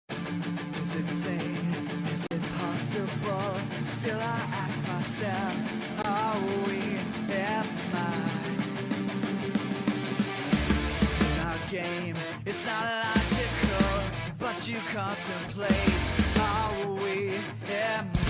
Is it sane? Is it possible? Still I ask myself, are we, am I? In our game, it's not logical, but you contemplate, are we, am I?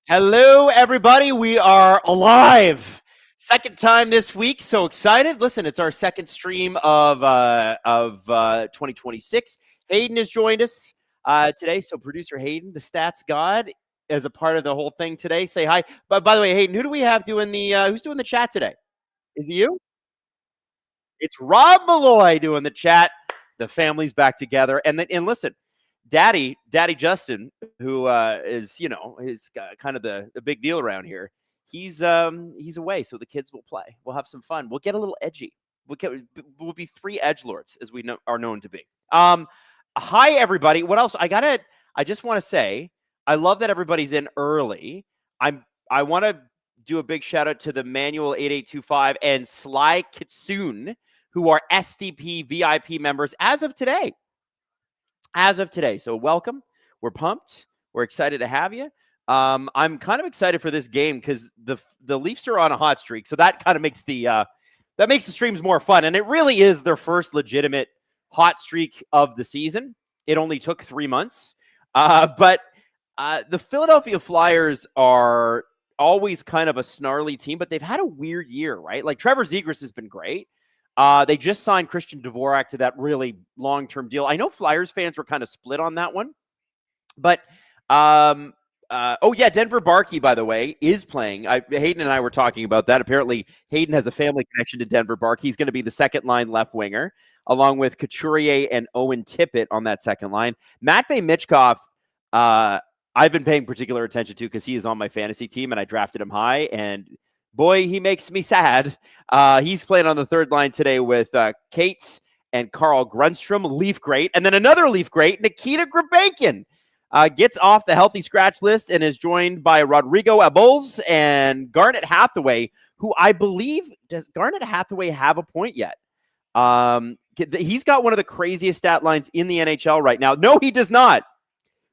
Hello, everybody. We are alive. Second time this week. So excited. Listen, it's our second stream of 2026. Hayden has joined us today. So producer Hayden, the stats god, as a part of the whole thing today. Say hi. But by the way, Hayden, who do we have doing who's doing the chat today? Is it you? It's Rob Malloy doing the chat. The family's back together. And listen, Daddy Justin, who is kind of the big deal around here. He's away, so the kids will play. We'll have some fun. We'll get a little edgy. We'll be three edgelords as we are known to be. Hi everybody. What else? I just want to say I love that everybody's in early. I want to do a big shout out to the Manual 8825 and Sly Kitsune, who are SDP VIP members as of today. So welcome. We're pumped. We're excited to have you. I'm kind of excited for this game because the Leafs are on a hot streak, so that kind of makes the streams more fun. And it really is their first legitimate hot streak of the season. It only took 3 months, but the Philadelphia Flyers are always kind of a snarly team, but they've had a weird year, right? Like Trevor Zegras has been great. They just signed Christian Dvorak to that really long-term deal. I know Flyers fans were kind of split on that one, but Denver Barkey, by the way, is playing. Hayden and I were talking about that. Apparently, Hayden has a family connection to Denver Barkey. He's going to be the second line left winger, along with Couturier and Owen Tippett on that second line. Matvei Michkov, I've been paying particular attention to because he is on my fantasy team, and I drafted him high, and boy, he makes me sad. He's playing on the third line today with Cates and Carl Grundstrom, Leaf great, and then another Leaf great, Nikita Grabankin. Gets off the healthy scratch list and is joined by Rodrigo Abols and Garnet Hathaway, who I believe, does Garnet Hathaway have a point yet? He's got one of the craziest stat lines in the NHL right now. No, he does not.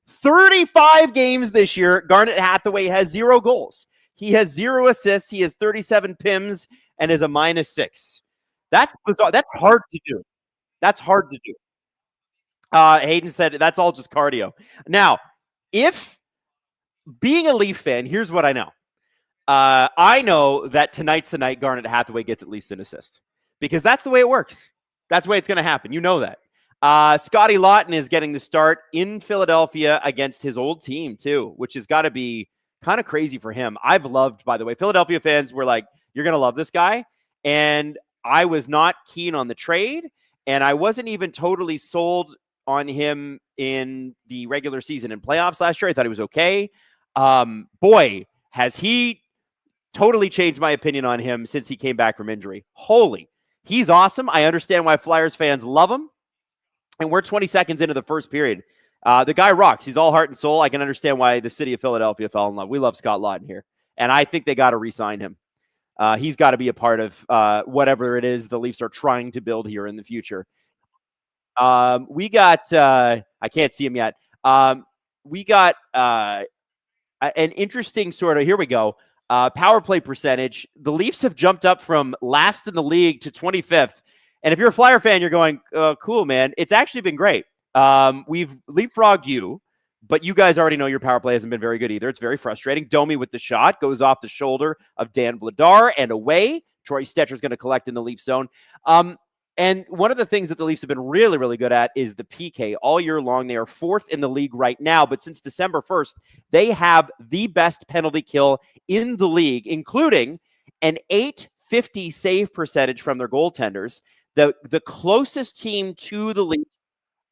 35 games this year, Garnet Hathaway has 0 goals. He has 0 assists. He has 37 PIMs and is a -6. That's bizarre. That's hard to do. That's hard to do. Hayden said that's all just cardio. Now, if being a Leaf fan, here's what I know. I know that tonight's the night Garnet Hathaway gets at least an assist because that's the way it works. That's the way it's going to happen. You know that. Scotty Lawton is getting the start in Philadelphia against his old team too, which has got to be kind of crazy for him. I've loved, by the way, Philadelphia fans were like, you're going to love this guy. And I was not keen on the trade. And I wasn't even totally sold on him in the regular season and playoffs last year. I thought he was okay. Boy, has he totally changed my opinion on him since he came back from injury. Holy, he's awesome. I understand why Flyers fans love him. And we're 20 seconds into the first period. The guy rocks. He's all heart and soul. I can understand why the city of Philadelphia fell in love. We love Scott Lawton here. And I think they got to re-sign him. He's got to be a part of whatever it is the Leafs are trying to build here in the future. We got, I can't see him yet. We got an interesting sort of, here we go, power play percentage. The Leafs have jumped up from last in the league to 25th. And if you're a Flyer fan, you're going, cool, man. It's actually been great. We've leapfrogged you, but you guys already know your power play hasn't been very good either. It's very frustrating. Domi with the shot goes off the shoulder of Dan Vladar and away. Troy Stetcher's going to collect in the Leaf zone. And one of the things that the Leafs have been really, really good at is the PK all year long. They are 4th in the league right now, but since December 1st, they have the best penalty kill in the league, including an .850 save percentage from their goaltenders. The closest team to the Leafs,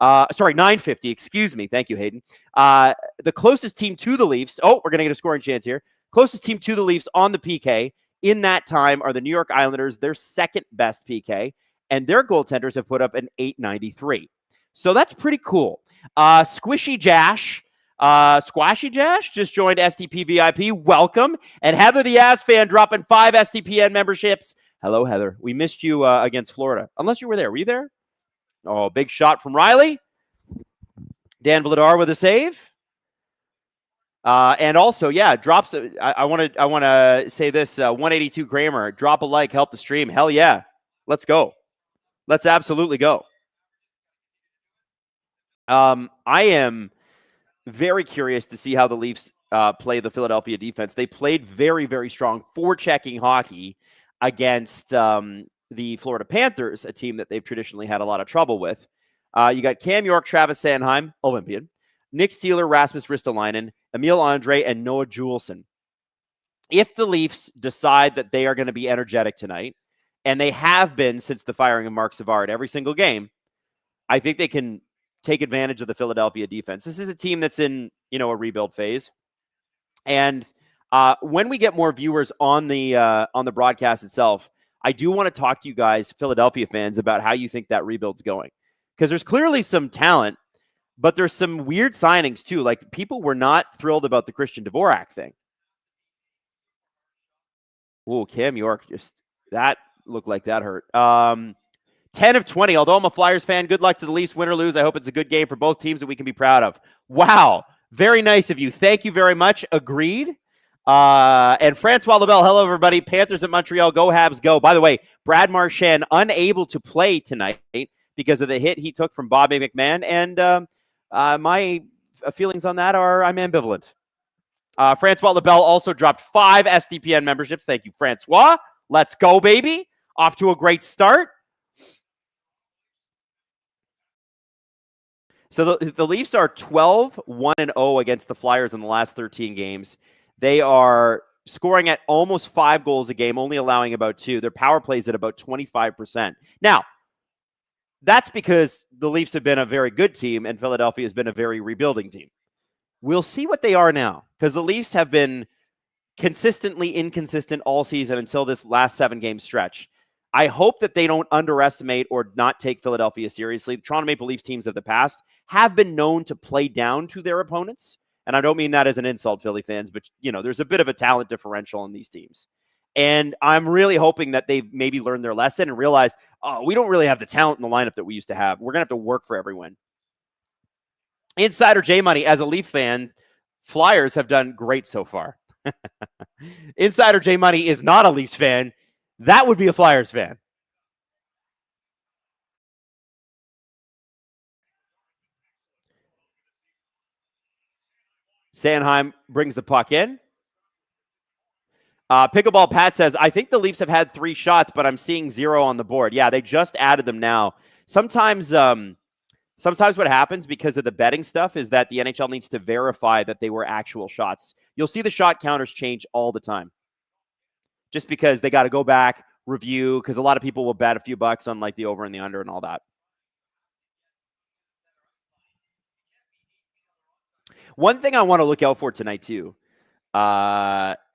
950, excuse me. Thank you, Hayden. The closest team to the Leafs, we're going to get a scoring chance here. Closest team to the Leafs on the PK in that time are the New York Islanders, their second best PK. And their goaltenders have put up an .893. So that's pretty cool. Squishy Jash just joined STP VIP. Welcome. And Heather the Avs fan dropping 5 STPN memberships. Hello, Heather. We missed you against Florida. Unless you were there. Were you there? Oh, big shot from Riley. Dan Vladar with a save. And also, drops. I want to say this. 182 Kramer. Drop a like. Help the stream. Hell yeah. Let's go. Let's absolutely go. I am very curious to see how the Leafs play the Philadelphia defense. They played very, very strong forechecking hockey against the Florida Panthers, a team that they've traditionally had a lot of trouble with. You got Cam York, Travis Sanheim, Olympian, Nick Seeler, Rasmus Ristolainen, Emil Andre, and Noah Juleson. If the Leafs decide that they are going to be energetic tonight, and they have been since the firing of Mark Savard every single game, I think they can take advantage of the Philadelphia defense. This is a team that's in, a rebuild phase. And when we get more viewers on the broadcast itself, I do want to talk to you guys, Philadelphia fans, about how you think that rebuild's going. Because there's clearly some talent, but there's some weird signings too. Like, people were not thrilled about the Christian Dvorak thing. Oh, Cam York, that looked like that hurt. 10 of 20. Although I'm a Flyers fan, good luck to the Leafs, win or lose. I hope it's a good game for both teams that we can be proud of. Wow. Very nice of you. Thank you very much. Agreed. And Francois Lebel, hello, everybody. Panthers at Montreal. Go Habs, go. By the way, Brad Marchand unable to play tonight because of the hit he took from Bobby McMahon. And my feelings on that are I'm ambivalent. Francois Lebel also dropped 5 SDPN memberships. Thank you, Francois. Let's go, baby. Off to a great start. So the Leafs are 12-1-0 against the Flyers in the last 13 games. They are scoring at almost 5 goals a game, only allowing about 2. Their power play is at about 25%. Now, that's because the Leafs have been a very good team and Philadelphia has been a very rebuilding team. We'll see what they are now, because the Leafs have been consistently inconsistent all season until this last 7-game stretch. I hope that they don't underestimate or not take Philadelphia seriously. The Toronto Maple Leafs teams of the past have been known to play down to their opponents. And I don't mean that as an insult, Philly fans, but, there's a bit of a talent differential in these teams. And I'm really hoping that they've maybe learned their lesson and realized, we don't really have the talent in the lineup that we used to have. We're going to have to work for every win. Insider J Money, as a Leaf fan, Flyers have done great so far. Insider J Money is not a Leafs fan. That would be a Flyers fan. Sanheim brings the puck in. Pickleball Pat says, I think the Leafs have had 3 shots, but I'm seeing 0 on the board. Yeah, they just added them now. Sometimes what happens because of the betting stuff is that the NHL needs to verify that they were actual shots. You'll see the shot counters change all the time. Just because they got to go back, review, because a lot of people will bet a few bucks on like the over and the under and all that. One thing I want to look out for tonight too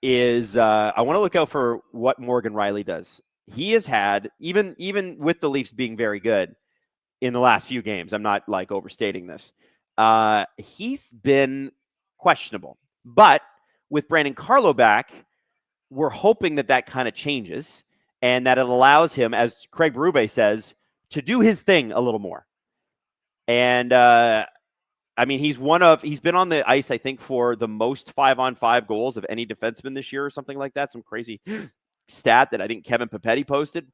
is I want to look out for what Morgan Rielly does. He has had, even with the Leafs being very good in the last few games, I'm not like overstating this, he's been questionable. But with Brandon Carlo back, we're hoping that kind of changes and that it allows him, as Craig Berube says, to do his thing a little more. And he's been on the ice, I think, for the most 5-on-5 goals of any defenseman this year or something like that. Some crazy stat that I think Kevin Papetti posted.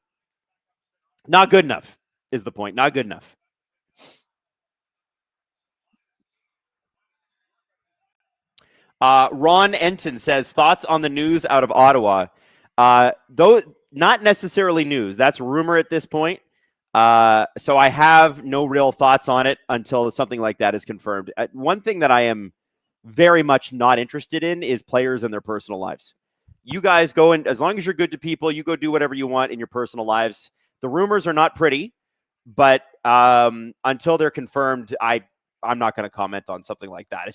Not good enough is the point. Not good enough. Ron Enton says, thoughts on the news out of Ottawa. Though not necessarily news. That's rumor at this point. So I have no real thoughts on it until something like that is confirmed. One thing that I am very much not interested in is players and their personal lives. You guys go in, as long as you're good to people, you go do whatever you want in your personal lives. The rumors are not pretty, but until they're confirmed, I'm not going to comment on something like that.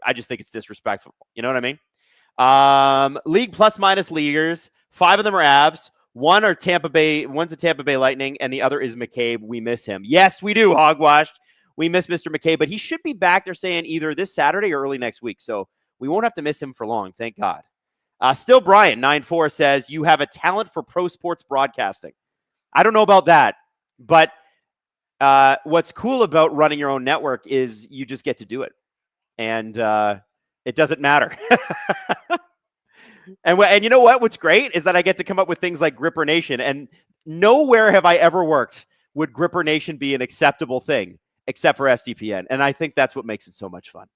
I just think it's disrespectful. You know what I mean? League plus minus leaguers. 5 of them are Avs. One's a Tampa Bay Lightning, and the other is McCabe. We miss him. Yes, we do, Hogwashed. We miss Mr. McCabe, but he should be back, they're saying, either this Saturday or early next week. So we won't have to miss him for long, thank God. Still Brian, 9-4, says, you have a talent for pro sports broadcasting. I don't know about that, but what's cool about running your own network is you just get to do it. And it doesn't matter. And you know what? What's great is that I get to come up with things like Gripper Nation. And nowhere have I ever worked would Gripper Nation be an acceptable thing, except for SDPN. And I think that's what makes it so much fun.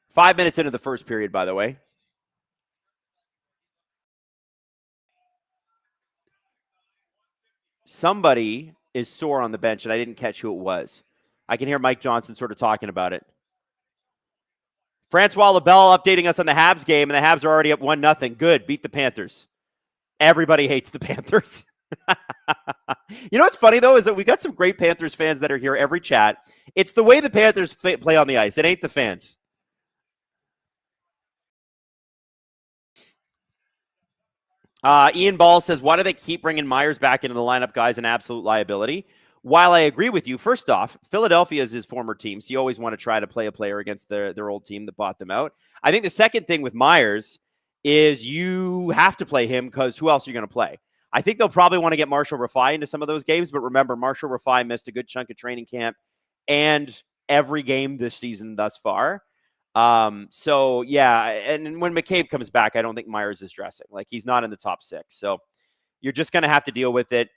Five minutes into the first period, by the way. Somebody is sore on the bench, and I didn't catch who it was. I can hear Mike Johnson sort of talking about it. Francois Labelle updating us on the Habs game, and the Habs are already up 1-0. Good. Beat the Panthers. Everybody hates the Panthers. You know what's funny, though, is that we got some great Panthers fans that are here every chat. It's the way the Panthers play on the ice. It ain't the fans. Ian Ball says, why do they keep bringing Myers back into the lineup, guys? An absolute liability. While I agree with you, first off, Philadelphia is his former team, so you always want to try to play a player against their old team that bought them out. I think the second thing with Myers is you have to play him because who else are you going to play? I think they'll probably want to get Marshall Rafai into some of those games, but remember, Marshall Rafai missed a good chunk of training camp and every game this season thus far. So yeah, and when McCabe comes back, I don't think Myers is dressing. Like, he's not in the top 6. So you're just going to have to deal with it.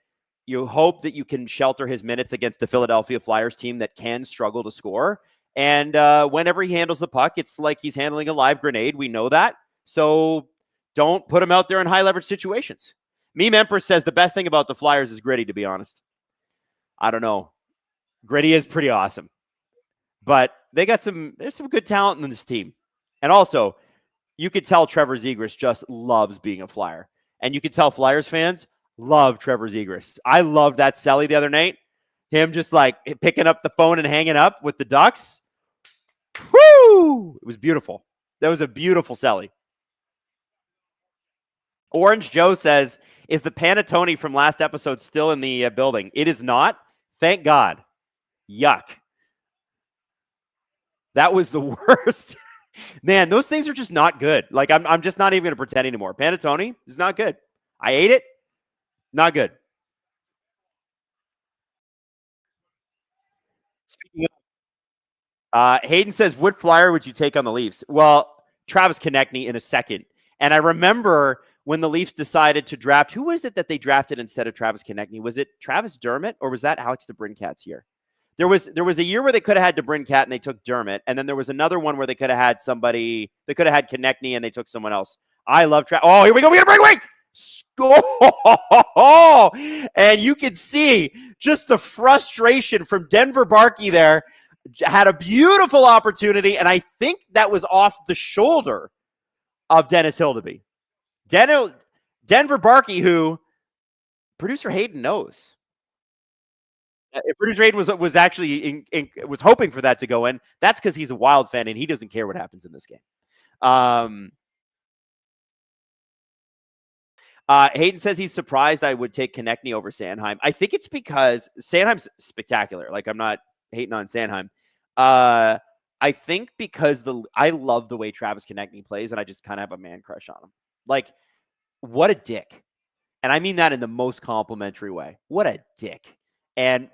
You hope that you can shelter his minutes against the Philadelphia Flyers team that can struggle to score. And whenever he handles the puck, it's like he's handling a live grenade. We know that. So Don't put him out there in high leverage situations. Meme Empress says the best thing about the Flyers is Gritty, to be honest. I don't know. Gritty is pretty awesome. But there's some good talent in this team. And also, you could tell Trevor Zegras just loves being a Flyer. And you could tell Flyers fans love Trevor Zegras. I loved that celly the other night. Him just like picking up the phone and hanging up with the Ducks. Woo! It was beautiful. That was a beautiful celly. Orange Joe says, is the Panettone from last episode still in the building? It is not. Thank God. Yuck. That was the worst. Man, those things are just not good. Like, I'm just not even going to pretend anymore. Panettone is not good. I ate it. Not good. Speaking of, Hayden says, what Flyer would you take on the Leafs? Well, Travis Konechny in a second. And I remember when the Leafs decided to draft, who was it that they drafted instead of Travis Konechny? Was it Travis Dermott or was that Alex DeBrincat's year? There was a year where they could have had DeBrincat and they took Dermott, and then there was another one where they could have had somebody. They could have had Konechny and they took someone else. I love Travis. Oh, here we go. We got a breakaway. Score! And you can see just the frustration from Denver Barkey there. Had a beautiful opportunity, and I think that was off the shoulder of Dennis Hildeby. Denver Barkey, who producer Hayden knows. If producer Hayden was actually was hoping for that to go in, that's because he's a Wild fan and he doesn't care what happens in this game. Hayden says he's surprised I would take Konechny over Sanheim. I think it's because Sanheim's spectacular. Like, I'm not hating on Sanheim. I think because I love the way Travis Konechny plays, and I just kind of have a man crush on him. Like, what a dick. And I mean that in the most complimentary way. What a dick. And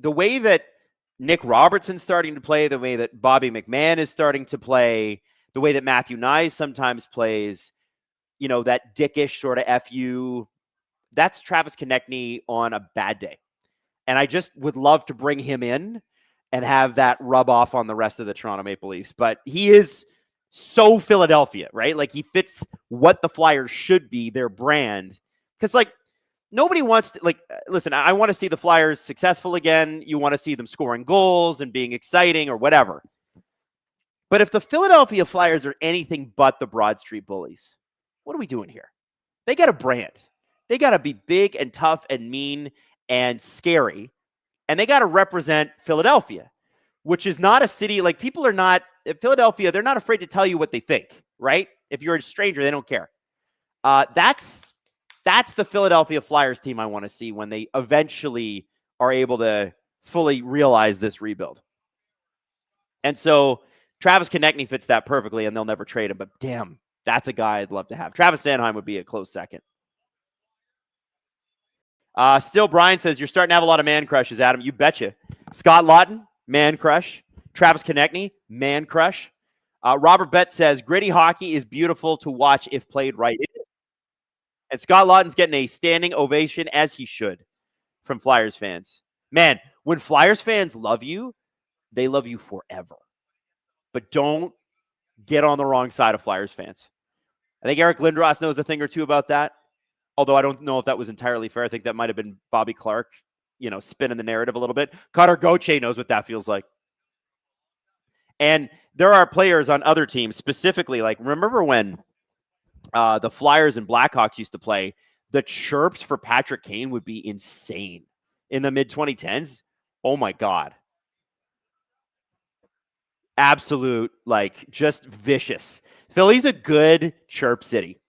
the way that Nick Robertson's starting to play, the way that Bobby McMahon is starting to play, the way that Matthew Nyes sometimes plays, you know, that dickish sort of FU, that's Travis Konechny on a bad day. And I just would love to bring him in and have that rub off on the rest of the Toronto Maple Leafs. But he is so Philadelphia, right? Like, he fits what the Flyers should be, their brand. Because, like, nobody wants to, like, listen, I want to see the Flyers successful again. You want to see them scoring goals and being exciting or whatever. But if the Philadelphia Flyers are anything but the Broad Street Bullies, what are we doing here? They got a brand. They got to be big and tough and mean and scary. And they got to represent Philadelphia, which is not a city, like, people are not, Philadelphia, they're not afraid to tell you what they think, right? If you're a stranger, they don't care. That's the Philadelphia Flyers team I want to see when they eventually are able to fully realize this rebuild. And so Travis Konechny fits that perfectly, and they'll never trade him. But damn, that's a guy I'd love to have. Travis Sanheim would be a close second. Still, Brian says, you're starting to have a lot of man crushes, Adam. You betcha. Scott Lawton, man crush. Travis Konechny, man crush. Robert Bett says, gritty hockey is beautiful to watch if played right. It is. And Scott Lawton's getting a standing ovation, as he should, from Flyers fans. Man, when Flyers fans love you, they love you forever. But don't get on the wrong side of Flyers fans. I think Eric Lindros knows a thing or two about that. Although I don't know if that was entirely fair. I think that might have been Bobby Clark, you know, spinning the narrative a little bit. Cutter Gauthier knows what that feels like. And there are players on other teams, specifically, like, remember when the Flyers and Blackhawks used to play, the chirps for Patrick Kane would be insane in the mid-2010s. Oh, my God. Absolute, like, just vicious. Philly's a good chirp city,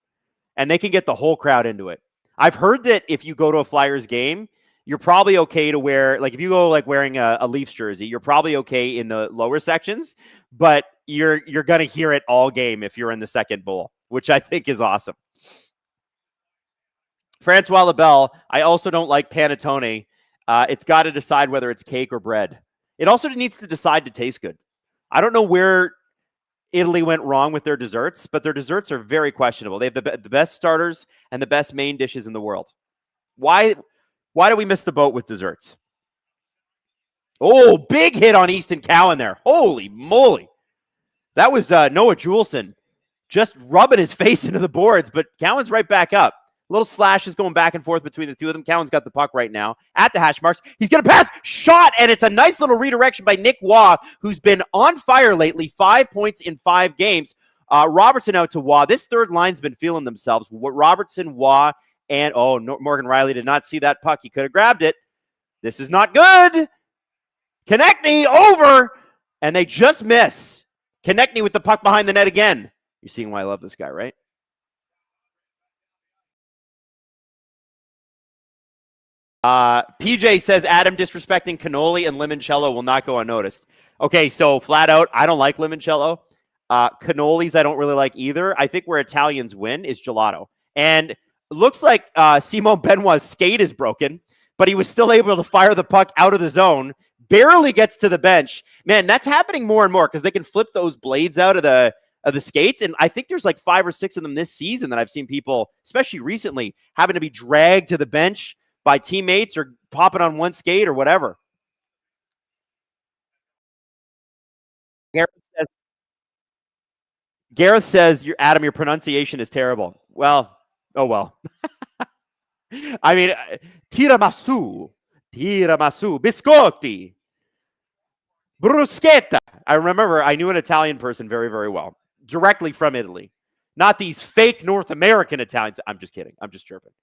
and they can get the whole crowd into it. I've heard that if you go to a Flyers game, you're probably okay to wear, like, if you go, like, wearing a Leafs jersey, you're probably okay in the lower sections, but you're going to hear it all game if you're in the second bowl, which I think is awesome. Francois Labelle, I also don't like panettone. It's got to decide whether it's cake or bread. It also needs to decide to taste good. I don't know where Italy went wrong with their desserts, but their desserts are very questionable. They have the best starters and the best main dishes in the world. Why do we miss the boat with desserts? Oh, big hit on Easton Cowan there. Holy moly. That was Noah Juleson just rubbing his face into the boards, but Cowan's right back up. Little slashes going back and forth between the two of them. Cowan's got the puck right now at the hash marks. He's going to pass, shot, and it's a nice little redirection by Nick Waugh, who's been on fire lately. 5 points in 5 games. Robertson out to Waugh. This third line's been feeling themselves. Robertson, Waugh, and Morgan Riley did not see that puck. He could have grabbed it. This is not good. Konechny over, and they just miss. Konechny with the puck behind the net again. You're seeing why I love this guy, right? PJ says Adam disrespecting cannoli and limoncello will not go unnoticed. Okay, so flat out, I don't like limoncello. Cannolis I don't really like either. I think where Italians win is gelato. And it looks like Simon Benoit's skate is broken, but he was still able to fire the puck out of the zone, barely gets to the bench. Man, that's happening more and more because they can flip those blades out of the skates. And I think there's like 5 or 6 of them this season that I've seen people, especially recently, having to be dragged to the bench by teammates or popping on one skate or whatever. Gareth says, Adam, your pronunciation is terrible. Well, oh well. I mean, tiramisu, biscotti, bruschetta. I knew an Italian person very, very well, directly from Italy. Not these fake North American Italians. I'm just kidding. I'm just chirping.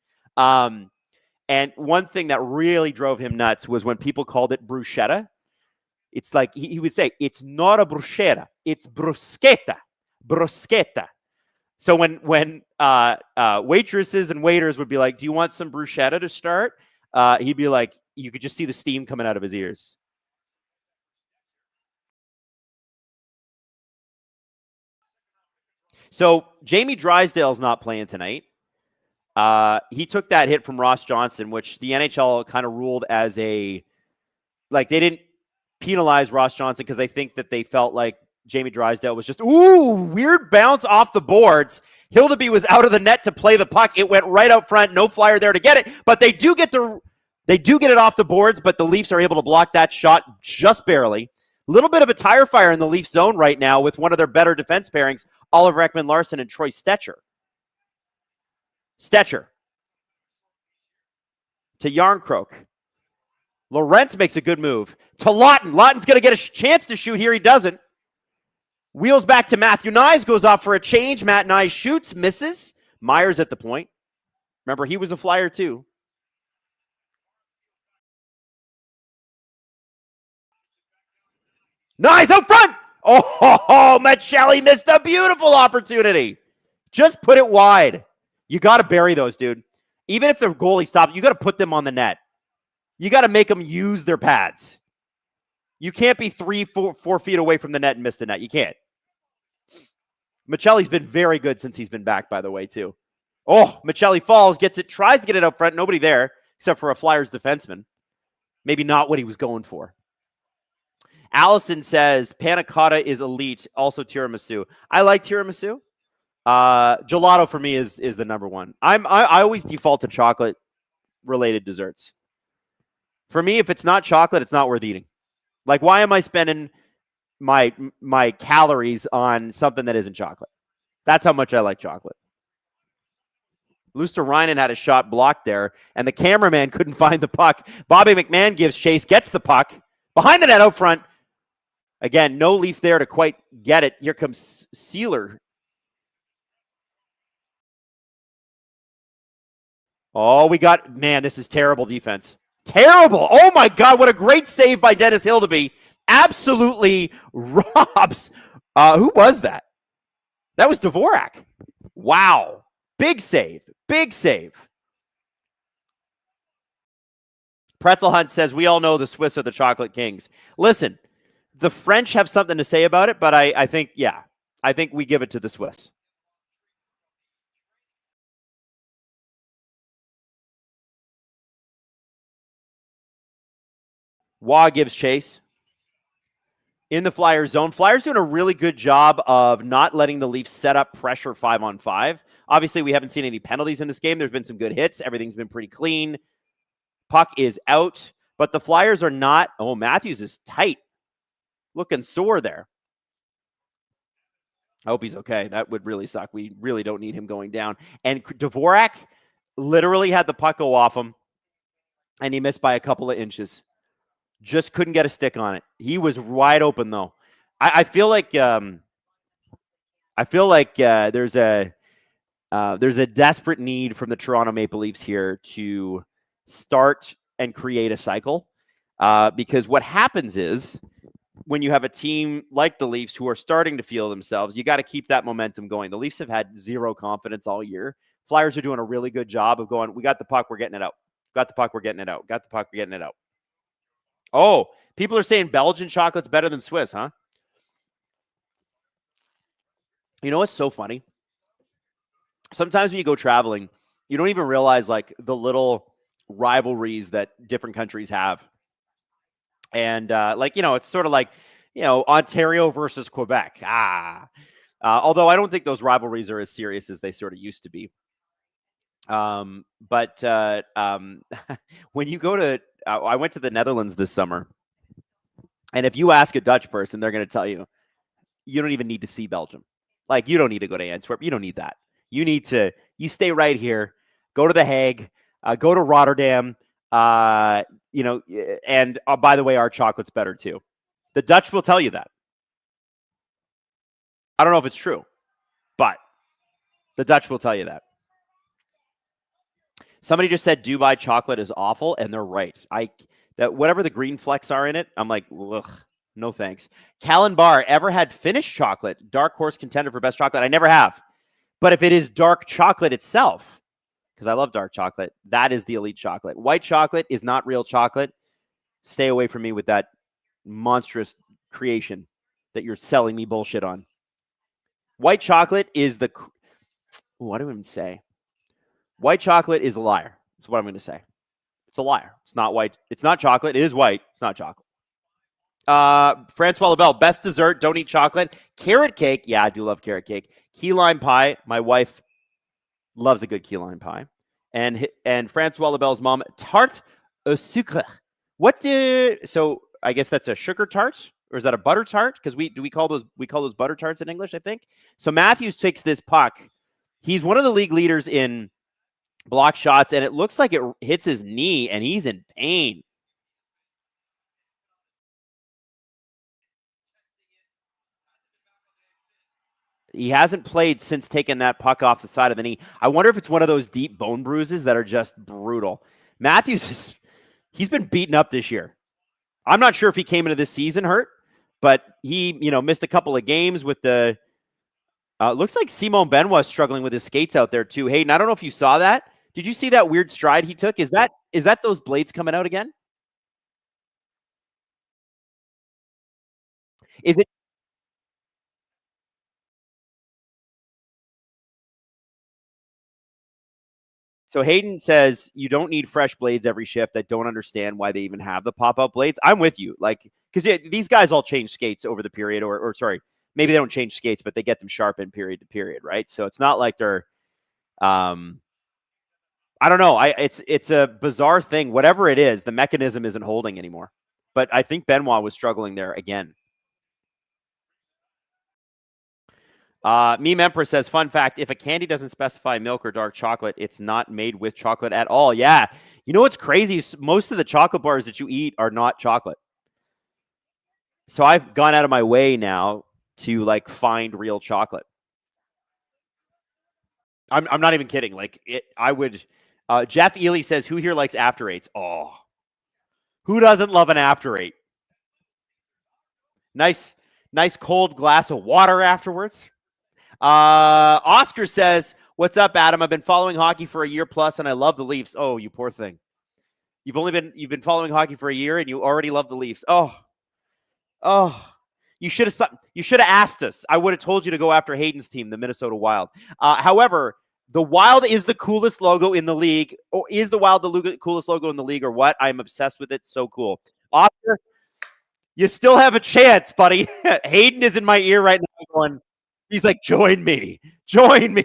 And one thing that really drove him nuts was when people called it bruschetta. It's like he would say, it's not a bruschetta, it's bruschetta. Bruschetta. So when waitresses and waiters would be like, do you want some bruschetta to start? He'd be like, you could just see the steam coming out of his ears. So Jamie Drysdale's not playing tonight. He took that hit from Ross Johnston, which the NHL kind of ruled as they didn't penalize Ross Johnston because they think that they felt like Jamie Drysdale was just, weird bounce off the boards. Hildeby was out of the net to play the puck. It went right out front. No Flyer there to get it, but they do get it off the boards, but the Leafs are able to block that shot just barely. A little bit of a tire fire in the Leafs zone right now with one of their better defense pairings, Oliver Ekman-Larsson and Troy Stecher. Stecher to Yarncroke. Lorentz makes a good move. To Lawton. Lawton's going to get a chance to shoot here. He doesn't. Wheels back to Matthew Nyes. Goes off for a change. Matt Nyes shoots. Misses. Myers at the point. Remember, he was a Flyer too. Nyes out front. Oh, Machelli missed a beautiful opportunity. Just put it wide. You got to bury those, dude. Even if the goalie stops, you got to put them on the net. You got to make them use their pads. You can't be 4 feet away from the net and miss the net. You can't. Machelli's been very good since he's been back, by the way, too. Oh, Machelli falls, gets it, tries to get it out front. Nobody there except for a Flyers defenseman. Maybe not what he was going for. Allison says, panna cotta is elite. Also tiramisu. I like tiramisu. Gelato for me is the number one. I always default to chocolate-related desserts. For me, if it's not chocolate, it's not worth eating. Like, why am I spending my calories on something that isn't chocolate? That's how much I like chocolate. Luster-Reinen had a shot blocked there, and the cameraman couldn't find the puck. Bobby McMahon gives chase, gets the puck. Behind the net out front. Again, no Leaf there to quite get it. Here comes Sealer. Oh, man, this is terrible defense. Terrible. Oh, my God. What a great save by Dennis Hildeby. Absolutely robs. Who was that? That was Dvorak. Wow. Big save. Big save. Pretzel Hunt says, we all know the Swiss are the chocolate kings. Listen, the French have something to say about it, but I think we give it to the Swiss. Waugh gives chase in the Flyers zone. Flyers doing a really good job of not letting the Leafs set up pressure 5-on-5. Obviously, we haven't seen any penalties in this game. There's been some good hits. Everything's been pretty clean. Puck is out, but the Flyers are not. Oh, Matthews is tight. Looking sore there. I hope he's okay. That would really suck. We really don't need him going down. And Dvorak literally had the puck go off him, and he missed by a couple of inches. Just couldn't get a stick on it. He was wide open though. I feel like there's a desperate need from the Toronto Maple Leafs here to start and create a cycle, because what happens is when you have a team like the Leafs who are starting to feel themselves, you got to keep that momentum going. The Leafs have had zero confidence all year. Flyers are doing a really good job of going, we got the puck, we're getting it out. Got the puck, we're getting it out. Got the puck, we're getting it out. Oh, people are saying Belgian chocolate's better than Swiss, huh? You know what's so funny? Sometimes when you go traveling, you don't even realize like the little rivalries that different countries have. And it's sort of like, Ontario versus Quebec. Although I don't think those rivalries are as serious as they sort of used to be. But when you go to, I went to the Netherlands this summer, and if you ask a Dutch person, they're going to tell you, you don't even need to see Belgium. Like, you don't need to go to Antwerp. You don't need that. You stay right here, go to The Hague, go to Rotterdam, and by the way, our chocolate's better too. The Dutch will tell you that. I don't know if it's true, but the Dutch will tell you that. Somebody just said Dubai chocolate is awful, and they're right. That whatever the green flecks are in it, I'm like, ugh, no thanks. Callan Bar, ever had Finnish chocolate? Dark horse contender for best chocolate? I never have. But if it is dark chocolate itself, because I love dark chocolate, that is the elite chocolate. White chocolate is not real chocolate. Stay away from me with that monstrous creation that you're selling me bullshit on. White chocolate is the... What do I even say? White chocolate is a liar. That's what I'm going to say. It's a liar. It's not white. It's not chocolate. It is white. It's not chocolate. Francois Lebel, best dessert. Don't eat chocolate. Carrot cake. Yeah, I do love carrot cake. Key lime pie. My wife loves a good key lime pie. And Francois Lebel's mom, tarte au sucre. So I guess that's a sugar tart, or is that a butter tart? Because we call those butter tarts in English, I think. So Matthews takes this puck. He's one of the league leaders in block shots, and it looks like it hits his knee, and he's in pain. He hasn't played since taking that puck off the side of the knee. I wonder if it's one of those deep bone bruises that are just brutal. Matthews he's been beaten up this year. I'm not sure if he came into this season hurt, but he, missed a couple of games with the looks like Simon Benoit struggling with his skates out there too. Hayden, I don't know if you saw that. Did you see that weird stride he took? Is that those blades coming out again? Is it? So Hayden says you don't need fresh blades every shift. I don't understand why they even have the pop-up blades. I'm with you. Like, because these guys all change skates over the period, or sorry, maybe they don't change skates, but they get them sharpened period to period, right? So it's not like they're I don't know. It's a bizarre thing. Whatever it is, the mechanism isn't holding anymore. But I think Benoit was struggling there again. Meme Empress says, fun fact, if a candy doesn't specify milk or dark chocolate, it's not made with chocolate at all. Yeah. You know what's crazy? Most of the chocolate bars that you eat are not chocolate. So I've gone out of my way now to like find real chocolate. I'm not even kidding. Like I would. Jeff Ely says, who here likes After Eights? Oh, who doesn't love an After Eight? Nice cold glass of water afterwards. Oscar says, what's up, Adam? I've been following hockey for a year plus, and I love the Leafs. Oh, you poor thing. You've been following hockey for a year, and you already love the Leafs. Oh. You should have asked us. I would have told you to go after Hayden's team, the Minnesota Wild. However, the Wild is the coolest logo in the league. Or is the Wild the coolest logo in the league, or what? I'm obsessed with it. So cool. Oscar, you still have a chance, buddy. Hayden is in my ear right now going, he's like, join me. Join me.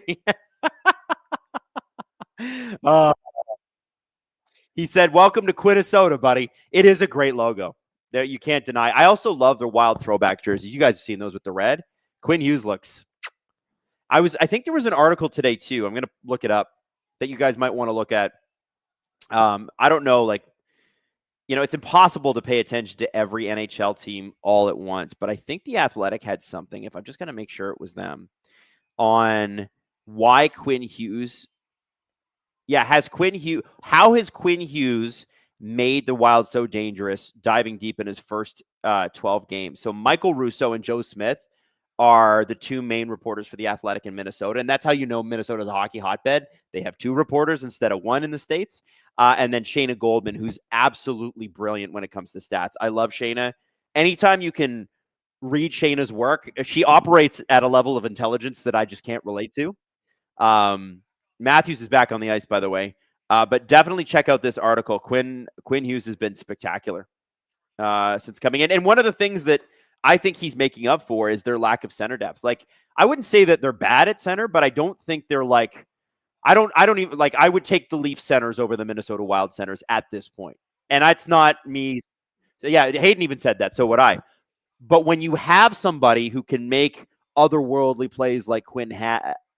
He said, welcome to Quinnesota, buddy. It is a great logo. There, you can't deny. I also love the Wild throwback jerseys. You guys have seen those with the red. Quinn Hughes looks I think there was an article today too. I'm going to look it up that you guys might want to look at. I don't know, like, it's impossible to pay attention to every NHL team all at once, but I think the Athletic had something, if I'm just going to make sure it was them, on why Quinn Hughes. Yeah, how has Quinn Hughes made the Wild so dangerous diving deep in his first 12 games? So Michael Russo and Joe Smith are the two main reporters for the Athletic in Minnesota. And that's how you know Minnesota's a hockey hotbed. They have two reporters instead of one in the States. And then Shayna Goldman, who's absolutely brilliant when it comes to stats. I love Shayna. Anytime you can read Shayna's work, she operates at a level of intelligence that I just can't relate to. Matthews is back on the ice, by the way. But definitely check out this article. Quinn Hughes has been spectacular since coming in. And one of the things that I think he's making up for is their lack of center depth. Like, I wouldn't say that they're bad at center, but I don't think they're like, I don't even like, I would take the Leafs centers over the Minnesota Wild centers at this point. And that's not me. Yeah, Hayden even said that. So would I. But when you have somebody who can make otherworldly plays like Quinn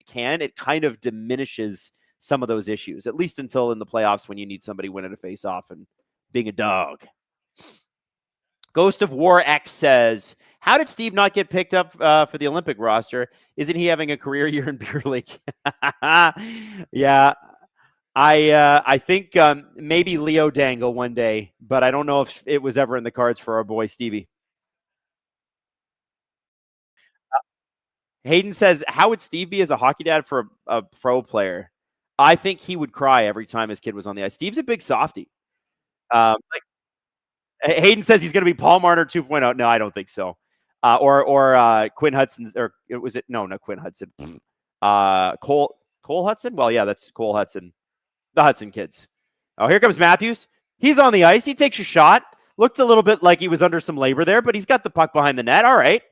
can, it kind of diminishes some of those issues, at least until in the playoffs when you need somebody winning a face-off and being a dog. Ghost of War X says, how did Steve not get picked up for the Olympic roster? Isn't he having a career year in beer league? Yeah, I think maybe Leo Dangle one day, but I don't know if it was ever in the cards for our boy Stevie. Hayden says, how would Steve be as a hockey dad for a pro player? I think he would cry every time his kid was on the ice. Steve's a big softie. Hayden says he's going to be Paul Marner 2.0. No, I don't think so. Or Quinn Hudson, or was it? No, not Quinn Hudson. Cole Hudson? Well, yeah, that's Cole Hudson. The Hudson kids. Oh, here comes Matthews. He's on the ice. He takes a shot. Looked a little bit like he was under some labor there, but he's got the puck behind the net. All right.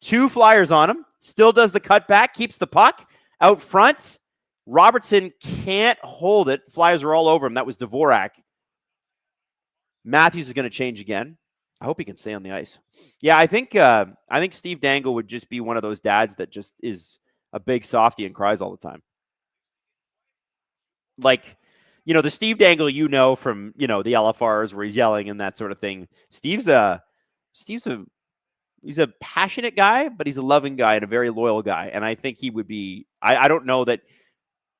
2 Flyers on him. Still does the cutback. Keeps the puck out front. Robertson can't hold it. Flyers are all over him. That was Dvorak. Matthews is going to change again. I hope he can stay on the ice. Yeah, I think Steve Dangle would just be one of those dads that just is a big softie and cries all the time. Like, the Steve Dangle from, the LFRs where he's yelling and that sort of thing. He's a passionate guy, but he's a loving guy and a very loyal guy. And I think he would be, I don't know that,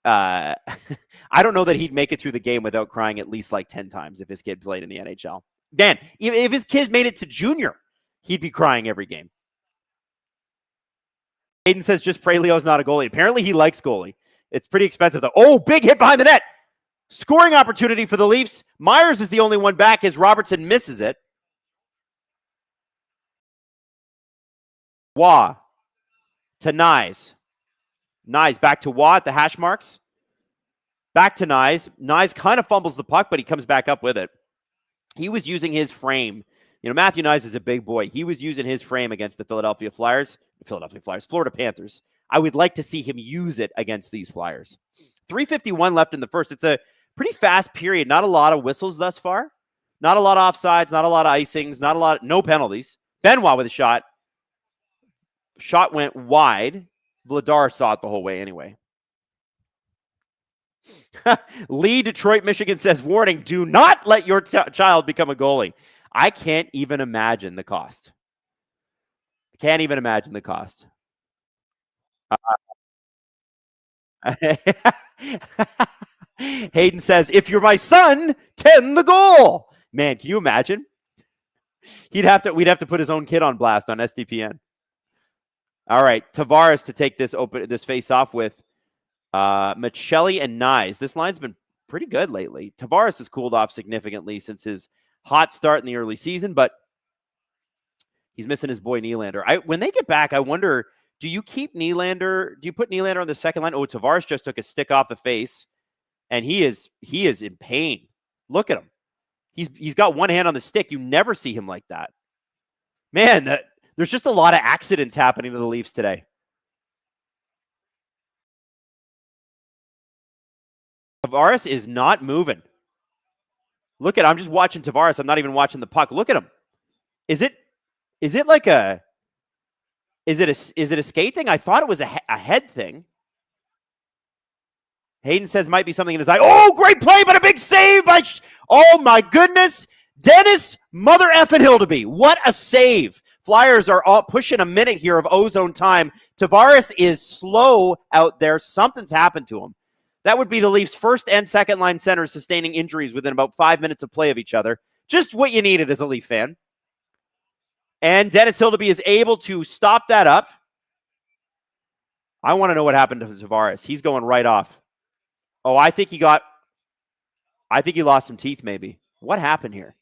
I don't know that he'd make it through the game without crying at least like 10 times if his kid played in the NHL. Dan, if his kid made it to junior, he'd be crying every game. Aiden says, just pray Leo's not a goalie. Apparently he likes goalie. It's pretty expensive, though. Oh, big hit behind the net. Scoring opportunity for the Leafs. Myers is the only one back as Robertson misses it. Waugh to Nyes. Nyes back to Waugh at the hash marks. Back to Nyes. Nyes kind of fumbles the puck, but he comes back up with it. He was using his frame. Matthew Nyes is a big boy. He was using his frame against the Florida Panthers. I would like to see him use it against these Flyers. 3:51 left in the first. It's a pretty fast period. Not a lot of whistles thus far. Not a lot of offsides. Not a lot of icings. No penalties. Benoit with a shot. Shot went wide. Vladar saw it the whole way anyway. Lee, Detroit, Michigan says, warning, do not let your child become a goalie. I can't even imagine the cost. Hayden says, if you're my son, 10 the goal. Man, can you imagine? We'd have to put his own kid on blast on SDPN. All right, Tavares to take this face off with Michelli and Nyes. This line's been pretty good lately. Tavares has cooled off significantly since his hot start in the early season, but he's missing his boy Nylander. When they get back, I wonder, do you keep Nylander? Do you put Nylander on the second line? Oh, Tavares just took a stick off the face, and he is in pain. Look at him. He's got one hand on the stick. You never see him like that. Man, there's just a lot of accidents happening to the Leafs today. Tavares is not moving. Look at, I'm just watching Tavares. I'm not even watching the puck. Look at him. Is it like a Is it a skate thing? I thought it was a head thing. Hayden says might be something in his eye. Oh, great play, but a big save by. Oh my goodness, Dennis Mother effing Hildeby. What a save! Flyers are all pushing a minute here of ozone time. Tavares is slow out there. Something's happened to him. That would be the Leafs' first and second line centers sustaining injuries within about 5 minutes of play of each other. Just what you needed as a Leaf fan. And Dennis Hildeby is able to stop that up. I want to know what happened to Tavares. He's going right off. Oh, I think he lost some teeth maybe. What happened here?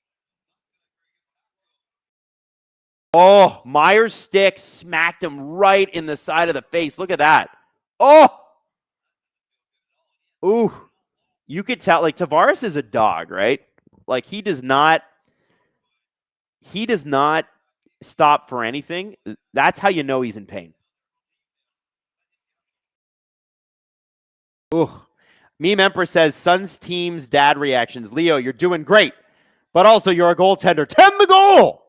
Oh, Myers' stick smacked him right in the side of the face. Look at that. Oh. Ooh. You could tell, like, Tavares is a dog, right? Like, he does not stop for anything. That's how you know he's in pain. Ooh. Meme Emperor says, Suns team's dad reactions. Leo, you're doing great, but also you're a goaltender. 10 the goal.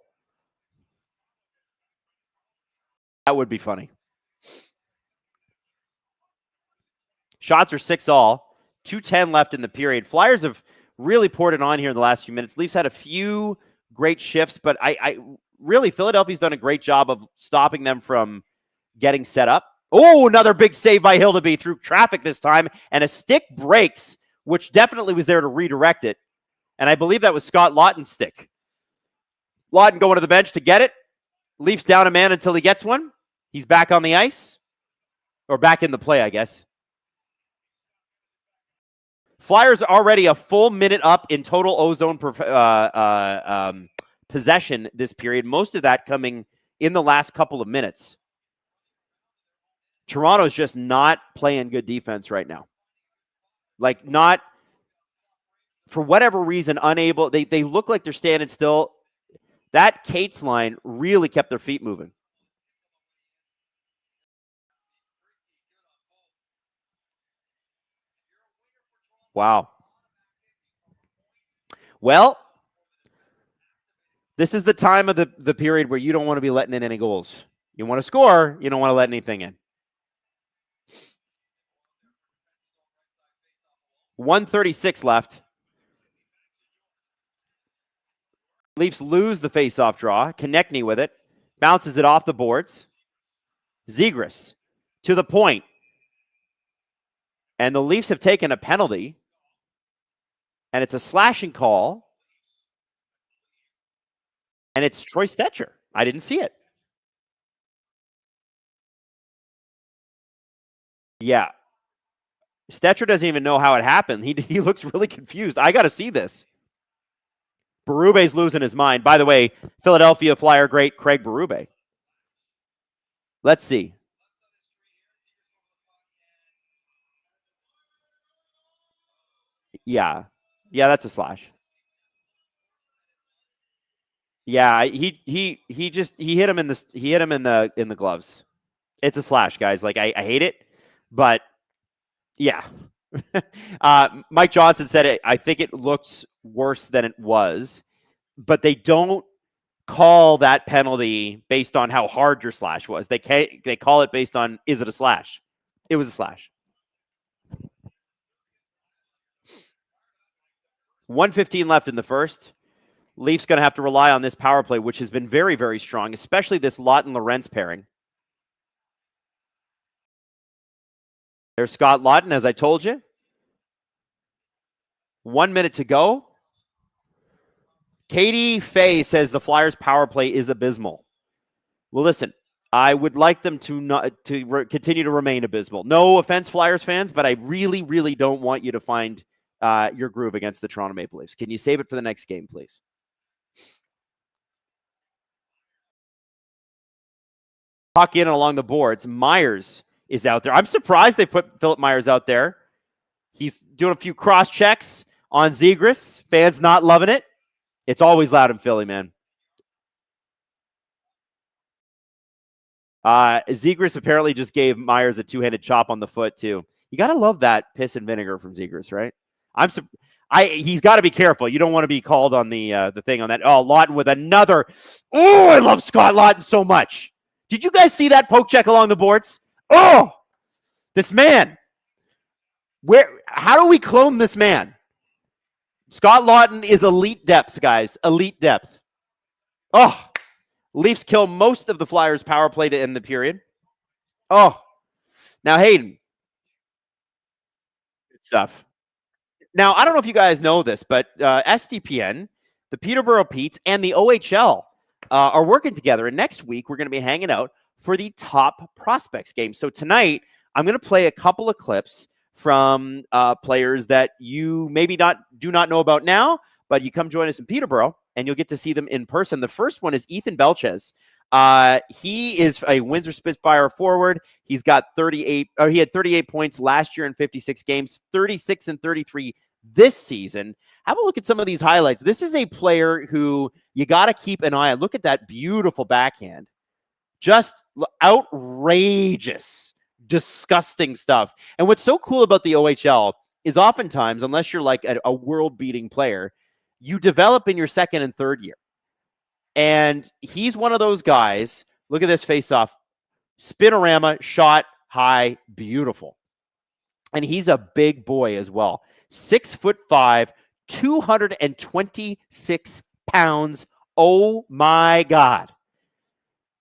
That would be funny. Shots are 6-all. 2:10 left in the period. Flyers have really poured it on here in the last few minutes. Leafs had a few great shifts, but I really, Philadelphia's done a great job of stopping them from getting set up. Oh, another big save by Hildeby through traffic this time, and a stick breaks, which definitely was there to redirect it. And I believe that was Scott Laughton's stick. Laughton going to the bench to get it. Leafs down a man until he gets one. He's back on the ice, or back in the play, I guess. Flyers already a full minute up in total ozone possession this period, most of that coming in the last couple of minutes. Toronto's just not playing good defense right now. Like, not, for whatever reason, unable. They look like they're standing still. That Cates line really kept their feet moving. Wow. Well, this is the time of the period where you don't want to be letting in any goals. You want to score. You don't want to let anything in. 1:36 left. Leafs lose the face-off draw. Konechny with it. Bounces it off the boards. Zegras to the point. And the Leafs have taken a penalty. And it's a slashing call. And it's Troy Stecher. I didn't see it. Yeah. Stecher doesn't even know how it happened. He looks really confused. I got to see this. Berube's losing his mind. By the way, Philadelphia Flyer great Craig Berube. Let's see. Yeah. Yeah, that's a slash. Yeah, he hit him in the gloves. It's a slash, guys. Like, I hate it, but yeah. Mike Johnson said it. I think it looks worse than it was, but they don't call that penalty based on how hard your slash was. They call it based on, is it a slash? It was a slash. 1:15 left in the first. Leafs going to have to rely on this power play, which has been very, very strong, especially this Laughton-Lorentz pairing. There's Scott Laughton, as I told you. 1 minute to go. Katie Fay says the Flyers' power play is abysmal. Well, listen, I would like them to continue to remain abysmal. No offense, Flyers fans, but I really, really don't want you to find your groove against the Toronto Maple Leafs. Can you save it for the next game, please? Puck in along the boards. Myers is out there. I'm surprised they put Philip Myers out there. He's doing a few cross checks on Zegras. Fans not loving it. It's always loud in Philly, man. Zegras apparently just gave Myers a two-handed chop on the foot, too. You got to love that piss and vinegar from Zegras, right? He's got to be careful. You don't want to be called on the thing on that. Oh, Laughton with another. Oh, I love Scott Laughton so much. Did you guys see that poke check along the boards? Oh, this man. How do we clone this man? Scott Lawton is elite depth, guys. Elite depth. Oh, Leafs kill most of the Flyers' power play to end the period. Oh, now Hayden. Good stuff. Now, I don't know if you guys know this, but SDPN, the Peterborough Petes, and the OHL are working together. And next week, we're going to be hanging out for the Top Prospects game. So tonight, I'm going to play a couple of clips from players that you maybe do not know about now, but you come join us in Peterborough, and you'll get to see them in person. The first one is Ethan Belches. He is a Windsor Spitfire forward. He's got 38, or he had 38 points last year in 56 games, 36 and 33 this season. Have a look at some of these highlights. This is a player who you got to keep an eye on. Look at that beautiful backhand. Just outrageous, disgusting stuff. And what's so cool about the OHL is oftentimes, unless you're like a world-beating player, you develop in your second and third year. And he's one of those guys. Look at this face-off. Spinorama, shot, high, beautiful. And he's a big boy as well. 6'5", 226 pounds. Oh, my God.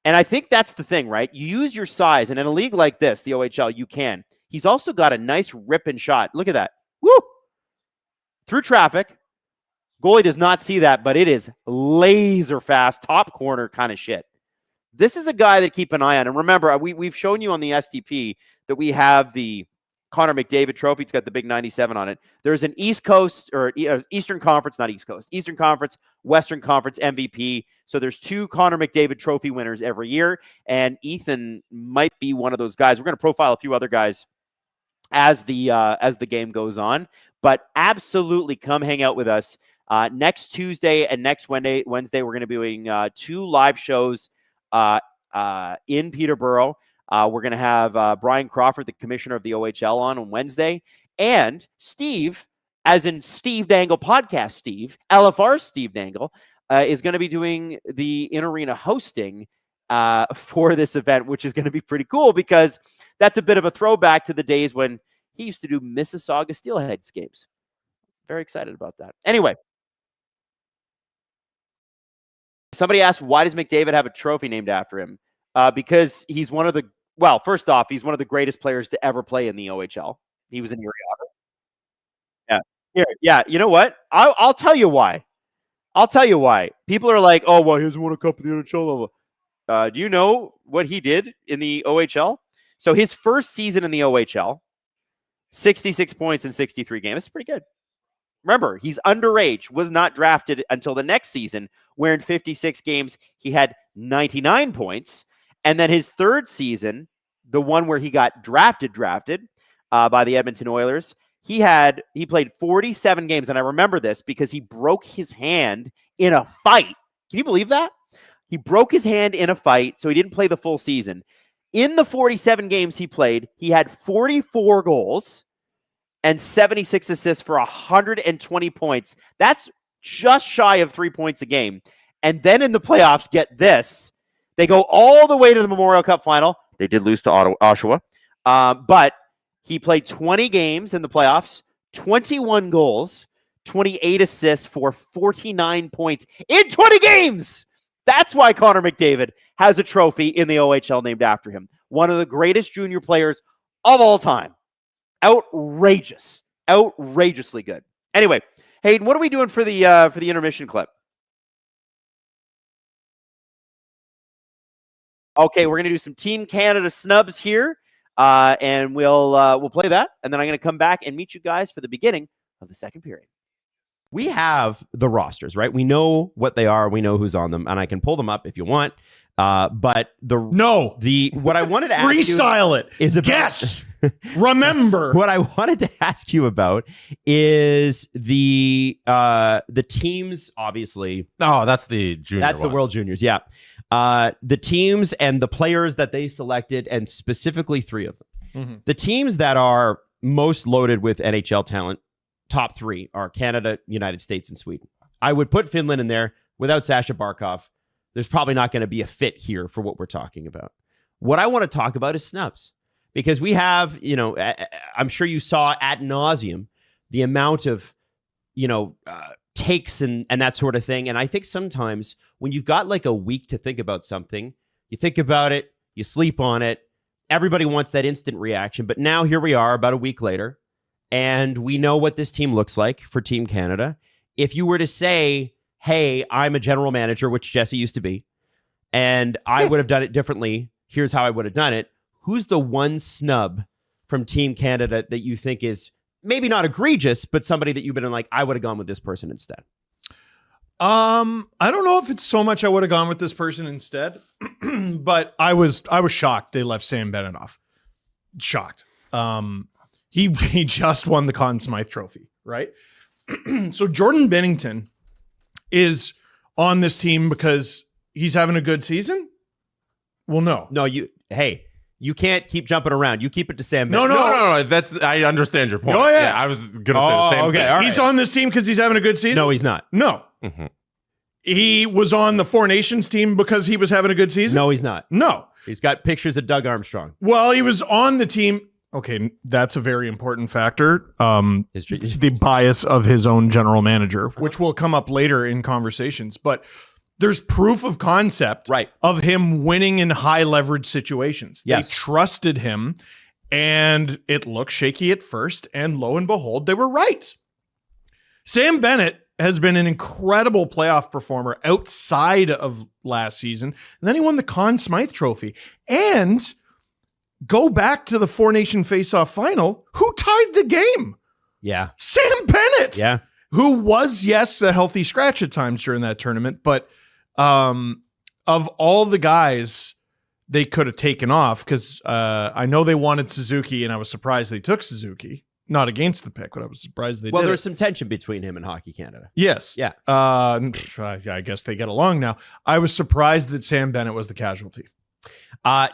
And I think that's the thing, right? You use your size. And in a league like this, the OHL, you can. He's also got a nice ripping shot. Look at that. Woo! Through traffic. Goalie does not see that, but it is laser fast, top corner kind of shit. This is a guy that keep an eye on. And remember, we've shown you on the SDP that we have the Connor McDavid trophy. It's got the big 97 on it. There's an East Coast or Eastern Conference, not East Coast, Eastern Conference, Western Conference MVP. So there's 2 Connor McDavid trophy winners every year. And Ethan might be one of those guys. We're going to profile a few other guys as the game goes on. But absolutely come hang out with us. Next Tuesday and next Wednesday, we're going to be doing 2 live shows in Peterborough. We're going to have Brian Crawford, the commissioner of the OHL, on Wednesday. And Steve, as in Steve Dangle podcast, Steve, LFR Steve Dangle, is going to be doing the in-arena hosting for this event, which is going to be pretty cool because that's a bit of a throwback to the days when he used to do Mississauga Steelheads games. Very excited about that. Anyway. Somebody asked, why does McDavid have a trophy named after him? Because he's one of the, well, first off, he's one of the greatest players to ever play in the OHL. He was in Erie Otter. Yeah. Yeah. You know what? I'll tell you why. I'll tell you why. People are like, oh, well, he hasn't won a cup at the NHL level. Do you know what he did in the OHL? So his first season in the OHL, 66 points in 63 games. It's pretty good. Remember, he's underage, was not drafted until the next season, where in 56 games, he had 99 points. And then his third season, the one where he got drafted by the Edmonton Oilers, he played 47 games. And I remember this because he broke his hand in a fight. Can you believe that? He broke his hand in a fight, so he didn't play the full season. In the 47 games he played, he had 44 goals and 76 assists for 120 points. That's just shy of 3 points a game. And then in the playoffs, get this, they go all the way to the Memorial Cup final. They did lose to Oshawa. But he played 20 games in the playoffs, 21 goals, 28 assists for 49 points in 20 games. That's why Connor McDavid has a trophy in the OHL named after him. One of the greatest junior players of all time. Outrageous. Outrageously good. Anyway, Hayden, what are we doing for the intermission clip? Okay, we're going to do some Team Canada snubs here, and we'll play that, and then I'm going to come back and meet you guys for the beginning of the second period. We have the rosters, right? We know what they are. We know who's on them, and I can pull them up if you want. But what I wanted to ask you freestyle it is about, guess. Remember what I wanted to ask you about is the teams. Obviously, that's the junior. That's the World Juniors. Yeah, the teams and the players that they selected, and specifically 3 of them. Mm-hmm. The teams that are most loaded with NHL talent. Top 3 are Canada, United States, and Sweden. I would put Finland in there. Without Sasha Barkov, there's probably not going to be a fit here for what we're talking about. What I want to talk about is snubs, because we have, I'm sure you saw ad nauseum the amount of, takes and that sort of thing. And I think sometimes when you've got like a week to think about something, you think about it, you sleep on it. Everybody wants that instant reaction. But now here we are about a week later, and we know what this team looks like for Team Canada. If you were to say, hey, I'm a general manager, which Jesse used to be, and I would have done it differently, here's how I would have done it. Who's the one snub from Team Canada that you think is maybe not egregious, but somebody that you've been like, I would have gone with this person instead? I don't know if it's so much I would have gone with this person instead, but I was shocked they left Sam Bennett off. Shocked. He just won the Conn Smythe Trophy, right? So Jordan Binnington is on this team because he's having a good season? Well, no. No, you can't keep jumping around. You keep it to Sam Bennett. No. That's I understand your point. Oh, yeah. I was gonna say the same thing. All right. He's on this team because he's having a good season? No, he's not. No. Mhm. He was on the Four Nations team because he was having a good season? No, he's not. No. He's got pictures of Doug Armstrong. Well, he was on the team. Okay, that's a very important factor. The bias of his own general manager, which will come up later in conversations. But there's proof of concept of him winning in high leverage situations. Yes. They trusted him, and it looked shaky at first, and lo and behold, they were right. Sam Bennett has been an incredible playoff performer outside of last season. And then he won the Conn Smythe Trophy. And go back to the Four Nation Face-Off final. Who tied the game? Yeah. Sam Bennett. Yeah. Who was, yes, a healthy scratch at times during that tournament. But of all the guys they could have taken off, because I know they wanted Suzuki, and I was surprised they took Suzuki. Not against the pick, but I was surprised they did. Well, there's some tension between him and Hockey Canada. Yes. Yeah. I guess they get along now. I was surprised that Sam Bennett was the casualty.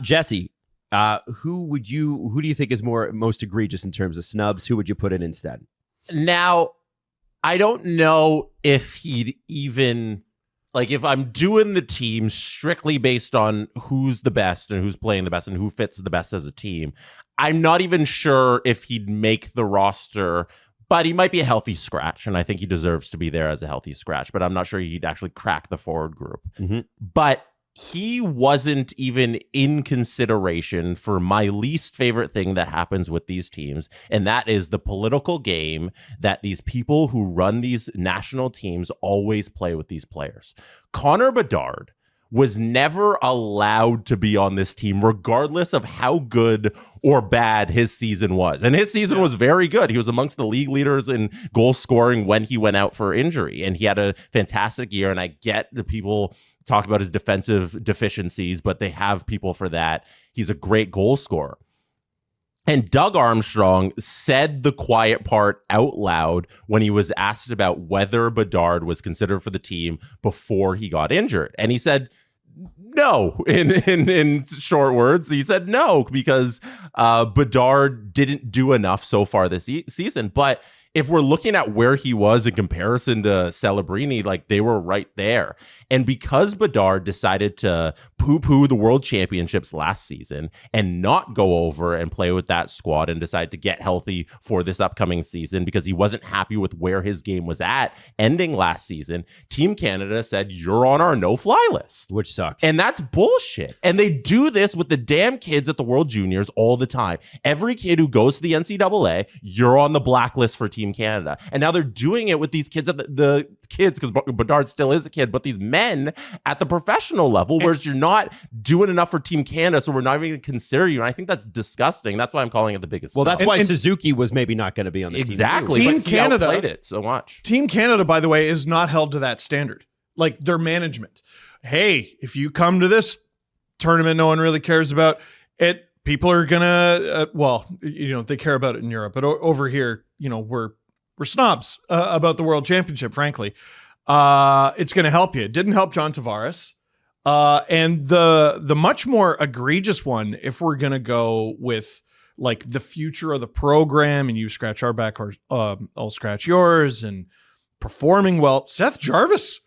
Jesse, who do you think is most egregious in terms of snubs? Who would you put in instead? Now, I don't know if he'd even, like, if I'm doing the team strictly based on who's the best and who's playing the best and who fits the best as a team, I'm not even sure if he'd make the roster, but he might be a healthy scratch, and I think he deserves to be there as a healthy scratch, but I'm not sure he'd actually crack the forward group. Mm-hmm. But he wasn't even in consideration for my least favorite thing that happens with these teams, and that is the political game that these people who run these national teams always play with these players. Connor Bedard was never allowed to be on this team, regardless of how good or bad his season was. And his season was very good. He was amongst the league leaders in goal scoring when he went out for injury, and he had a fantastic year. And I get the people talk about his defensive deficiencies, but they have people for that. He's a great goal scorer. And Doug Armstrong said the quiet part out loud when he was asked about whether Bedard was considered for the team before he got injured. And he said no, in short words. He said no, because Bedard didn't do enough so far this season. But if we're looking at where he was in comparison to Celebrini, like, they were right there. And because Bedard decided to poo-poo the World Championships last season and not go over and play with that squad and decide to get healthy for this upcoming season because he wasn't happy with where his game was at ending last season, Team Canada said, you're on our no-fly list. Which sucks. And that's bullshit. And they do this with the damn kids at the World Juniors all the time. Every kid who goes to the NCAA, you're on the blacklist for Team Canada. And now they're doing it with these kids at the kids, because Bedard still is a kid, but these men at the professional level, whereas you're not doing enough for Team Canada, so we're not even going to consider you. And I think that's disgusting. That's why I'm calling it the biggest. Well, that's why Suzuki was maybe not going to be on the exactly. team. Team Canada played it so much. Team Canada, by the way, is not held to that standard. Like, their management. Hey, if you come to this tournament no one really cares about it, people are gonna they care about it in Europe, but over here, we're snobs about the World Championship, frankly. It's going to help you. It didn't help John Tavares. And the much more egregious one, if we're going to go with like the future of the program and you scratch our back or I'll scratch yours and performing well, Seth Jarvis.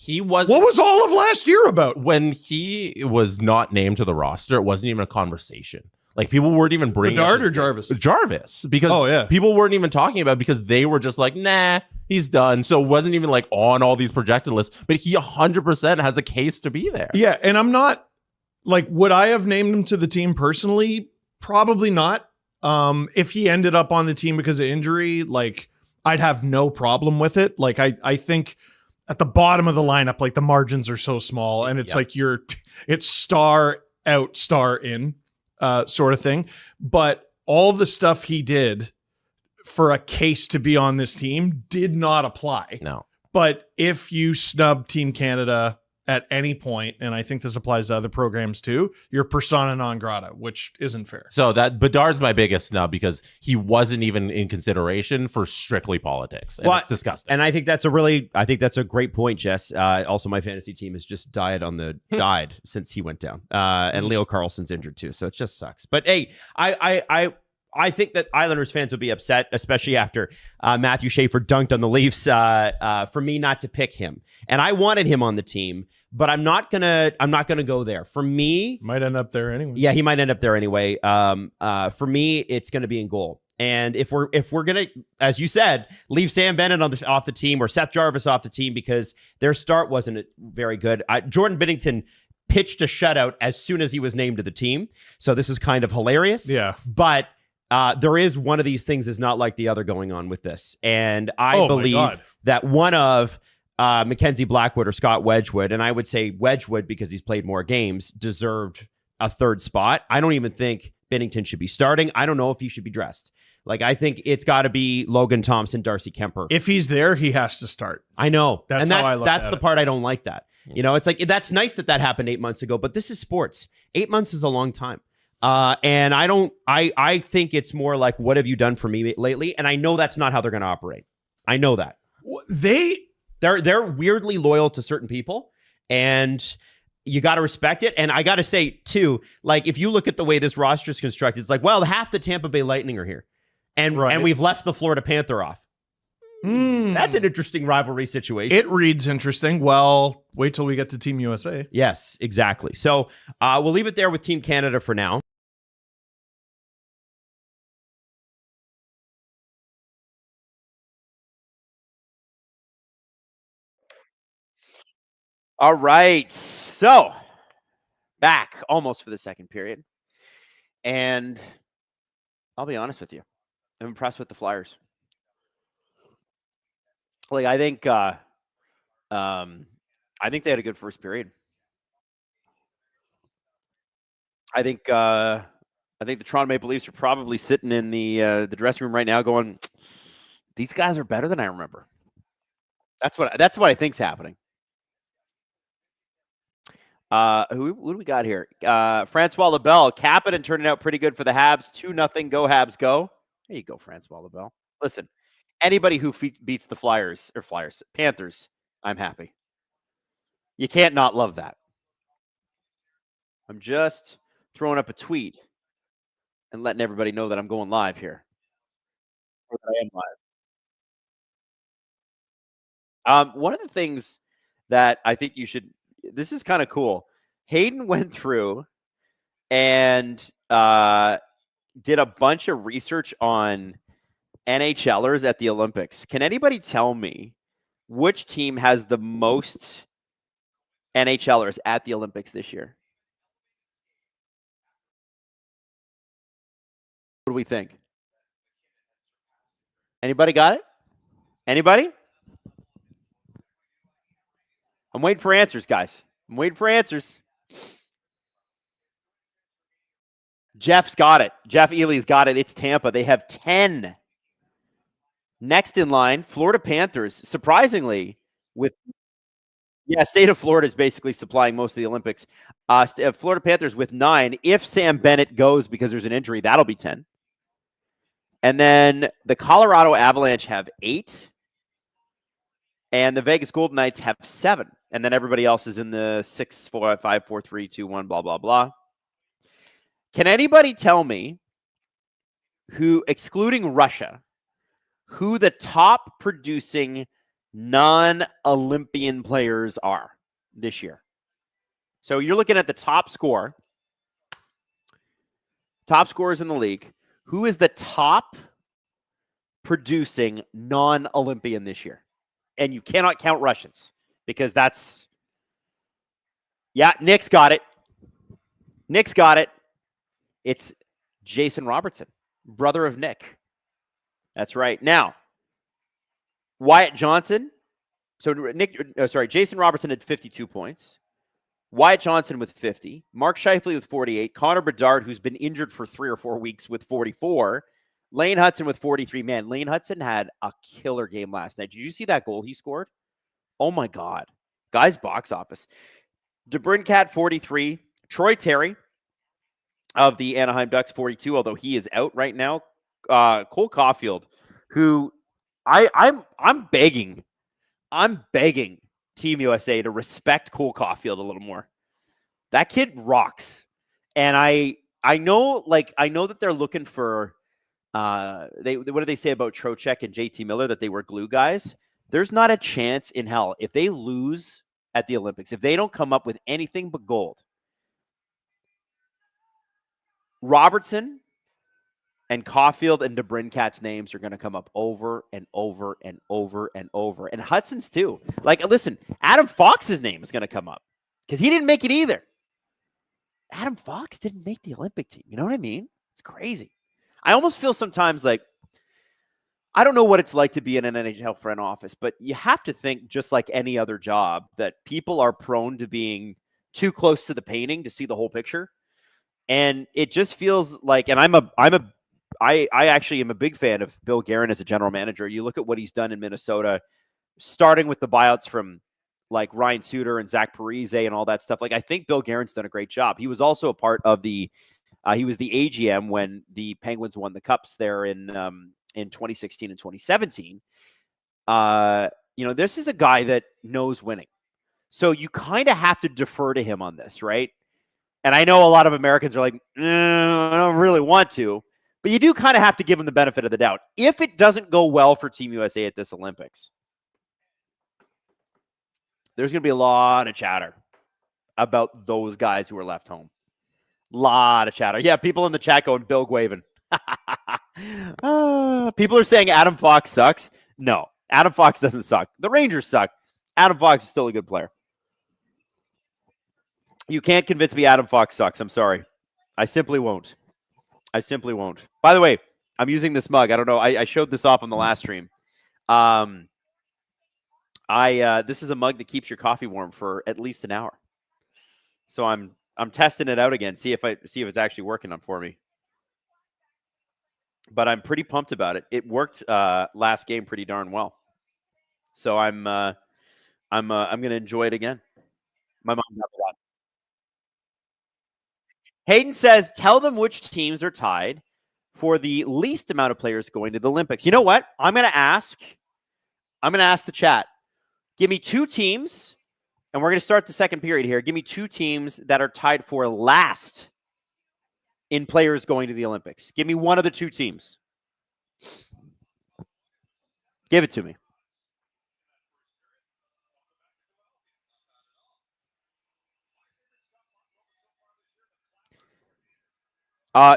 He was What was all of last year about? when he was not named to the roster. It wasn't even a conversation. Like people weren't even bringing Bedard up or Jarvis? Jarvis, because people weren't even talking about it because they were just like, nah, he's done. So it wasn't even like on all these projected lists. But he 100% has a case to be there. Yeah, and I'm not like, would I have named him to the team personally? Probably not. If he ended up on the team because of injury, like I'd have no problem with it. Like I think at the bottom of the lineup, like the margins are so small, and it's like it's star out, star in. Sort of thing. But all the stuff he did for a case to be on this team did not apply. No. But if you snub Team Canada at any point, and I think this applies to other programs too, you're persona non grata, which isn't fair. So that Bedard's my biggest snub because he wasn't even in consideration for strictly politics. And it's disgusting. And I think that's a great point, Jess. Also, my fantasy team has just died since he went down. And Leo Carlson's injured too, so it just sucks. But hey, I think that Islanders fans will be upset, especially after Matthew Schaefer dunked on the Leafs for me not to pick him. And I wanted him on the team, but I'm not gonna go there. For me, might end up there anyway. Yeah, he might end up there anyway. For me, it's gonna be in goal. And if we're gonna, as you said, leave Sam Bennett off the team or Seth Jarvis off the team because their start wasn't very good. Jordan Binnington pitched a shutout as soon as he was named to the team, so this is kind of hilarious. Yeah, but. There is one of these things is not like the other going on with this. And I believe that one of Mackenzie Blackwood or Scott Wedgwood, and I would say Wedgwood because he's played more games, deserved a third spot. I don't even think Binnington should be starting. I don't know if he should be dressed. Like, I think it's got to be Logan Thompson, Darcy Kemper. If he's there, he has to start. I know. That's the part I don't like that. You know, it's like, that's nice that happened 8 months ago, but this is sports. 8 months is a long time. And I think it's more like, what have you done for me lately? And I know that's not how they're going to operate. I know that they're weirdly loyal to certain people, and you got to respect it. And I got to say too, like, if you look at the way this roster is constructed, it's like, well, half the Tampa Bay Lightning are here, and we've left the Florida Panther off. That's an interesting rivalry situation. It reads interesting. Well, wait till we get to Team USA. Yes, exactly. So we'll leave it there with Team Canada for now. All right. So back almost for the second period. And I'll be honest with you. I'm impressed with the Flyers. Like, I think they had a good first period. I think the Toronto Maple Leafs are probably sitting in the dressing room right now going, these guys are better than I remember. That's what I think's happening. Who do we got here? Francois Labelle, cap it and turning out pretty good for the Habs. 2-0. Go Habs, go. There you go, Francois Labelle. Listen, anybody who beats the Panthers, I'm happy. You can't not love that. I'm just throwing up a tweet and letting everybody know that I'm going live here. Or that I am live. One of the things that I think you should, this is kind of cool. Hayden went through and did a bunch of research on NHLers at the Olympics. Can anybody tell me which team has the most NHLers at the Olympics this year? What do we think? Anybody got it? Anybody? I'm waiting for answers, guys. I'm waiting for answers. Jeff's got it. Jeff Ely's got it. It's Tampa. They have 10. Next in line, Florida Panthers. Surprisingly, state of Florida is basically supplying most of the Olympics. Florida Panthers with 9. If Sam Bennett goes because there's an injury, that'll be 10. And then the Colorado Avalanche have 8. And the Vegas Golden Knights have 7. And then everybody else is in the 6, 4, 5, 4, 3, 2, 1, blah, blah, blah. Can anybody tell me who, excluding Russia, who the top producing non-Olympian players are this year. So you're looking at the top scorers in the league. Who is the top producing non-Olympian this year? And you cannot count Russians because that's, yeah, Nick's got it. It's Jason Robertson, brother of Nick. That's right. Now, Wyatt Johnson. So Jason Robertson had 52 points. Wyatt Johnson with 50. Mark Scheifele with 48. Connor Bedard, who's been injured for 3 or 4 weeks, with 44. Lane Hudson with 43. Man, Lane Hudson had a killer game last night. Did you see that goal he scored? Oh, my God. Guy's box office. DeBrincat, 43. Troy Terry of the Anaheim Ducks, 42, although he is out right now. Cole Caulfield, who I'm begging Team USA to respect Cole Caulfield a little more. That kid rocks. And I know that they're looking for what do they say about Trocheck and JT Miller, that they were glue guys? There's not a chance in hell if they lose at the Olympics, if they don't come up with anything but gold. Robertson and Caulfield and DeBrincat's names are going to come up over and over and over and over. And Hudson's too. Like, listen, Adam Fox's name is going to come up because he didn't make it either. Adam Fox didn't make the Olympic team. You know what I mean? It's crazy. I almost feel sometimes like, I don't know what it's like to be in an NHL front office, but you have to think, just like any other job, that people are prone to being too close to the painting to see the whole picture. And it just feels like, and I actually am a big fan of Bill Guerin as a general manager. You look at what he's done in Minnesota, starting with the buyouts from like Ryan Suter and Zach Parise and all that stuff. Like, I think Bill Guerin's done a great job. He was also a part of he was the AGM when the Penguins won the Cups there in 2016 and 2017. This is a guy that knows winning. So you kind of have to defer to him on this, right? And I know a lot of Americans are like, I don't really want to. But you do kind of have to give him the benefit of the doubt. If it doesn't go well for Team USA at this Olympics, there's going to be a lot of chatter about those guys who are left home. Lot of chatter. Yeah, people in the chat going, Bill Guavin. People are saying Adam Fox sucks. No, Adam Fox doesn't suck. The Rangers suck. Adam Fox is still a good player. You can't convince me Adam Fox sucks. I'm sorry. I simply won't. By the way, I'm using this mug. I don't know. I showed this off on the last stream. This is a mug that keeps your coffee warm for at least an hour. So I'm testing it out again. See if it's actually working for me. But I'm pretty pumped about it. It worked last game pretty darn well. So I'm going to enjoy it again. My mom got that. Hayden says, tell them which teams are tied for the least amount of players going to the Olympics. You know what? I'm going to ask the chat. Give me 2 teams, and we're going to start the second period here. Give me 2 teams that are tied for last in players going to the Olympics. Give me one of the 2 teams. Give it to me.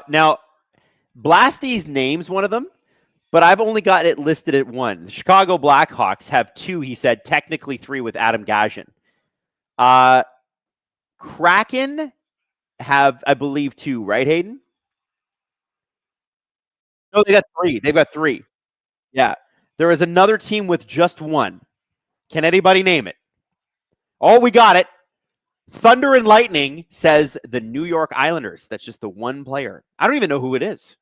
Now, Blasty's name's one of them, but I've only got it listed at 1. The Chicago Blackhawks have 2, he said, technically 3 with Adam Gajan. Kraken have, I believe, 2, right, Hayden? No, they got 3. They've got 3. Yeah. There is another team with just 1. Can anybody name it? Oh, we got it. Thunder and Lightning says the New York Islanders. That's just the 1 player. I don't even know who it is.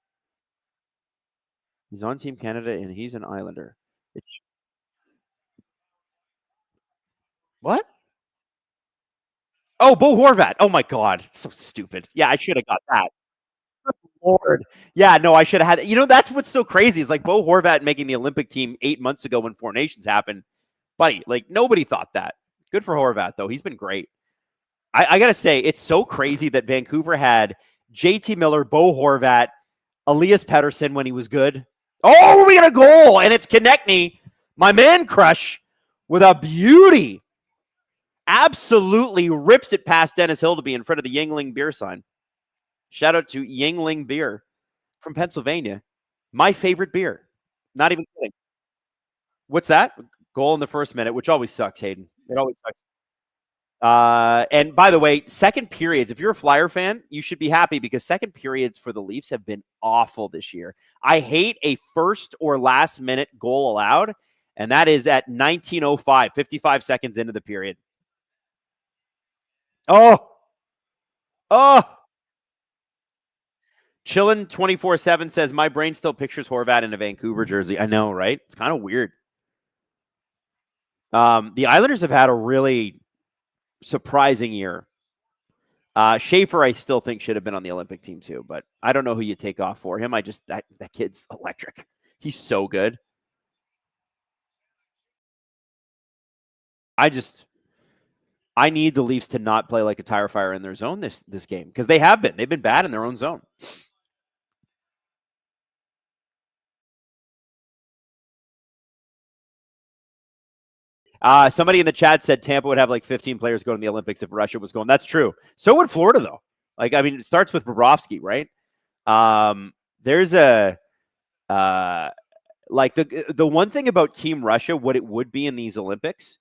He's on Team Canada, and he's an Islander. What? Oh, Bo Horvat. Oh, my God. So stupid. Yeah, I should have got that. Lord. Yeah, no, I should have had it. That's what's so crazy. Is like Bo Horvat making the Olympic team 8 months ago when 4 Nations happened. Buddy, like, nobody thought that. Good for Horvat, though. He's been great. I got to say, it's so crazy that Vancouver had JT Miller, Bo Horvat, Elias Pettersson when he was good. Oh, we got a goal, and it's Konechny, my man crush, with a beauty. Absolutely rips it past Dennis Hildeby in front of the Yingling beer sign. Shout out to Yingling Beer from Pennsylvania. My favorite beer. Not even kidding. What's that? Goal in the first minute, which always sucks, Hayden. It always sucks. And by the way, second periods, if you're a Flyer fan, you should be happy because second periods for the Leafs have been awful this year. I hate a first or last minute goal allowed, and that is at 19:05, 55 seconds into the period. Oh. Chillin' 24/7 says, my brain still pictures Horvat in a Vancouver jersey. I know, right? It's kind of weird. The Islanders have had a really surprising year. Schaefer, I still think should have been on the Olympic team too, but I don't know who you take off for him. That kid's electric. He's so good. I need the Leafs to not play like a tire fire in their zone this game because they have been. They've been bad in their own zone. Somebody in the chat said Tampa would have like 15 players go to the Olympics if Russia was going. That's true. So would Florida, though. Like, I mean, it starts with Bobrovsky, right? There's a like the one thing about Team Russia, what it would be in these Olympics,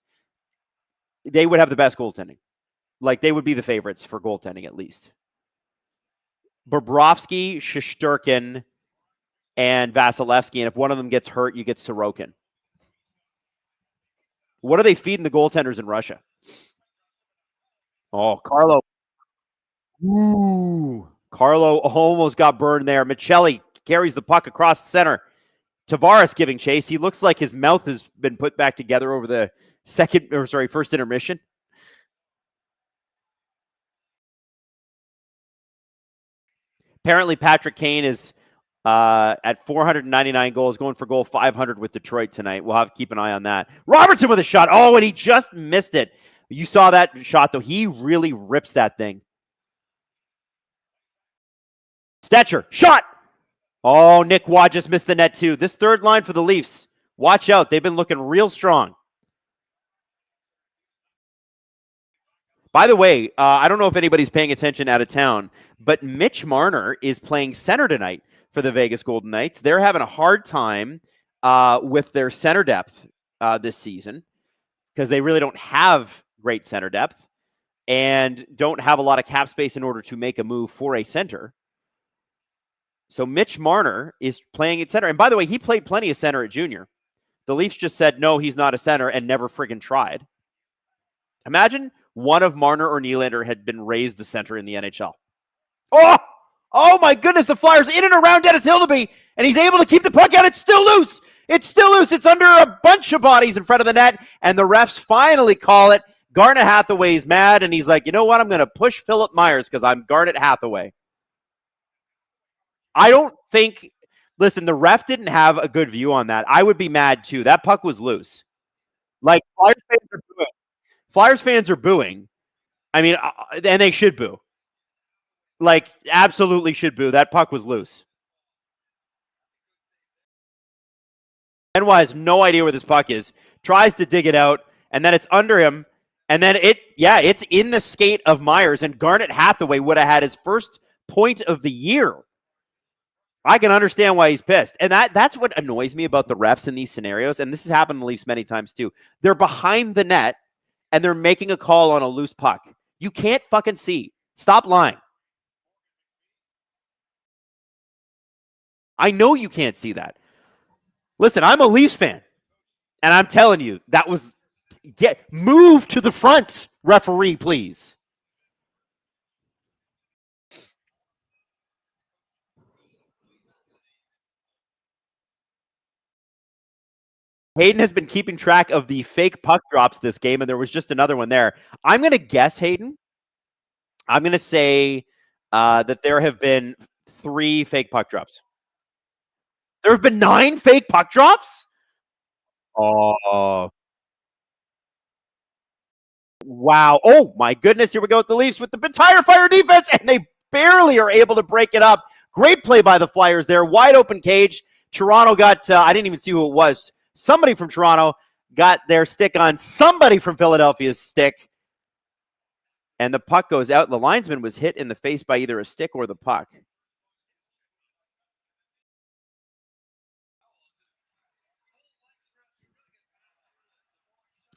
they would have the best goaltending. Like, they would be the favorites for goaltending at least. Bobrovsky, Shesterkin, and Vasilevsky, and if one of them gets hurt, you get Sorokin. What are they feeding the goaltenders in Russia? Oh, Carlo. Ooh. Carlo almost got burned there. Michelli carries the puck across the center. Tavares giving chase. He looks like his mouth has been put back together over the first intermission. Apparently, Patrick Kane is at 499 goals, going for goal 500 with Detroit tonight. We'll have to keep an eye on that. Robertson with a shot. Oh, and he just missed it. You saw that shot, though. He really rips that thing. Stetcher, shot. Oh, Nick Waugh just missed the net, too. This third line for the Leafs, watch out. They've been looking real strong. By the way, I don't know if anybody's paying attention out of town, but Mitch Marner is playing center tonight for the Vegas Golden Knights. They're having a hard time with their center depth this season because they really don't have great center depth and don't have a lot of cap space in order to make a move for a center. So Mitch Marner is playing at center. And by the way, he played plenty of center at junior. The Leafs just said, no, he's not a center and never friggin' tried. Imagine one of Marner or Nylander had been raised the center in the NHL. Oh my goodness, the Flyers in and around Dennis Hildeby, and he's able to keep the puck out. It's still loose. It's still loose. It's under a bunch of bodies in front of the net, and the refs finally call it. Garnet Hathaway's mad, and he's like, you know what? I'm going to push Philip Myers because I'm Garnet Hathaway. I don't think, listen, the ref didn't have a good view on that. I would be mad too. That puck was loose. Like, Flyers fans are booing. Flyers fans are booing. I mean, and they should boo. Like, absolutely should boo. That puck was loose. Benoit has no idea where this puck is. Tries to dig it out, and then it's under him. And then it's in the skate of Myers, and Garnet Hathaway would have had his first point of the year. I can understand why he's pissed. And that's what annoys me about the refs in these scenarios, and this has happened to the Leafs many times too. They're behind the net, and they're making a call on a loose puck. You can't fucking see. Stop lying. I know you can't see that. Listen, I'm a Leafs fan, and I'm telling you, that was move to the front, referee, please. Hayden has been keeping track of the fake puck drops this game, and there was just another one there. I'm going to guess, Hayden. I'm going to say that there have been 3 fake puck drops. There have been 9 fake puck drops? Oh. Wow. Oh, my goodness. Here we go with the Leafs with the tire fire defense, and they barely are able to break it up. Great play by the Flyers there. Wide open cage. Toronto got, I didn't even see who it was. Somebody from Toronto got their stick on somebody from Philadelphia's stick. And the puck goes out. The linesman was hit in the face by either a stick or the puck.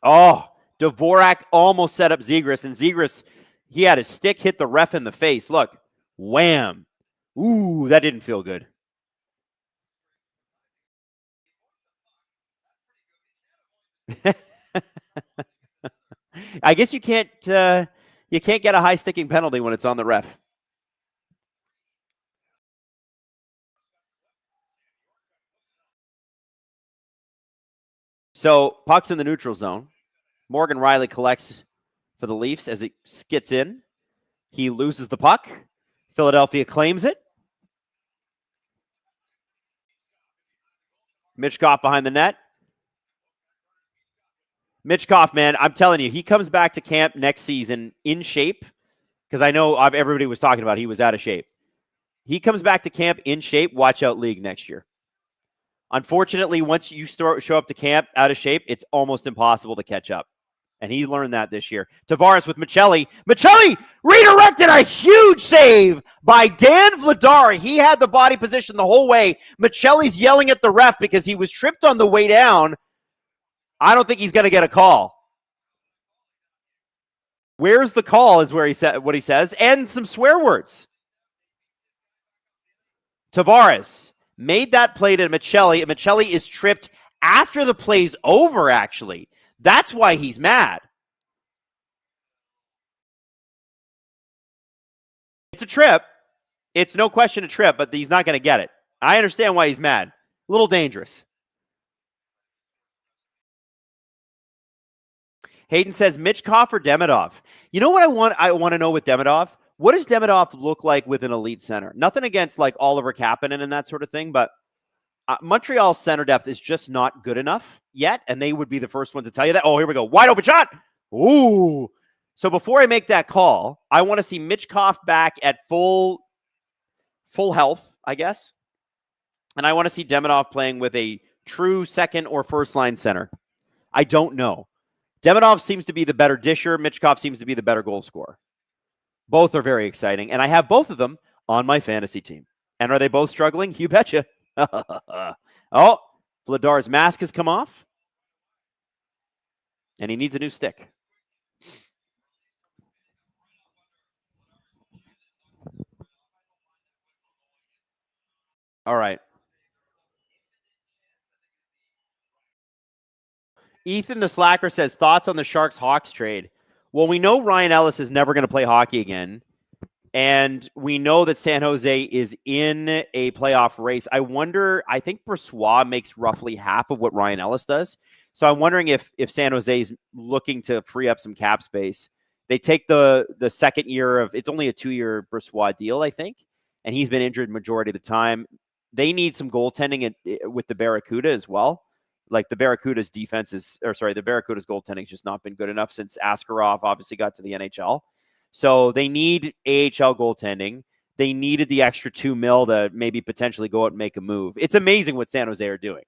Oh, Dvorak almost set up Zegras, and Zegras, he had his stick hit the ref in the face. Look, wham. Ooh, that didn't feel good. I guess you can't get a high sticking penalty when it's on the ref. So puck's in the neutral zone. Morgan Riley collects for the Leafs as it skits in. He loses the puck. Philadelphia claims it. Mitchkoff behind the net. Mitchkoff, man, I'm telling you, he comes back to camp next season in shape, because I know everybody was talking about he was out of shape. He comes back to camp in shape. Watch out league next year. Unfortunately, once you show up to camp out of shape, it's almost impossible to catch up. And he learned that this year. Tavares with Michelli. Michelli redirected a huge save by Dan Vladar. He had the body position the whole way. Michelli's yelling at the ref because he was tripped on the way down. I don't think he's going to get a call. Where's the call is where he said what he says, and some swear words. Tavares made that play to Michelli, and Michelli is tripped after the play's over, actually. That's why he's mad. It's a trip. It's no question a trip, but he's not going to get it. I understand why he's mad. A little dangerous. Hayden says, Mitchkoff or Demidov? You know what I want to know with Demidov? What does Demidov look like with an elite center? Nothing against like Oliver Kapanen and that sort of thing, but Montreal's center depth is just not good enough yet, and they would be the first one to tell you that. Oh, here we go. Wide open shot. Ooh. So before I make that call, I want to see Mitchkoff back at full health, I guess. And I want to see Demidov playing with a true second or first line center. I don't know. Demidov seems to be the better disher. Mitchkoff seems to be the better goal scorer. Both are very exciting, and I have both of them on my fantasy team. And are they both struggling? You betcha. Oh, Vladar's mask has come off, and he needs a new stick. All right. Ethan the Slacker says, thoughts on the Sharks-Hawks trade? Well, we know Ryan Ellis is never going to play hockey again, and we know that San Jose is in a playoff race. I think Bressois makes roughly half of what Ryan Ellis does. So I'm wondering if San Jose is looking to free up some cap space. They take the second year of, it's only a 2-year Bressois deal, I think, and he's been injured majority of the time. They need some goaltending with the Barracuda as well. Like the Barracuda's the Barracuda's goaltending has just not been good enough since Askarov obviously got to the NHL. So they need AHL goaltending. They needed the extra $2 million to maybe potentially go out and make a move. It's amazing what San Jose are doing.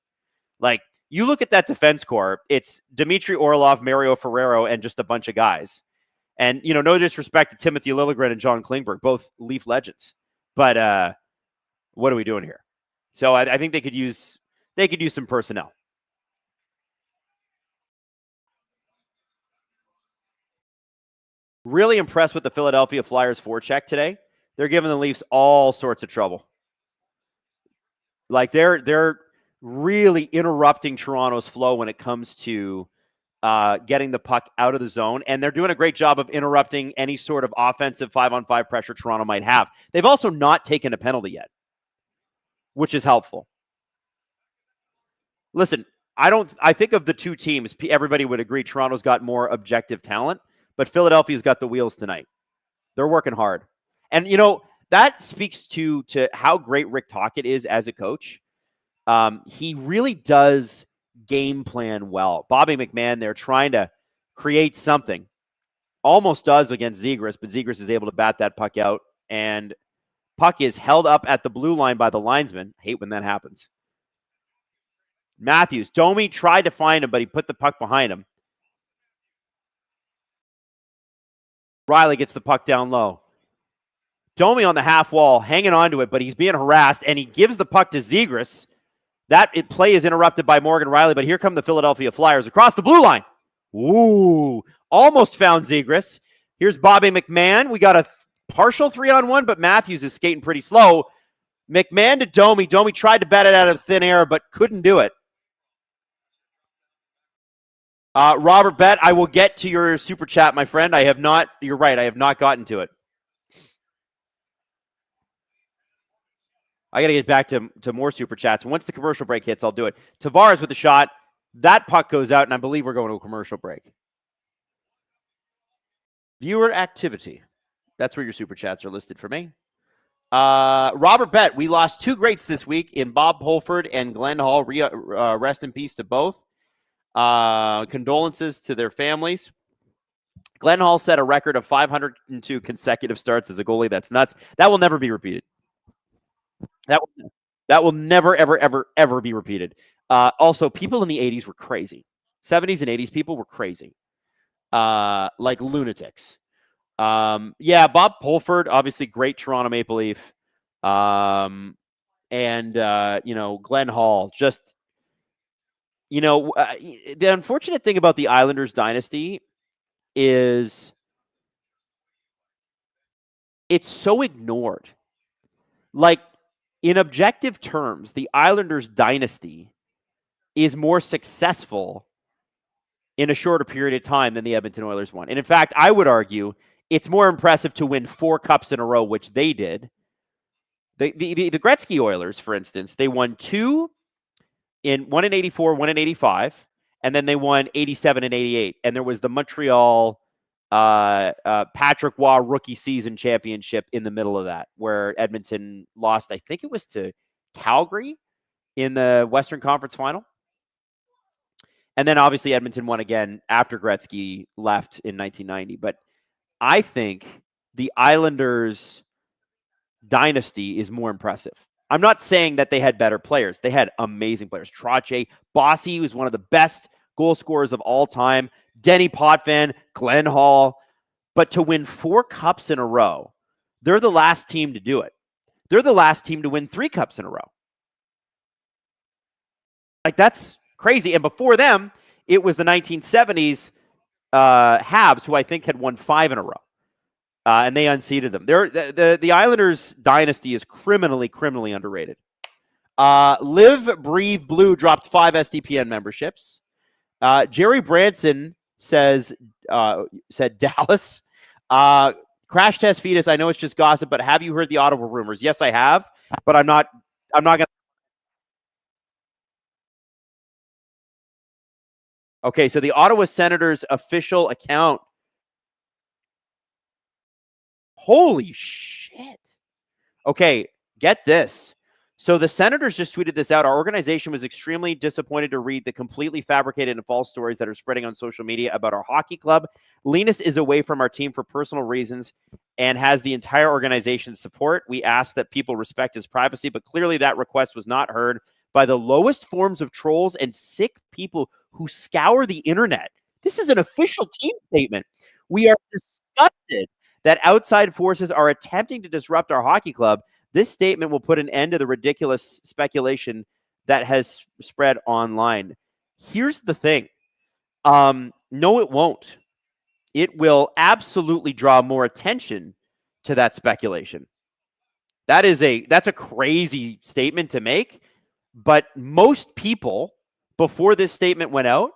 Like, you look at that defense core, it's Dmitry Orlov, Mario Ferrero, and just a bunch of guys. And, no disrespect to Timothy Liljegren and John Klingberg, both Leaf legends. But what are we doing here? So I think they could use some personnel. Really impressed with the Philadelphia Flyers forecheck today. They're giving the Leafs all sorts of trouble. Like they're really interrupting Toronto's flow when it comes to getting the puck out of the zone, and they're doing a great job of interrupting any sort of offensive 5-on-5 pressure Toronto might have. They've also not taken a penalty yet, which is helpful. Listen, I think of the two teams, everybody would agree Toronto's got more objective talent. But Philadelphia's got the wheels tonight. They're working hard. And, that speaks to how great Rick Tocchet is as a coach. He really does game plan well. Bobby McMahon, they're trying to create something. Almost does against Zegras, but Zegras is able to bat that puck out. And puck is held up at the blue line by the linesman. I hate when that happens. Matthews. Domi tried to find him, but he put the puck behind him. Riley gets the puck down low. Domi on the half wall, hanging on to it, but he's being harassed, and he gives the puck to Zegras. That play is interrupted by Morgan Riley, but here come the Philadelphia Flyers across the blue line. Ooh, almost found Zegras. Here's Bobby McMahon. We got a partial 3-on-1, but Matthews is skating pretty slow. McMahon to Domi. Domi tried to bat it out of thin air, but couldn't do it. Robert Bet, I will get to your super chat, my friend. I have not, you're right, I have not gotten to it. I got to get back to more super chats. Once the commercial break hits, I'll do it. Tavares with the shot. That puck goes out, and I believe we're going to a commercial break. Viewer activity. That's where your super chats are listed for me. Robert Bet, we lost two greats this week in Bob Holford and Glenn Hall. Rest in peace to both. Condolences to their families. Glenn Hall set a record of 502 consecutive starts as a goalie. That's nuts. That will never be repeated. That will never, ever, ever, ever be repeated. Also, people in the 80s were crazy. 70s and 80s people were crazy. Like lunatics. Yeah, Bob Pulford, obviously great Toronto Maple Leaf. And, Glenn Hall, just, the unfortunate thing about the Islanders dynasty is it's so ignored. Like, in objective terms, the Islanders dynasty is more successful in a shorter period of time than the Edmonton Oilers won. And in fact, I would argue it's more impressive to win 4 cups in a row, which they did. The Gretzky Oilers, for instance, they won 2 one in 84, 1 in 85, and then they won 87 and 88. And there was the Montreal Patrick Waugh rookie season championship in the middle of that, where Edmonton lost, I think it was to Calgary in the Western Conference Final. And then obviously Edmonton won again after Gretzky left in 1990. But I think the Islanders dynasty is more impressive. I'm not saying that they had better players. They had amazing players. Trottier, Bossy was one of the best goal scorers of all time. Denny Potvin, Glenn Hall. But to win 4 cups in a row, they're the last team to do it. They're the last team to win 3 cups in a row. Like, that's crazy. And before them, it was the 1970s Habs, who I think had won 5 in a row. And they unseated them. The Islanders dynasty is criminally underrated. Live, Breathe, Blue dropped 5 SDPN memberships. Jerry Branson said Dallas. Crash Test Fetus, I know it's just gossip, but have you heard the audible rumors? Yes, I have, but I'm not going to. Okay, so the Ottawa Senators official account. Holy shit. Okay, get this. So the Senators just tweeted this out. Our organization was extremely disappointed to read the completely fabricated and false stories that are spreading on social media about our hockey club. Linus is away from our team for personal reasons and has the entire organization's support. We ask that people respect his privacy, but clearly that request was not heard by the lowest forms of trolls and sick people who scour the internet. This is an official team statement. We are disgusted that outside forces are attempting to disrupt our hockey club. This statement will put an end to the ridiculous speculation that has spread online. Here's the thing. No, it won't. It will absolutely draw more attention to that speculation. That's a crazy statement to make, but most people before this statement went out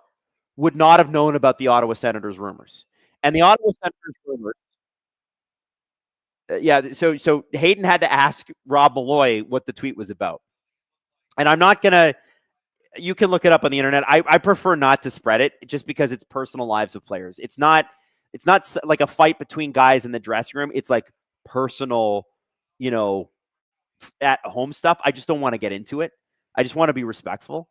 would not have known about the Ottawa Senators rumors. And the Ottawa Senators rumors, so Hayden had to ask Rob Malloy what the tweet was about. And I'm not going to, you can look it up on the internet. I prefer not to spread it just because it's personal lives of players. It's not like a fight between guys in the dressing room. It's like personal, at home stuff. I just don't want to get into it. I just want to be respectful.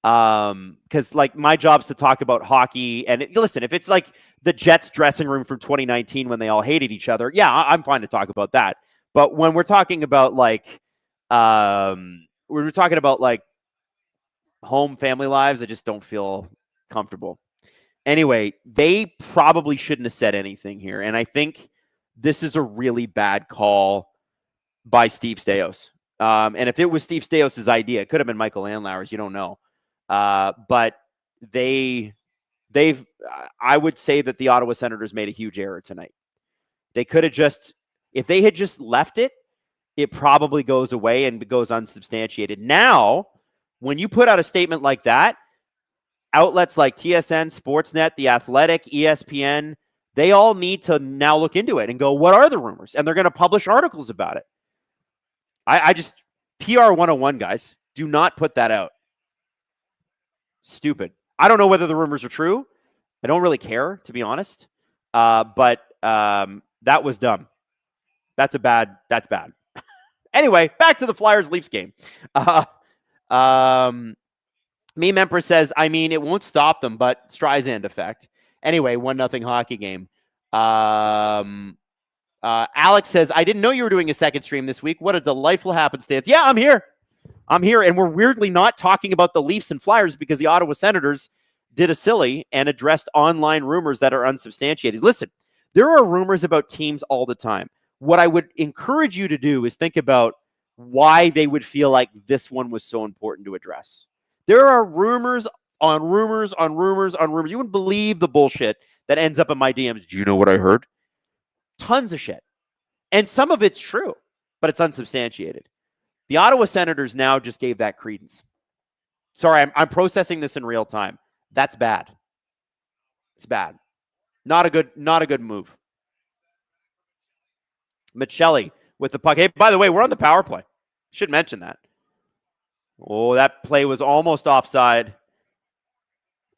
Because like my job's to talk about hockey, and listen, if it's like the Jets dressing room from 2019 when they all hated each other, yeah, I'm fine to talk about that. But when we're talking about like home family lives, I just don't feel comfortable. Anyway, they probably shouldn't have said anything here. And I think this is a really bad call by Steve Staios. And if it was Steve Staios' idea, it could have been Michael Andlauer's. You don't know. But I would say that the Ottawa Senators made a huge error tonight. They could have if they had just left it, it probably goes away and goes unsubstantiated. Now, when you put out a statement like that, outlets like TSN, Sportsnet, The Athletic, ESPN, they all need to now look into it and go, what are the rumors? And they're going to publish articles about it. I just, PR 101, guys, do not put that out. Stupid. I don't know whether the rumors are true. I don't really care, to be honest. But that was dumb. That's bad. Anyway, back to the Flyers-Leafs game. Meme Empress says, I mean, it won't stop them, but Streisand effect. Anyway, 1-0 hockey game. Alex says, I didn't know you were doing a second stream this week. What a delightful happenstance. Yeah, I'm here. And we're weirdly not talking about the Leafs and Flyers because the Ottawa Senators did a silly and addressed online rumors that are unsubstantiated. Listen, there are rumors about teams all the time. What I would encourage you to do is think about why they would feel like this one was so important to address. There are rumors on rumors on rumors on rumors. You wouldn't believe the bullshit that ends up in my DMs. Do you know what I heard? Tons of shit. And some of it's true, but it's unsubstantiated. The Ottawa Senators now just gave that credence. Sorry, I'm processing this in real time. That's bad. It's bad. Not a good move. Michelli with the puck. Hey, by the way, we're on the power play. Should mention that. Oh, that play was almost offside.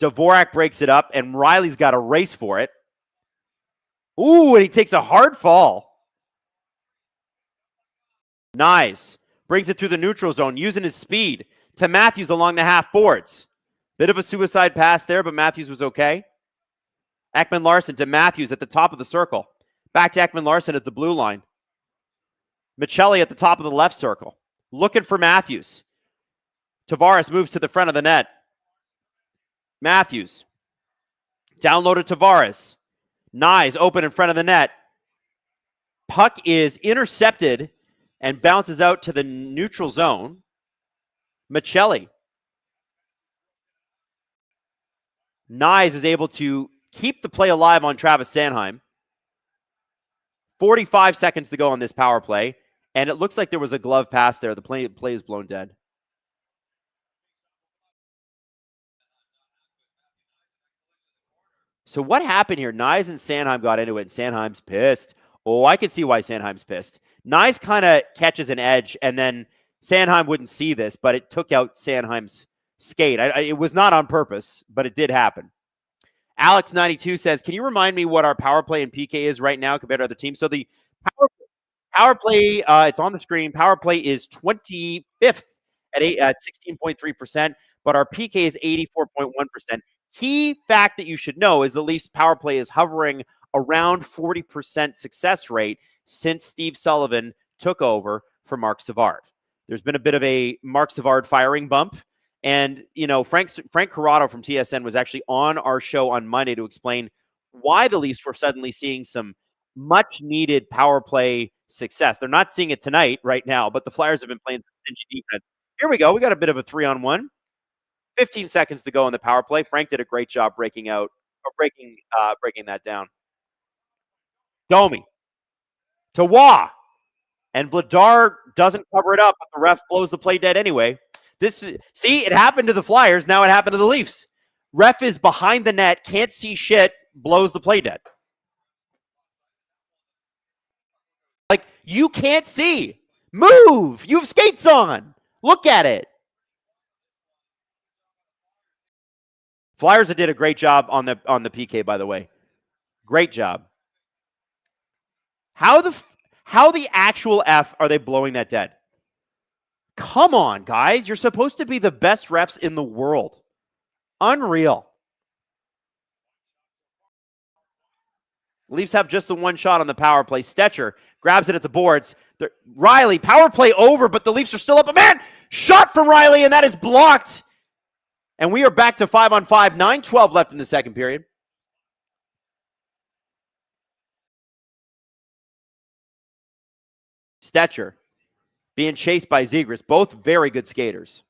Dvorak breaks it up, and Riley's got a race for it. Ooh, and he takes a hard fall. Nice. Brings it through the neutral zone, using his speed to Matthews along the half boards. Bit of a suicide pass there, but Matthews was okay. Ekman Larson to Matthews at the top of the circle. Back to Ekman Larson at the blue line. Michelli at the top of the left circle. Looking for Matthews. Tavares moves to the front of the net. Matthews. Downloaded Tavares. Nyes open in front of the net. Puck is intercepted and bounces out to the neutral zone. Michelli. Nyes is able to keep the play alive on Travis Sanheim. 45 seconds to go on this power play. And it looks like there was a glove pass there. The play is blown dead. So what happened here? Nyes and Sanheim got into it, and Sanheim's pissed. Oh, I can see why Sanheim's pissed. Nyes kind of catches an edge, and then Sanheim wouldn't see this, but it took out Sanheim's skate. It was not on purpose, but it did happen. Alex92 says, can you remind me what our power play and PK is right now compared to other teams? So the power play, it's on the screen. Power play is 25th at 16.3%, but our PK is 84.1%. Key fact that you should know is the Leafs power play is hovering around 40% success rate since Steve Sullivan took over for Marc Savard. There's been a bit of a Marc Savard firing bump. And, you know, Frank Corrado from TSN was actually on our show on Monday to explain why the Leafs were suddenly seeing some much-needed power play success. They're not seeing it tonight right now, but the Flyers have been playing some stingy defense. Here we go. We got a bit of a 3-on-1. 15 seconds to go on the power play. Frank did a great job breaking that down. Domi to Waugh. And Vladar doesn't cover it up, but the ref blows the play dead anyway. See, it happened to the Flyers. Now it happened to the Leafs. Ref is behind the net, can't see shit, blows the play dead. Like, you can't see. Move. You have skates on. Look at it. Flyers did a great job on the PK, by the way. Great job. How the actual F are they blowing that dead? Come on, guys. You're supposed to be the best refs in the world. Unreal. Leafs have just the one shot on the power play. Stetcher grabs it at the boards. Riley, power play over, but the Leafs are still up. A man shot from Riley, and that is blocked. And we are back to 5-on-5, 9:12 left in the second period. Stetcher being chased by Zegras. Both very good skaters.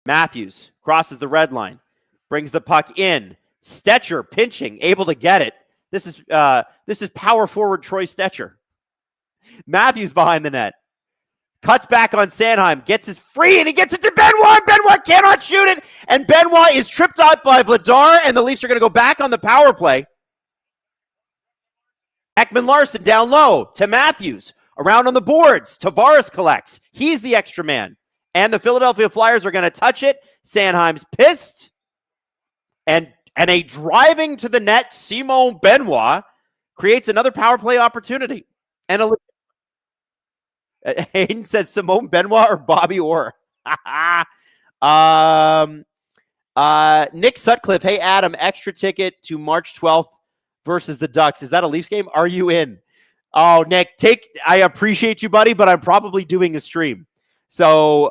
Matthews crosses the red line. Brings the puck in. Stetcher pinching, able to get it. This is power forward Troy Stetcher. Matthews behind the net. Cuts back on Sanheim. Gets his free, and he gets it to Benoit. Benoit cannot shoot it. And Benoit is tripped up by Vladar, and the Leafs are going to go back on the power play. Ekman-Larsson down low to Matthews. Around on the boards. Tavares collects. He's the extra man. And the Philadelphia Flyers are going to touch it. Sanheim's pissed. And a driving to the net, Simon Benoit creates another power play opportunity. And Hayden says Simone Benoit or Bobby Orr. Nick Sutcliffe, hey Adam, extra ticket to March 12th versus the Ducks. Is that a Leafs game? Are you in? Oh, Nick, I appreciate you, buddy, but I'm probably doing a stream. So,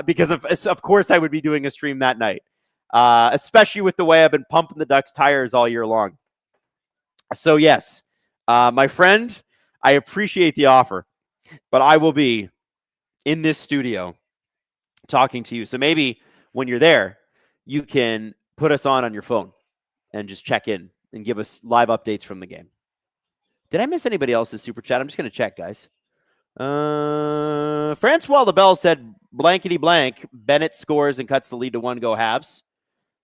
because of course I would be doing a stream that night, especially with the way I've been pumping the Ducks tires all year long. So yes, my friend, I appreciate the offer, but I will be in this studio talking to you. So maybe when you're there, you can put us on your phone and just check in and give us live updates from the game. Did I miss anybody else's super chat? I'm just going to check, guys. Francois LaBelle said, blankety blank, Bennett scores and cuts the lead to 1, go Habs.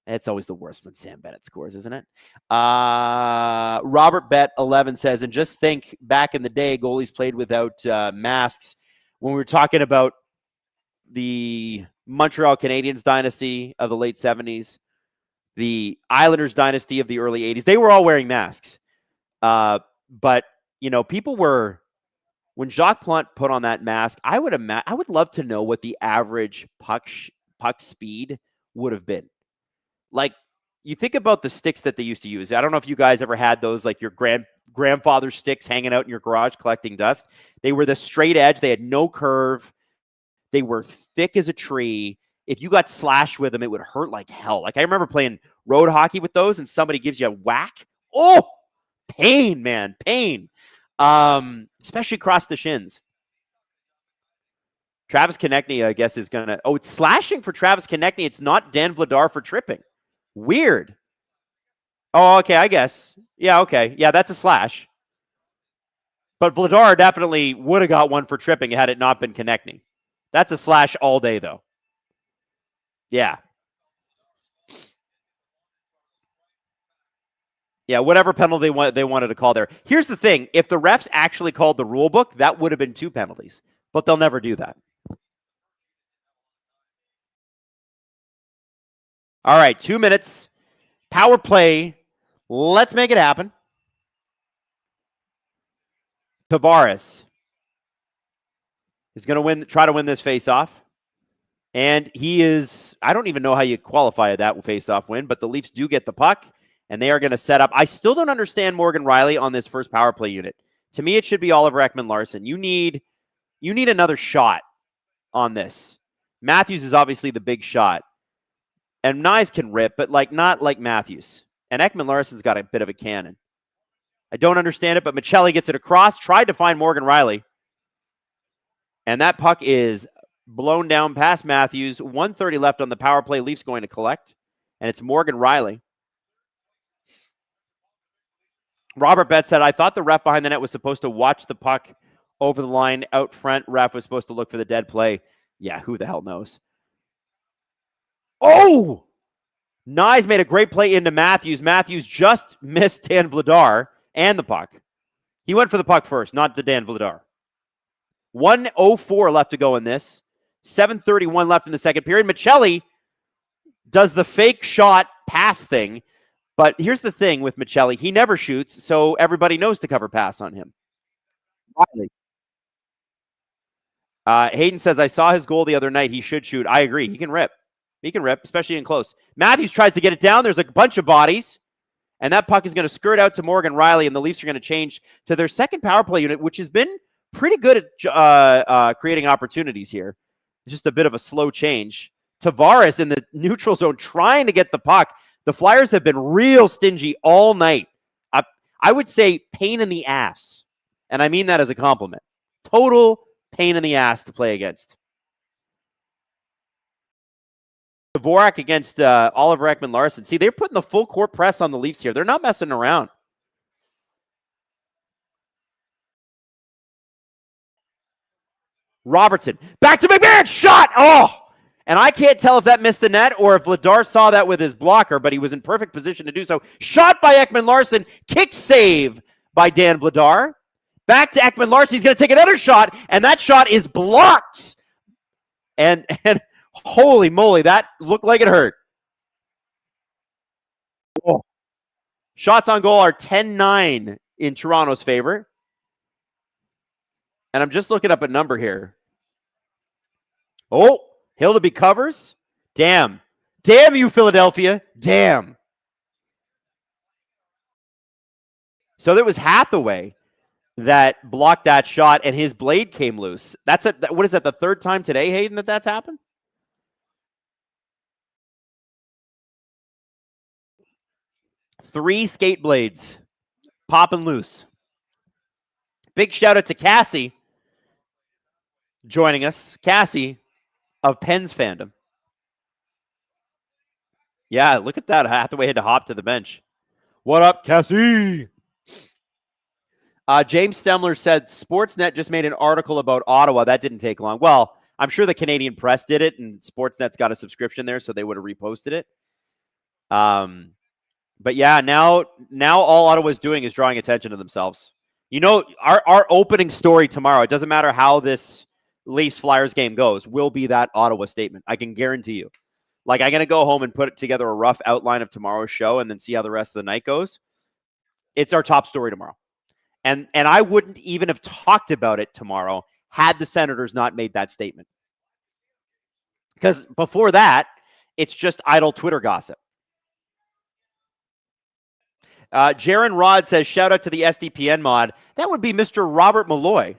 It's always the worst when Sam Bennett scores, isn't it? Robert Bet 11 says, and just think back in the day, goalies played without masks. When we were talking about the Montreal Canadiens dynasty of the late 70s, the Islanders dynasty of the early 80s, they were all wearing masks. But, you know, people were, when Jacques Plante put on that mask, I would love to know what the average puck speed would have been. Like, you think about the sticks that they used to use. I don't know if you guys ever had those, like your grandfather's sticks hanging out in your garage collecting dust. They were the straight edge. They had no curve. They were thick as a tree. If you got slashed with them, it would hurt like hell. Like, I remember playing road hockey with those, and somebody gives you a whack. Oh, pain, man, pain. Especially across the shins. Travis Konechny, I guess, is going to... Oh, it's slashing for Travis Konechny. It's not Dan Vladar for tripping. Weird. Oh, okay, I guess. Yeah, okay. Yeah, that's a slash. But Vladar definitely would have got one for tripping had it not been Konechny. That's a slash all day, though. Yeah. Yeah, whatever penalty they wanted to call there. Here's the thing. If the refs actually called the rule book, that would have been 2 penalties. But they'll never do that. All right, 2 minutes. Power play. Let's make it happen. Tavares is going to try to win this faceoff. And he is, I don't even know how you qualify that faceoff win, but the Leafs do get the puck, and they are going to set up. I still don't understand Morgan Riley on this first power play unit. To me, it should be Oliver Ekman-Larsson. You need another shot on this. Matthews is obviously the big shot. And Nyes can rip, but not like Matthews. And Ekman-Larsson's got a bit of a cannon. I don't understand it, but Michelli gets it across, tried to find Morgan Riley. And that puck is blown down past Matthews. 1:30 left on the power play. Leafs going to collect. And it's Morgan Riley. Robert Betts said, I thought the ref behind the net was supposed to watch the puck over the line out front. Ref was supposed to look for the dead play. Yeah, who the hell knows? Oh! Nyes made a great play into Matthews. Matthews just missed Dan Vladar and the puck. He went for the puck first, not the Dan Vladar. 1:04 left to go in this. 7:31 left in the second period. Michelli does the fake shot pass thing. But here's the thing with Michelli. He never shoots, so everybody knows to cover pass on him. Riley. Hayden says, I saw his goal the other night. He should shoot. I agree. He can rip. He can rip, especially in close. Matthews tries to get it down. There's a bunch of bodies. And that puck is going to skirt out to Morgan Riley, and the Leafs are going to change to their second power play unit, which has been pretty good at creating opportunities here. Just a bit of a slow change. Tavares in the neutral zone trying to get the puck. The Flyers have been real stingy all night. I would say pain in the ass. And I mean that as a compliment. Total pain in the ass to play against. Dvorak against Oliver Ekman-Larsson. See, they're putting the full court press on the Leafs here. They're not messing around. Robertson. Back to McMahon. Shot. Oh! And I can't tell if that missed the net or if Vladar saw that with his blocker, but he was in perfect position to do so. Shot by Ekman-Larsson. Kick save by Dan Vladar. Back to Ekman-Larsson. He's going to take another shot, and that shot is blocked. And holy moly, that looked like it hurt. Oh. Shots on goal are 10-9 in Toronto's favor. And I'm just looking up a number here. Oh, Hildeby covers. Damn. Damn you, Philadelphia. Damn. So there was Hathaway that blocked that shot, and his blade came loose. What is that, the third time today, Hayden, that's happened? Three skate blades popping loose. Big shout out to Cassie joining us. Cassie of Pens fandom. Yeah, look at that. Hathaway had to hop to the bench. What up, Cassie? James Stemler said Sportsnet just made an article about Ottawa. That didn't take long. Well, I'm sure the Canadian press did it, and Sportsnet's got a subscription there, so they would have reposted it. But yeah, now all Ottawa's doing is drawing attention to themselves. You know, our opening story tomorrow, it doesn't matter how this Leafs Flyers game goes, will be that Ottawa statement. I can guarantee you. Like, I'm going to go home and put together a rough outline of tomorrow's show and then see how the rest of the night goes. It's our top story tomorrow. And I wouldn't even have talked about it tomorrow had the Senators not made that statement. Because before that, it's just idle Twitter gossip. Jaron Rod says, shout out to the SDPN mod. That would be Mr. Robert Malloy.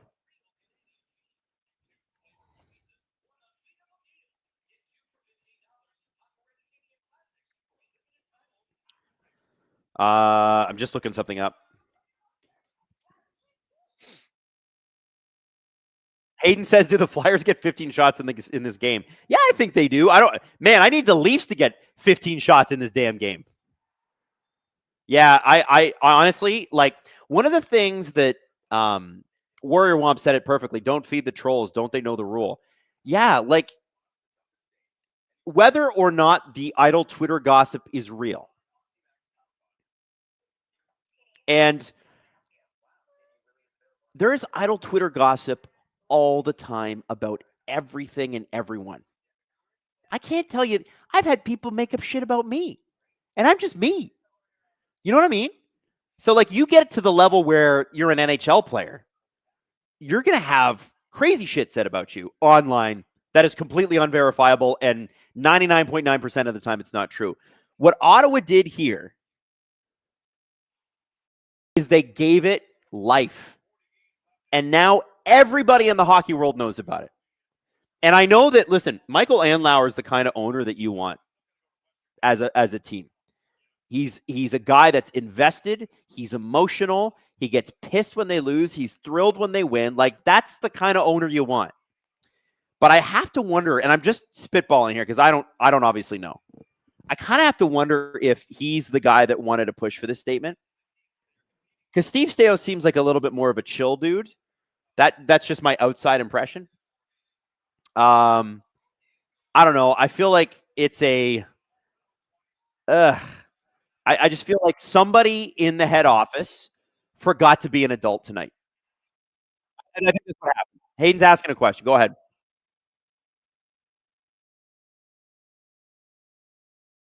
I'm just looking something up. Hayden says, do the Flyers get 15 shots in this game? Yeah, I think they do. I need the Leafs to get 15 shots in this damn game. Yeah, I honestly, like, one of the things that Warrior Womp said it perfectly. Don't feed the trolls. Don't they know the rule? Yeah, like, whether or not the idle Twitter gossip is real. And there is idle Twitter gossip all the time about everything and everyone. I can't tell you. I've had people make up shit about me, and I'm just me. You know what I mean? So, like, you get to the level where you're an NHL player, you're going to have crazy shit said about you online that is completely unverifiable, and 99.9% of the time it's not true. What Ottawa did here is they gave it life. And now everybody in the hockey world knows about it. And I know that, listen, Michael Andlauer is the kind of owner that you want as a team. He's a guy that's invested. He's emotional. He gets pissed when they lose. He's thrilled when they win. Like, that's the kind of owner you want. But I have to wonder, and I'm just spitballing here because I don't obviously know. I kind of have to wonder if he's the guy that wanted to push for this statement. Because Steve Stais seems like a little bit more of a chill dude. That's just my outside impression. I don't know. I feel like it's a. I just feel like somebody in the head office forgot to be an adult tonight. And I think that's what happened. Hayden's asking a question. Go ahead.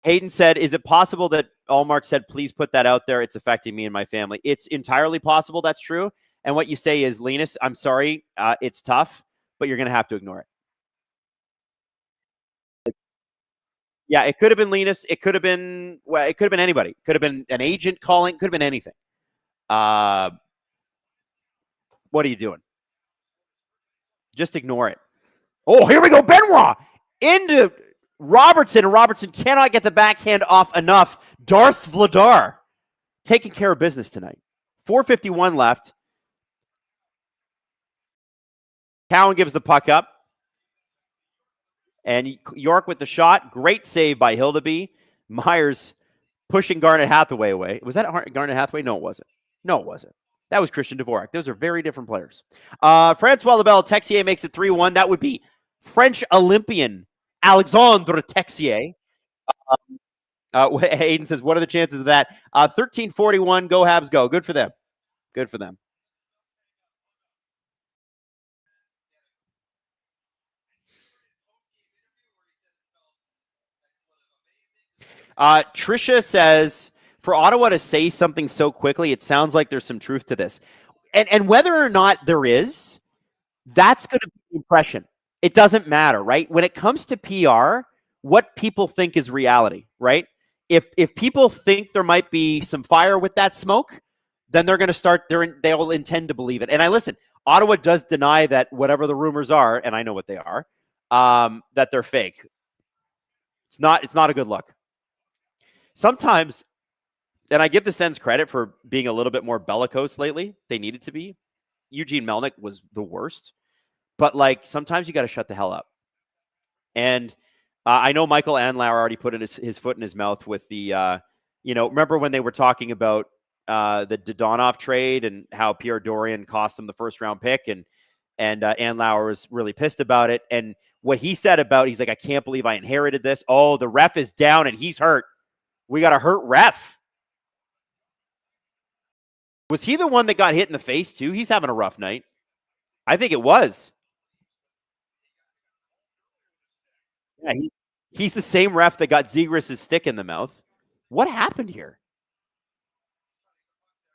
Hayden said, is it possible that Allmark said, please put that out there? It's affecting me and my family. It's entirely possible that's true. And what you say is, Linus, I'm sorry, it's tough, but you're going to have to ignore it. Yeah, it could have been Linus. It could have been, well, it could have been anybody. It could have been an agent calling. Could have been anything. What are you doing? Just ignore it. Oh, here we go. Benoit into Robertson, and Robertson cannot get the backhand off enough. Darth Vladar taking care of business tonight. 4:51 left. Cowan gives the puck up. And York with the shot. Great save by Hildeby. Myers pushing Garnet Hathaway away. Was that Garnet Hathaway? No, it wasn't. No, it wasn't. That was Christian Dvorak. Those are very different players. Francois Labelle, Texier makes it 3-1. That would be French Olympian Alexandre Texier. Hayden says, what are the chances of that? 13-41. Go Habs, go. Good for them. Good for them. Trisha says, for Ottawa to say something so quickly, it sounds like there's some truth to this. And whether or not there is, that's going to be the impression. It doesn't matter, right? When it comes to PR, what people think is reality, right? If people think there might be some fire with that smoke, then they're going to start, they'll intend to believe it. And listen, Ottawa does deny that whatever the rumors are, and I know what they are, that they're fake. It's not a good look. Sometimes, and I give the Sens credit for being a little bit more bellicose lately. They needed to be. Eugene Melnyk was the worst. But, sometimes you got to shut the hell up. And I know Michael Andlauer already put his foot in his mouth with the, remember when they were talking about the Dodonov trade and how Pierre Dorian cost them the first-round pick, and Andlauer was really pissed about it. And what he said about, he's like, I can't believe I inherited this. Oh, the ref is down and he's hurt. We got a hurt ref. Was he the one that got hit in the face, too? He's having a rough night. I think it was. Yeah, he's the same ref that got Zegras' stick in the mouth. What happened here?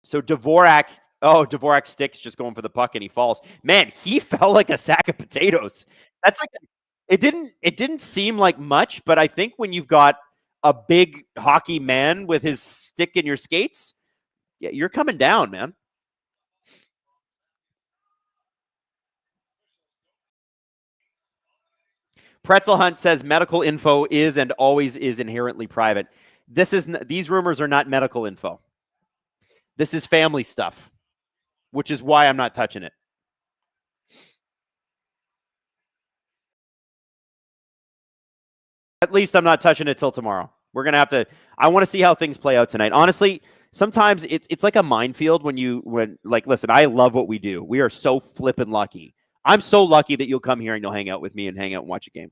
So Dvorak's stick's just going for the puck and he falls. Man, he fell like a sack of potatoes. That's it didn't seem like much, but I think when you've got a big hockey man with his stick in your skates, yeah, you're coming down, man. Pretzel Hunt says medical info is and always is inherently private. These rumors are not medical info. This is family stuff, which is why I'm not touching it. At least I'm not touching it till tomorrow. We're going to have to, I want to see how things play out tonight. Honestly, sometimes it's like a minefield listen, I love what we do. We are so flippin' lucky. I'm so lucky that you'll come here and you'll hang out with me and hang out and watch a game.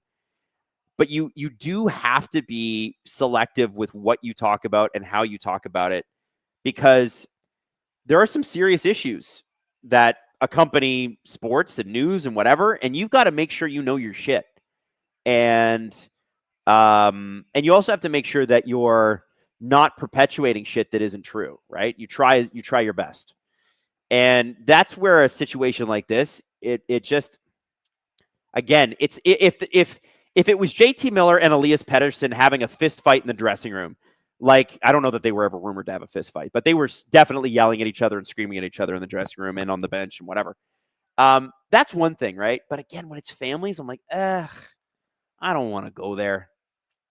But you do have to be selective with what you talk about and how you talk about it, because there are some serious issues that accompany sports and news and whatever, and you've got to make sure you know your shit. And you also have to make sure that you're not perpetuating shit that isn't true, right? You try your best. And that's where a situation like this, it just, again, it's if it was JT Miller and Elias Pettersson having a fist fight in the dressing room, I don't know that they were ever rumored to have a fist fight, but they were definitely yelling at each other and screaming at each other in the dressing room and on the bench and whatever. That's one thing, right? But again, when it's families, I'm like, I don't want to go there.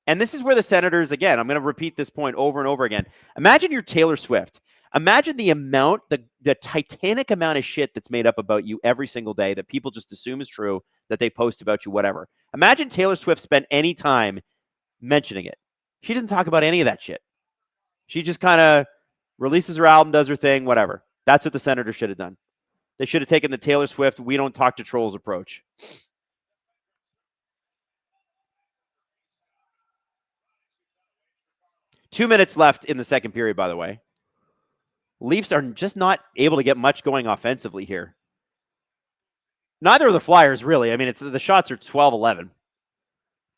And this is where the Senators, again, I'm going to repeat this point over and over again. Imagine you're Taylor Swift. Imagine the titanic amount of shit that's made up about you every single day that people just assume is true, that they post about you, whatever. Imagine Taylor Swift spent any time mentioning it. She doesn't talk about any of that shit. She just kind of releases her album, does her thing, whatever. That's what the Senators should have done. They should have taken the Taylor Swift, we don't talk to trolls approach. Two minutes left in the second period, by the way. Leafs are just not able to get much going offensively here. Neither of the Flyers, really. I mean, the shots are 12-11.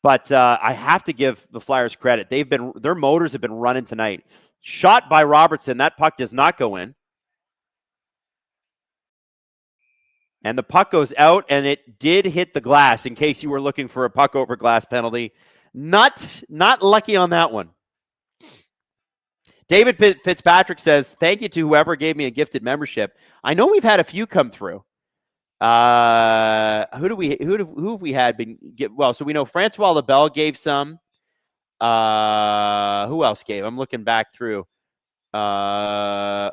But I have to give the Flyers credit. Their motors have been running tonight. Shot by Robertson. That puck does not go in. And the puck goes out, and it did hit the glass, in case you were looking for a puck over glass penalty. Not lucky on that one. David Fitzpatrick says, thank you to whoever gave me a gifted membership. I know we've had a few come through. Who have we had well, so we know Francois Labelle gave some. Who else gave? I'm looking back through. There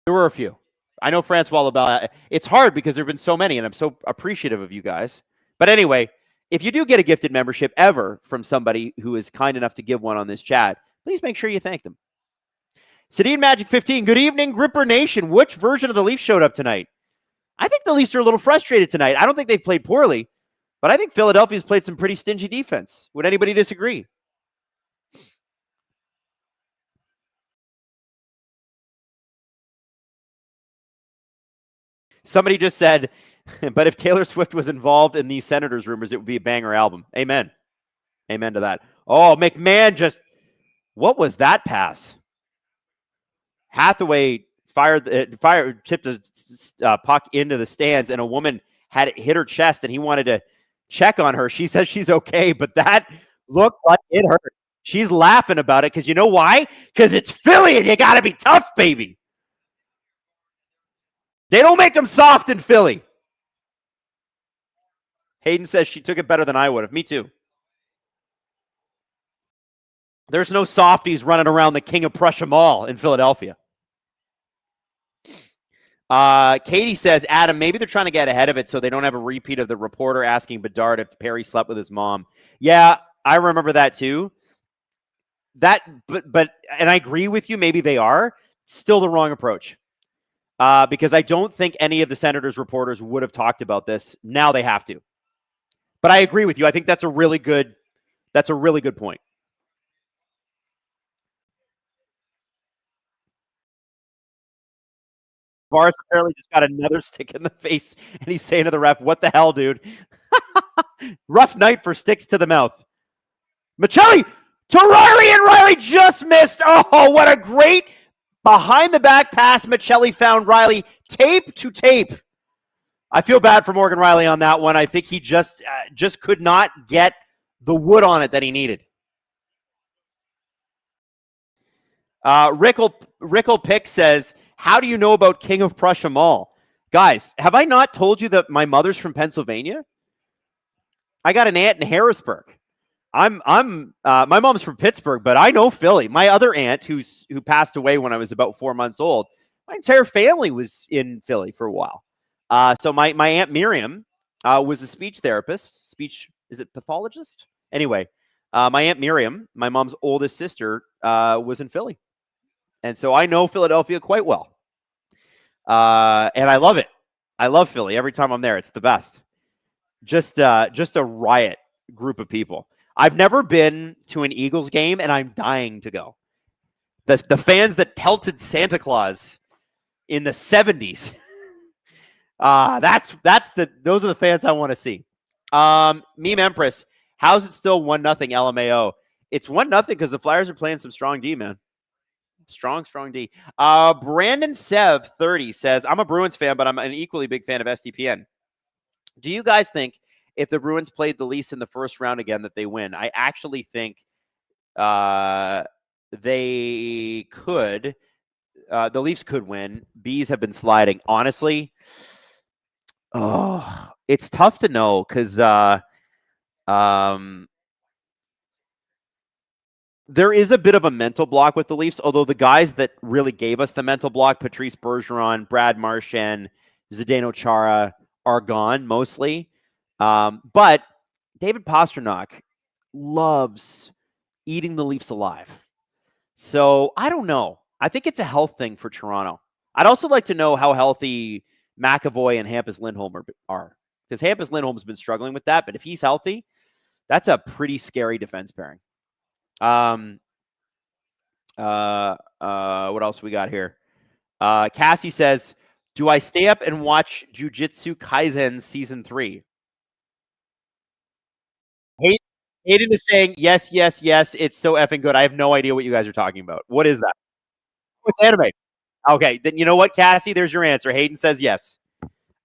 were a few. I know Francois Labelle. It's hard because there have been so many, and I'm so appreciative of you guys. But anyway, if you do get a gifted membership ever from somebody who is kind enough to give one on this chat, please make sure you thank them. Sedin Magic 15, good evening, Gripper Nation. Which version of the Leafs showed up tonight? I think the Leafs are a little frustrated tonight. I don't think they've played poorly, but I think Philadelphia's played some pretty stingy defense. Would anybody disagree? Somebody just said, but if Taylor Swift was involved in these Senators rumors, it would be a banger album. Amen. Amen to that. Oh, McMahon just, what was that pass? Hathaway tipped a puck into the stands, and a woman had it hit her chest, and he wanted to check on her. She says she's okay, but that looked like it hurt. She's laughing about it because you know why? Because it's Philly, and you got to be tough, baby. They don't make them soft in Philly. Hayden says she took it better than I would have. Me too. There's no softies running around the King of Prussia Mall in Philadelphia. Katie says, Adam, maybe they're trying to get ahead of it so they don't have a repeat of the reporter asking Bedard if Perry slept with his mom. Yeah, I remember that too. But and I agree with you, maybe they are. Still the wrong approach. Because I don't think any of the Senators reporters would have talked about this. Now they have to. But I agree with you. I think that's a really good point. Varis apparently just got another stick in the face, and he's saying to the ref, what the hell, dude? Rough night for sticks to the mouth. Michelli to Riley, and Riley just missed. Oh, what a great behind-the-back pass. Michelli found Riley tape to tape. I feel bad for Morgan Riley on that one. I think he just could not get the wood on it that he needed. Rickle Pick says, how do you know about King of Prussia Mall? Guys, have I not told you that my mother's from Pennsylvania? I got an aunt in Harrisburg. My mom's from Pittsburgh, but I know Philly. My other aunt who passed away when I was about 4 months old, my entire family was in Philly for a while. So my Aunt Miriam was a speech therapist. Is it pathologist? Anyway, my Aunt Miriam, my mom's oldest sister, was in Philly. And so I know Philadelphia quite well. And I love it. I love Philly. Every time I'm there, it's the best. Just a riot group of people. I've never been to an Eagles game, and I'm dying to go. The fans that pelted Santa Claus in the 70s. Those are the fans I want to see. Meme Empress, how's it still 1-0 LMAO? It's 1-0 because the Flyers are playing some strong D, man. Strong D. Brandon Sev 30 says, I'm a Bruins fan, but I'm an equally big fan of SDPN. Do you guys think if the Bruins played the Leafs in the first round again that they win? I actually think they could. The Leafs could win. Bees have been sliding. Honestly, it's tough to know because there is a bit of a mental block with the Leafs, although the guys that really gave us the mental block, Patrice Bergeron, Brad Marchand, Zdeno Chara, are gone mostly. But David Pastrnak loves eating the Leafs alive. So I don't know. I think it's a health thing for Toronto. I'd also like to know how healthy McAvoy and Hampus Lindholm are. Because Hampus Lindholm's been struggling with that, but if he's healthy, that's a pretty scary defense pairing. What else we got here? Cassie says, do I stay up and watch Jujutsu Kaisen Season 3? Hayden is saying, yes. It's so effing good. I have no idea what you guys are talking about. What is that? What's anime? Okay, then you know what, Cassie? There's your answer. Hayden says yes.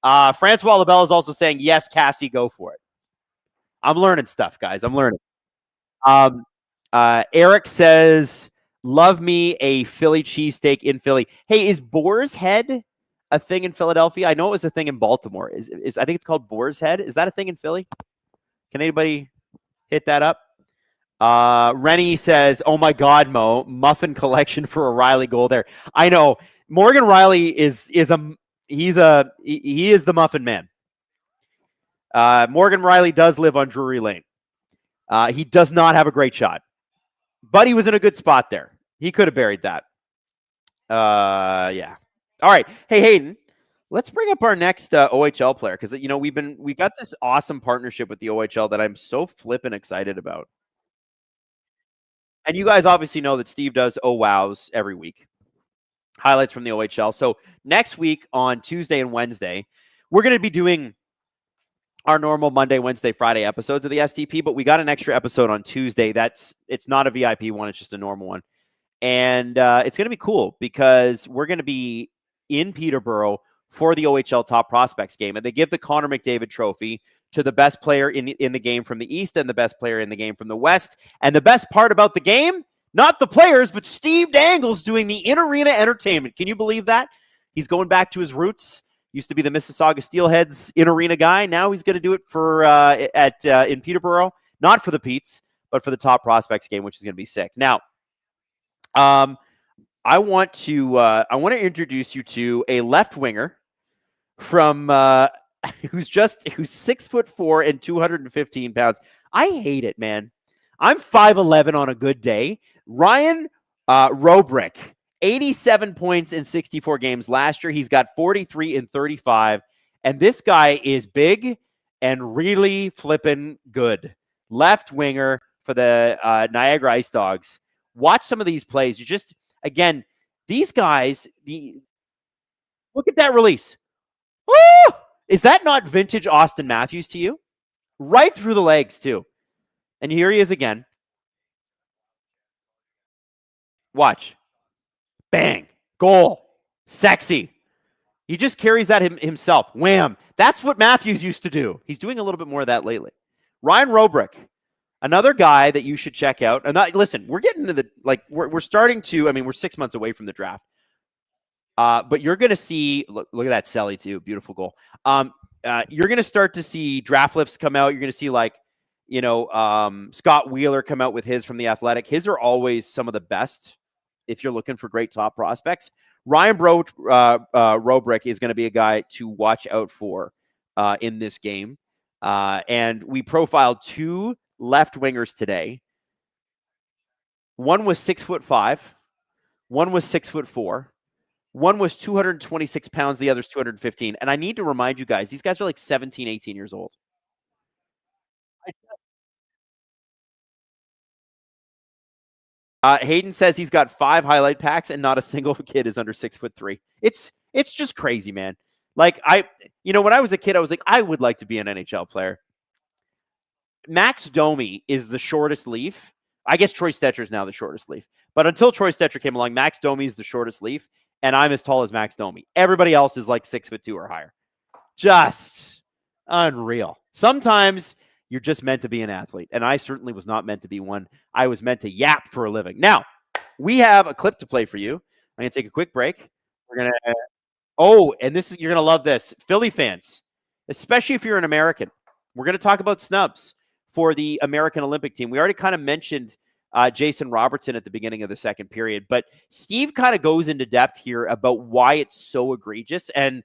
Francois Labelle is also saying, yes, Cassie, go for it. I'm learning stuff, guys. I'm learning. Eric says, love me a Philly cheesesteak in Philly. Hey, is Boar's Head a thing in Philadelphia? I know it was a thing in Baltimore. Is I think it's called Boar's Head. Is that a thing in Philly? Can anybody hit that up? Rennie says, "Oh my God, Mo, muffin collection for a Riley goal there." I know Morgan Riley is the muffin man. Morgan Riley does live on Drury Lane. He does not have a great shot, but he was in a good spot there. He could have buried that. Yeah. All right. Hey, Hayden, let's bring up our next OHL player because we got this awesome partnership with the OHL that I'm so flippin' excited about. And you guys obviously know that Steve does wows every week, highlights from the OHL. So next week on Tuesday and Wednesday, we're going to be doing our normal Monday, Wednesday, Friday episodes of the STP, but we got an extra episode on Tuesday. It's not a VIP one; it's just a normal one, and it's going to be cool because we're going to be in Peterborough for the OHL Top Prospects game, and they give the Connor McDavid Trophy to the best player in the game from the East and the best player in the game from the West. And the best part about the game, not the players, but Steve Dangle's doing the in-arena entertainment. Can you believe that? He's going back to his roots. Used to be the Mississauga Steelheads in-arena guy. Now he's going to do it for in Peterborough, not for the Petes, but for the Top Prospects game, which is going to be sick. Now, I want to introduce you to a left winger from who's 6'4" and 215 pounds. I hate it, man. I'm 5'11" on a good day. Ryan Robrick, 87 points in 64 games last year. He's got 43 in 35. And this guy is big and really flippin' good. Left winger for the Niagara Ice Dogs. Watch some of these plays. Again, these guys, look at that release. Woo! Is that not vintage Austin Matthews to you? Right through the legs, too. And here he is again. Watch. Bang. Goal. Sexy. He just carries that himself. Wham. That's what Matthews used to do. He's doing a little bit more of that lately. Ryan Robrick, another guy that you should check out. And listen, we're getting into we're starting to, we're 6 months away from the draft. But you're going to see, look at that Selly too. Beautiful goal. You're going to start to see draft lists come out. You're going to see Scott Wheeler come out with his from the Athletic. His are always some of the best if you're looking for great top prospects. Ryan Robrick is going to be a guy to watch out for in this game. And we profiled two left wingers today. One was 6'5", one was 6'4". One was 226 pounds, the other's 215. And I need to remind you guys, these guys are like 17, 18 years old. Hayden says he's got 5 highlight packs and not a single kid is under 6'3". It's just crazy, man. When I was a kid, I was like, I would like to be an NHL player. Max Domi is the shortest leaf. I guess Troy Stetcher is now the shortest leaf. But until Troy Stetcher came along, Max Domi is the shortest leaf. And I'm as tall as Max Domi. Everybody else is like 6'2" or higher. Just unreal. Sometimes you're just meant to be an athlete. And I certainly was not meant to be one. I was meant to yap for a living. Now, we have a clip to play for you. I'm going to take a quick break. We're going to... and you're going to love this. Philly fans, especially if you're an American, we're going to talk about snubs for the American Olympic team. We already kind of mentioned Jason Robertson at the beginning of the second period, but Steve kind of goes into depth here about why it's so egregious. And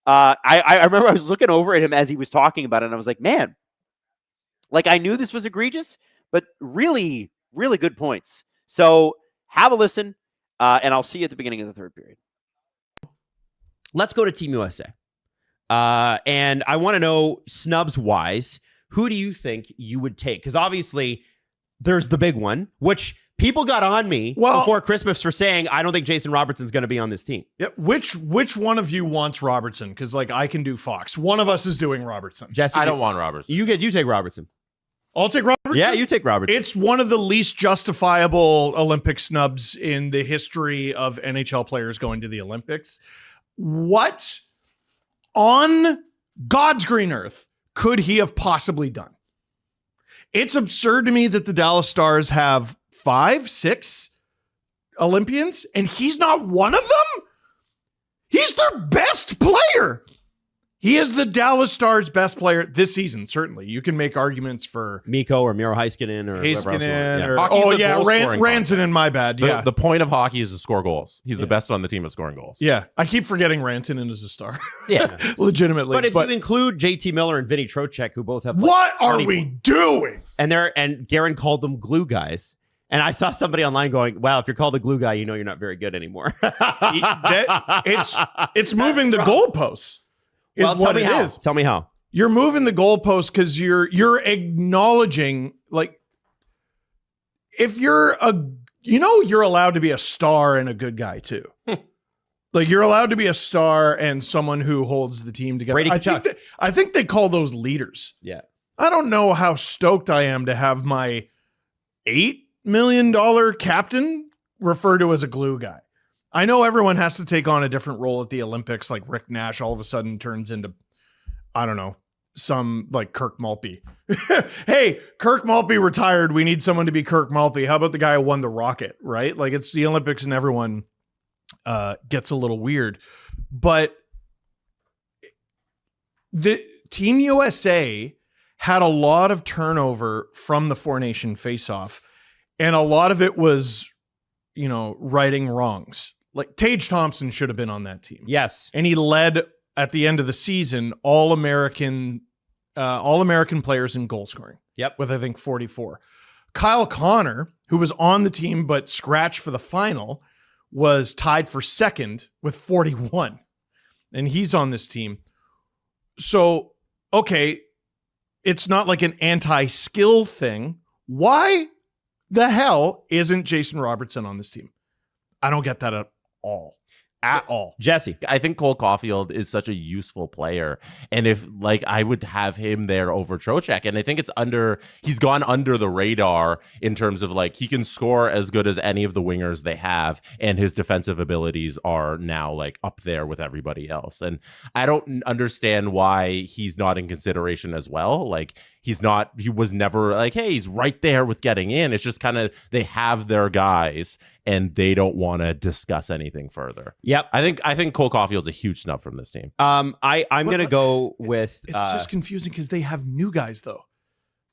I remember I was looking over at him as he was talking about it, and I was like, man, I knew this was egregious, but really, really good points. So have a listen, and I'll see you at the beginning of the third period. Let's go to Team USA. And I want to know, snubs-wise, who do you think you would take? Because obviously there's the big one, which people got on me before Christmas for saying, I don't think Jason Robertson's going to be on this team. Yeah, which one of you wants Robertson? Because I can do Fox. One of us is doing Robertson. Jesse, I don't want Robertson. You take Robertson. I'll take Robertson. Yeah, you take Robertson. It's one of the least justifiable Olympic snubs in the history of NHL players going to the Olympics. What on God's green earth could he have possibly done? It's absurd to me that the Dallas Stars have 5, 6 Olympians, and he's not one of them? He's their best player. He is the Dallas Stars' best player this season, certainly. You can make arguments for Miko or Miro Heiskanen or whoever else you want. Heiskanen Hockey's a goal-scoring Rantanen, my bad. The, Yeah. the point of hockey is to score goals. He's the best on the team at scoring goals. Yeah. I keep forgetting Rantanen is a star. Yeah. Legitimately. But if you include JT Miller and Vinny Trocheck, who both have what are 20 we doing? and Garen called them glue guys. And I saw somebody online going, "Wow, if you're called a glue guy, you know you're not very good anymore." It's moving the goalposts. Well, tell me how. Tell me how. You're moving the goalposts because you're acknowledging, like, if you're you're allowed to be a star and a good guy too. Like, you're allowed to be a star and someone who holds the team together. Brady Tkachuk. I think they call those leaders. Yeah. I don't know how stoked I am to have my $8 million captain referred to as a glue guy. I know everyone has to take on a different role at the Olympics. Like, Rick Nash all of a sudden turns into, I don't know, some like Kirk Maltby. Hey, Kirk Maltby retired. We need someone to be Kirk Maltby. How about the guy who won the rocket, right? Like, it's the Olympics and everyone gets a little weird. But the Team USA had a lot of turnover from the Four Nation face-off, and a lot of it was, righting wrongs. Like, Tage Thompson should have been on that team. Yes. And he led at the end of the season all-American players in goal scoring. Yep. With, I think, 44. Kyle Connor, who was on the team but scratched for the final, was tied for second with 41. And he's on this team. So, okay, it's not like an anti-skill thing. Why the hell isn't Jason Robertson on this team? I don't get that at all. At all. Jesse. I think Cole Caulfield is such a useful player. And if, like, I would have him there over Trocheck. And I think he's gone under the radar in terms of, like, he can score as good as any of the wingers they have. And his defensive abilities are now, like, up there with everybody else. And I don't understand why he's not in consideration as well. Like, he was never like, hey, he's right there with getting in. It's just kind of, they have their guys and they don't want to discuss anything further. Yep. I think Cole Caulfield's a huge snub from this team. I'm going to go with... It's just confusing because they have new guys, though.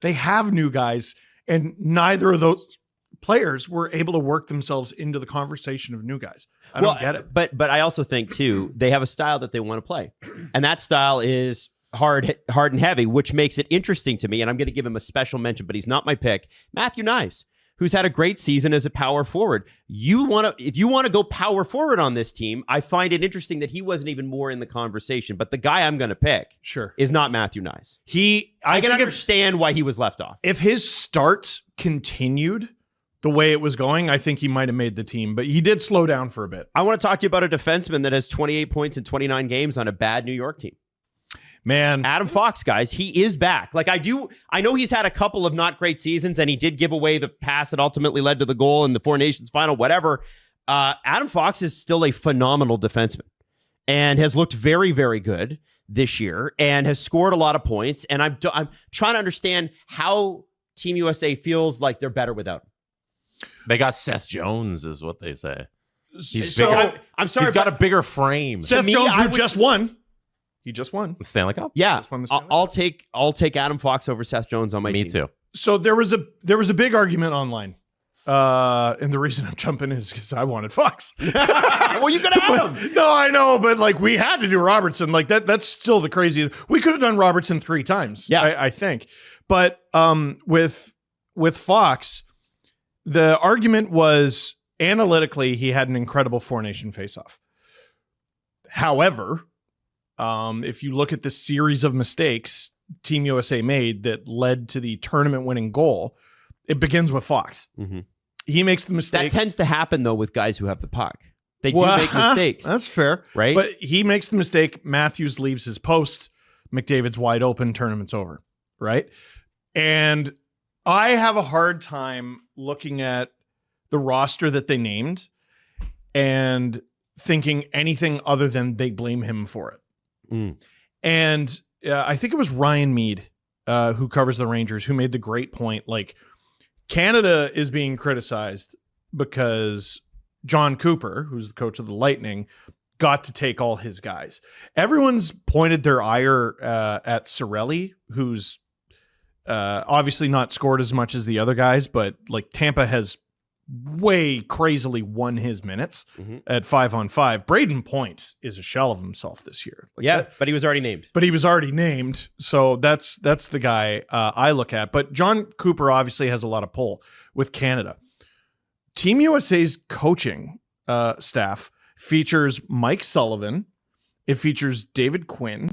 They have new guys, and neither of those players were able to work themselves into the conversation of new guys. I don't get it. But I also think, too, they have a style that they want to play. And that style is hard and heavy, which makes it interesting to me. And I'm going to give him a special mention, but he's not my pick. Matthew Nyes, who's had a great season as a power forward. If you want to go power forward on this team, I find it interesting that he wasn't even more in the conversation. But the guy I'm going to pick is not Matthew Nyes. I can understand why he was left off. If his start continued the way it was going, I think he might have made the team, but he did slow down for a bit. I want to talk to you about a defenseman that has 28 points in 29 games on a bad New York team. Man, Adam Fox, guys, he is back. Like, I know he's had a couple of not great seasons, and he did give away the pass that ultimately led to the goal in the Four Nations final, whatever. Adam Fox is still a phenomenal defenseman and has looked very, very good this year and has scored a lot of points. And I'm trying to understand how Team USA feels like they're better without him. They got Seth Jones, is what they say. He's So, bigger. I'm sorry, He's got a bigger frame. Seth Jones, who just won. He just won. The Stanley Cup? Yeah, Just won the Stanley I'll take Adam Fox over Seth Jones on my team. Me too. So there was a big argument online. And the reason I'm jumping is because I wanted Fox. Well, you could have him. No, I know, but like, we had to do Robertson. Like, that's still the craziest. We could have done Robertson 3 times. Yeah. I think. But with Fox, the argument was analytically he had an incredible Four Nation faceoff. However, if you look at the series of mistakes Team USA made that led to the tournament-winning goal, it begins with Fox. Mm-hmm. He makes the mistake. That tends to happen, though, with guys who have the puck. They do make mistakes. That's fair. Right? But he makes the mistake. Matthews leaves his post. McDavid's wide open. Tournament's over. Right? And I have a hard time looking at the roster that they named and thinking anything other than they blame him for it. And I think it was Ryan Mead, who covers the Rangers, who made the great point. Like, Canada is being criticized because John Cooper, who's the coach of the Lightning, got to take all his guys. Everyone's pointed their ire at Cirelli, who's obviously not scored as much as the other guys, but like Tampa has way crazily won his minutes at 5-on-5. Braden Point is a shell of himself this year. Like but he was already named. But he was already named, so that's the guy I look at. But John Cooper obviously has a lot of pull with Canada. Team USA's coaching staff features Mike Sullivan. It features David Quinn,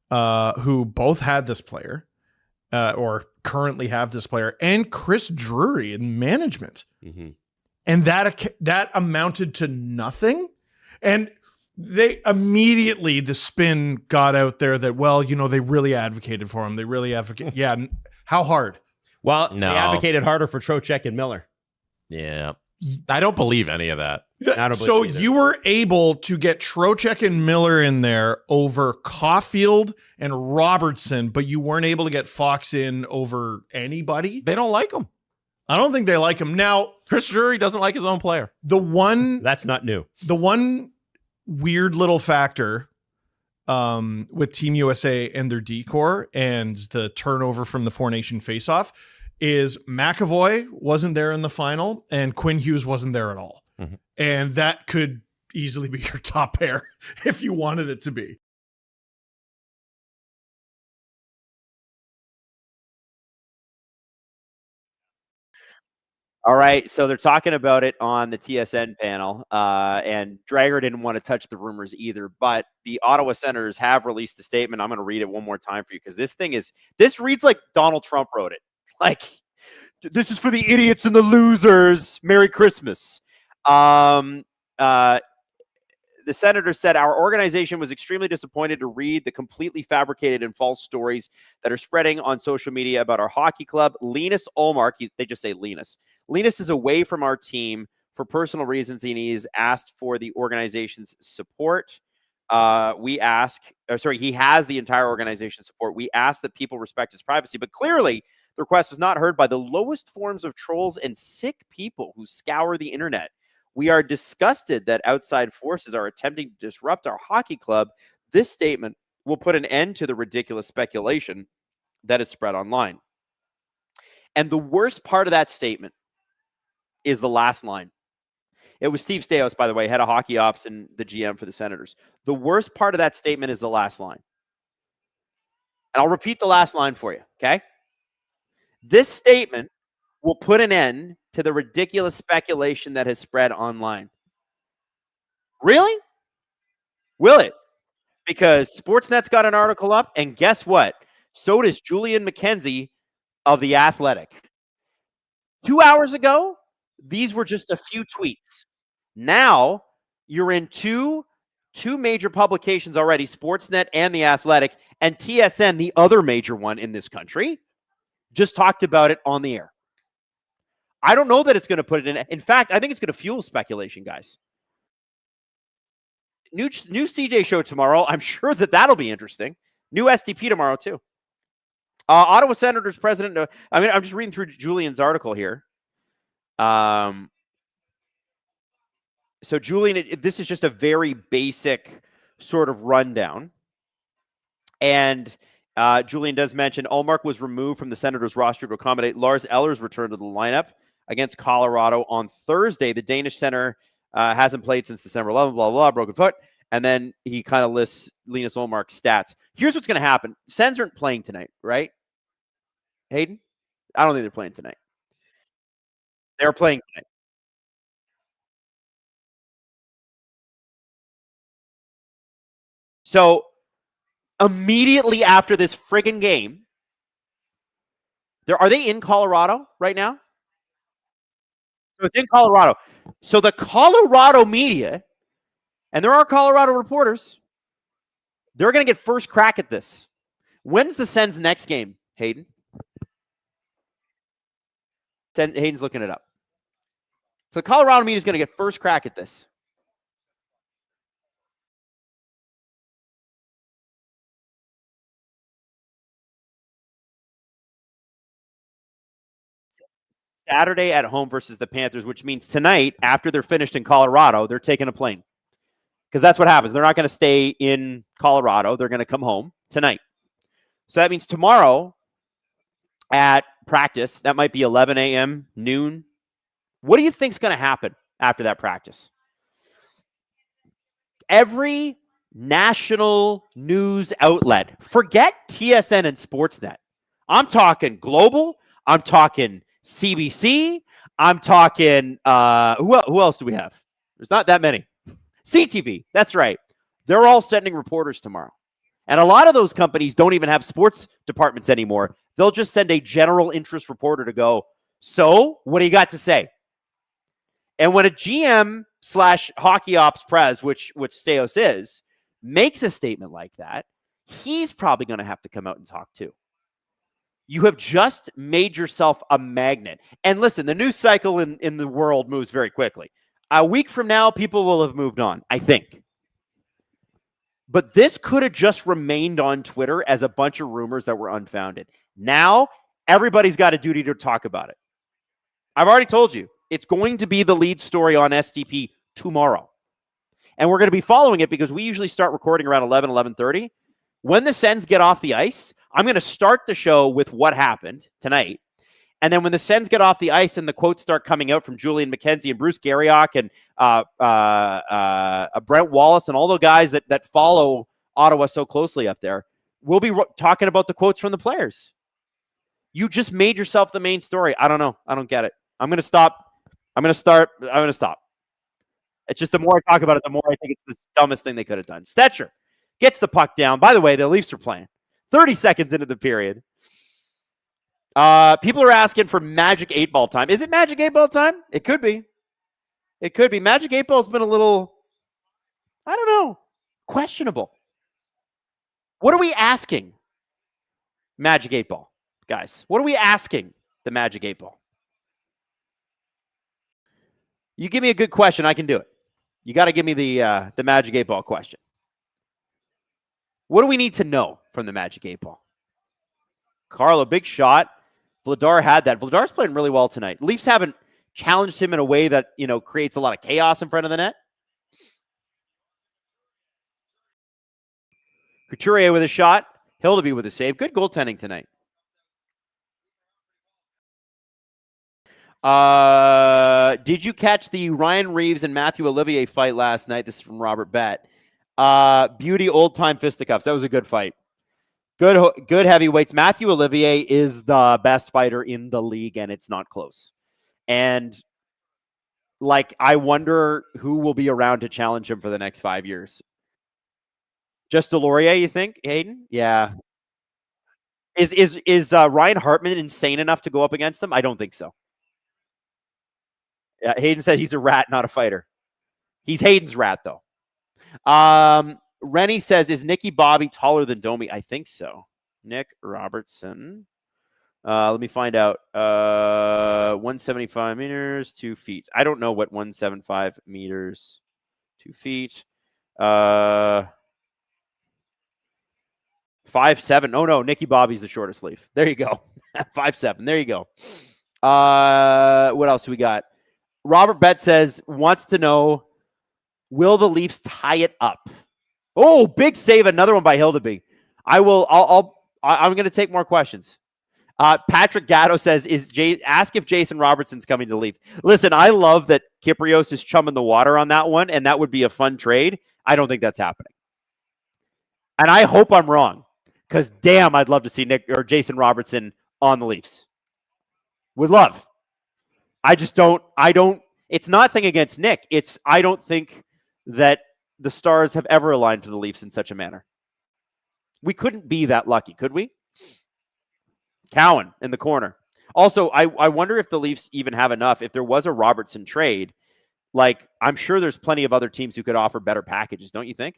who both had this player, or currently have this player, and Chris Drury in management. And that amounted to nothing. And they immediately, the spin got out there that, well, you know, they really advocated for him. They really advocated. Yeah. How hard? Well, No. they advocated harder for Trocheck and Miller. Yeah. I don't believe any of that. So you were able to get Trocheck and Miller in there over Caulfield and Robertson, but you weren't able to get Fox in over anybody? They don't like him. I don't think they like him. Now, Chris Drury doesn't like his own player. That's not new. The one weird little factor with Team USA and their decor and the turnover from the Four Nation faceoff is McAvoy wasn't there in the final and Quinn Hughes wasn't there at all. And that could easily be your top pair if you wanted it to be. All right, so they're talking about it on the TSN panel, and Drager didn't want to touch the rumors either, but the Ottawa Senators have released a statement. I'm going to read it one more time for you because this reads like Donald Trump wrote it. Like, this is for the idiots and the losers. Merry Christmas. The senator said, our organization was extremely disappointed to read the completely fabricated and false stories that are spreading on social media about our hockey club. Linus Ullmark, they just say Linus. Linus is away from our team for personal reasons, and he's asked for the organization's support. He has the entire organization's support. We ask that people respect his privacy, but clearly the request was not heard by the lowest forms of trolls and sick people who scour the internet. We are disgusted that outside forces are attempting to disrupt our hockey club. This statement will put an end to the ridiculous speculation that is spread online. And the worst part of that statement is the last line. It was Steve Staios, by the way, head of hockey ops and the GM for the Senators. The worst part of that statement is the last line. And I'll repeat the last line for you, okay? This statement will put an end to the ridiculous speculation that has spread online. Really? Will it? Because Sportsnet's got an article up, and guess what? So does Julian McKenzie of The Athletic. 2 hours ago, these were just a few tweets. Now, you're in two major publications already, Sportsnet and The Athletic, and TSN, the other major one in this country, just talked about it on the air. I don't know that it's going to put it in. In fact, I think it's going to fuel speculation, guys. New CJ show tomorrow. I'm sure that'll be interesting. New STP tomorrow, too. Ottawa Senators president. I'm just reading through Julian's article here. So Julian, this is just a very basic sort of rundown. And Julian does mention Ullmark was removed from the Senators roster to accommodate Lars Eller's return to the lineup against Colorado on Thursday. The Danish center hasn't played since December 11th, blah, blah, blah, broken foot. And then he kind of lists Linus Ullmark's stats. Here's what's going to happen. Sens aren't playing tonight, right? Hayden? I don't think they're playing tonight. They're playing tonight. So immediately after this friggin' game, are they in Colorado right now? So it's in Colorado. So the Colorado media, and there are Colorado reporters, they're going to get first crack at this. When's the Sens' next game, Hayden? Hayden's looking it up. So the Colorado media is going to get first crack at this. Saturday at home versus the Panthers, which means tonight, after they're finished in Colorado, they're taking a plane. because that's what happens. They're not going to stay in Colorado. They're going to come home tonight. So that means tomorrow at practice, that might be 11 a.m., noon. What do you think's going to happen after that practice? Every national news outlet, forget TSN and Sportsnet. I'm talking global. I'm talking CBC. I'm talking, who else do we have? There's not that many. CTV, that's right. They're all sending reporters tomorrow. And a lot of those companies don't even have sports departments anymore. They'll just send a general interest reporter to go, so what do you got to say? And when a GM / hockey ops pres, which Steos is, makes a statement like that, he's probably going to have to come out and talk too. You have just made yourself a magnet. And listen, the news cycle in the world moves very quickly. A week from now, people will have moved on, I think. But this could have just remained on Twitter as a bunch of rumors that were unfounded. Now, everybody's got a duty to talk about it. I've already told you, it's going to be the lead story on STP tomorrow. And we're going to be following it because we usually start recording around 11:30. When the Sens get off the ice, I'm going to start the show with what happened tonight. And then when the Sens get off the ice and the quotes start coming out from Julian McKenzie and Bruce Garriock and Brent Wallace and all the guys that follow Ottawa so closely up there, we'll be talking about the quotes from the players. You just made yourself the main story. I don't know. I don't get it. I'm going to stop. I'm going to stop. It's just the more I talk about it, the more I think it's the dumbest thing they could have done. Stetcher gets the puck down. By the way, the Leafs are playing 30 seconds into the period. People are asking for Magic 8-Ball time. Is it Magic 8-Ball time? It could be. It could be. Magic 8-Ball's been a little, I don't know, questionable. What are we asking Magic 8-Ball, guys? What are we asking the Magic 8-Ball? You give me a good question, I can do it. You got to give me the Magic 8-Ball question. What do we need to know from the Magic 8-Ball? Carlo, big shot. Vladar had that. Vladar's playing really well tonight. Leafs haven't challenged him in a way that, creates a lot of chaos in front of the net. Couturier with a shot. Hildeby with a save. Good goaltending tonight. Did you catch the Ryan Reeves and Matthew Olivier fight last night? This is from Robert Bett. Beauty old-time fisticuffs. That was a good fight. Good heavyweights. Matthew Olivier is the best fighter in the league, and it's not close. And, I wonder who will be around to challenge him for the next 5 years. Just Delorier, you think, Hayden? Yeah. Is Ryan Hartman insane enough to go up against him? I don't think so. Yeah, Hayden said he's a rat, not a fighter. He's Hayden's rat, though. Rennie says, is Nicky Bobby taller than Domi? I think so. Nick Robertson. Let me find out. 175 meters, 2 feet. I don't know what 175 meters, 2 feet. 5'7". Oh, no. Nicky Bobby's the shortest Leaf. There you go. 5'7". There you go. What else do we got? Robert Bett says, wants to know, will the Leafs tie it up? Oh, big save. Another one by Hildeby. I'm going to take more questions. Patrick Gatto says, ask if Jason Robertson's coming to Leaf. Listen, I love that Kyprios is chumming the water on that one, and that would be a fun trade. I don't think that's happening. And I hope I'm wrong, because damn, I'd love to see Nick or Jason Robertson on the Leafs. Would love. It's nothing against Nick. I don't think that the stars have ever aligned to the Leafs in such a manner. We couldn't be that lucky, could we? Cowan in the corner. Also, I wonder if the Leafs even have enough. If there was a Robertson trade, I'm sure there's plenty of other teams who could offer better packages, don't you think?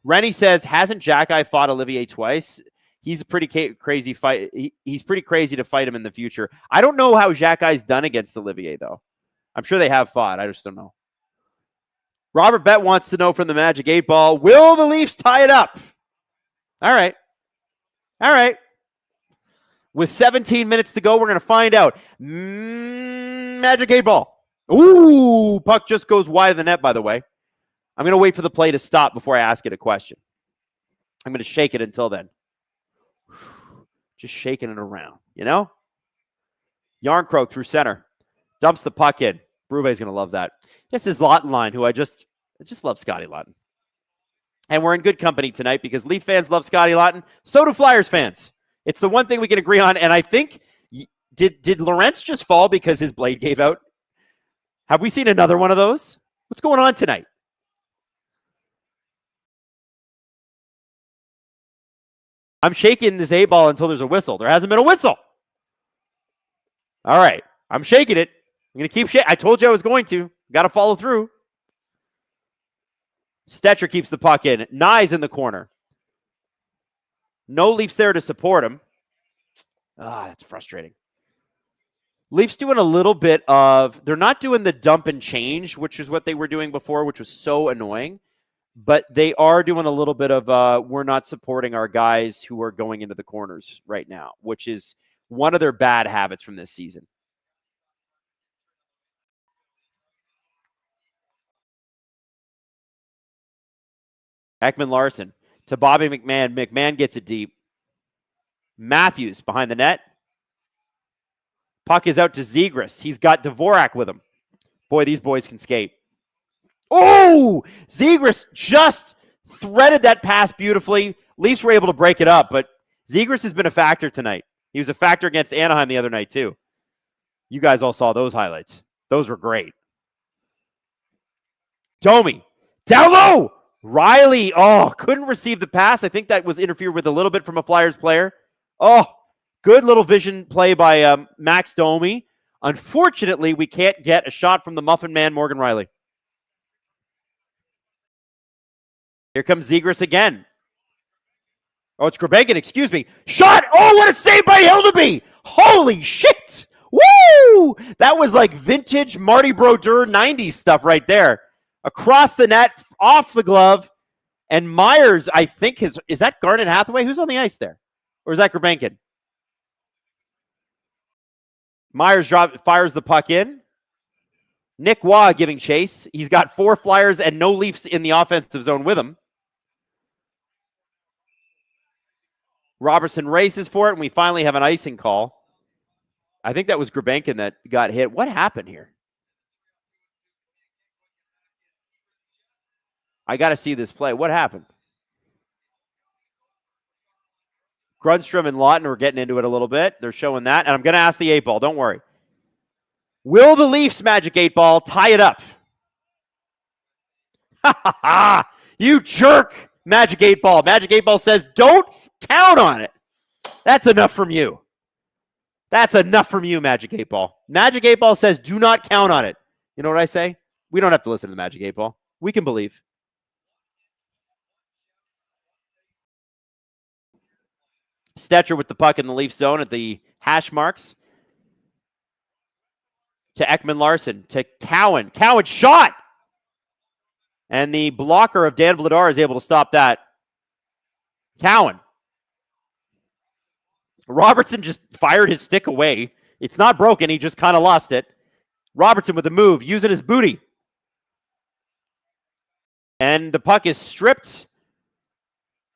Rennie says, hasn't Jack-Eye fought Olivier twice? He's a pretty crazy fight. He's pretty crazy to fight him in the future. I don't know how Jack-Eye's done against Olivier, though. I'm sure they have fought. I just don't know. Robert Bett wants to know from the Magic 8-Ball, will the Leafs tie it up? All right. With 17 minutes to go, we're going to find out. Magic 8-Ball. Ooh, puck just goes wide of the net, by the way. I'm going to wait for the play to stop before I ask it a question. I'm going to shake it until then. Just shaking it around, you know? Yarncroak through center. Dumps the puck in. Brube's going to love that. This is Lawton line, who I just love Scotty Lawton. And we're in good company tonight because Leaf fans love Scotty Lawton. So do Flyers fans. It's the one thing we can agree on. And I think, did Lorentz just fall because his blade gave out? Have we seen another one of those? What's going on tonight? I'm shaking this A-ball until there's a whistle. There hasn't been a whistle. All right. I'm shaking it. I'm going to keep shaking. I told you I was going to. Got to follow through. Stetcher keeps the puck in. Nye's in the corner. No Leafs there to support him. That's frustrating. Leafs doing a little bit of, they're not doing the dump and change, which is what they were doing before, which was so annoying. But they are doing a little bit of, we're not supporting our guys who are going into the corners right now, which is one of their bad habits from this season. Ekman-Larsson to Bobby McMahon. McMahon gets it deep. Matthews behind the net. Puck is out to Zegras. He's got Dvorak with him. Boy, these boys can skate. Oh! Zegras just threaded that pass beautifully. Leafs were able to break it up, but Zegras has been a factor tonight. He was a factor against Anaheim the other night, too. You guys all saw those highlights. Those were great. Domi. Down low! Riley, couldn't receive the pass. I think that was interfered with a little bit from a Flyers player. Good little vision play by Max Domi. Unfortunately, we can't get a shot from the Muffin Man, Morgan Riley. Here comes Zegras again. It's Grebenkin, excuse me. Shot! What a save by Hildeby! Holy shit! Woo! That was like vintage Marty Brodeur 90s stuff right there. Across the net, off the glove. And Myers, I think, is that Garnet Hathaway? Who's on the ice there? Or is that Grebenkin? Myers fires the puck in. Nick Waugh giving chase. He's got 4 Flyers and no Leafs in the offensive zone with him. Robertson races for it, and we finally have an icing call. I think that was Grebenkin that got hit. What happened here? I got to see this play. What happened? Grundstrom and Lawton are getting into it a little bit. They're showing that. And I'm going to ask the 8-ball. Don't worry. Will the Leafs Magic 8-ball tie it up? Ha ha ha! You jerk, Magic 8-ball. Magic 8-ball says don't count on it. That's enough from you. That's enough from you, Magic 8-ball. Magic 8-ball says do not count on it. You know what I say? We don't have to listen to the Magic 8-ball. We can believe. Stetcher with the puck in the Leaf zone at the hash marks. To Ekman-Larsson. To Cowan. Cowan shot! And the blocker of Dan Vladar is able to stop that. Cowan. Robertson just fired his stick away. It's not broken. He just kind of lost it. Robertson with the move, using his booty. And the puck is stripped.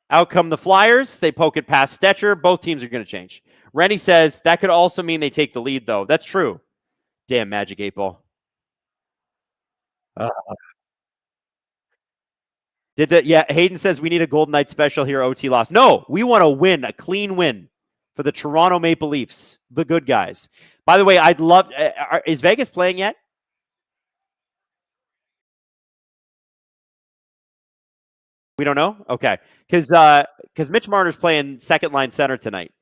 Out come the Flyers. They poke it past Stetcher. Both teams are going to change. Rennie says that could also mean they take the lead, though. That's true. Damn Magic 8-ball. Hayden says we need a Golden Knight special here, OT loss. No, we want to win, a clean win for the Toronto Maple Leafs, the good guys. By the way, I'd love, is Vegas playing yet? We don't know? Okay. Because Mitch Marner's playing second line center tonight.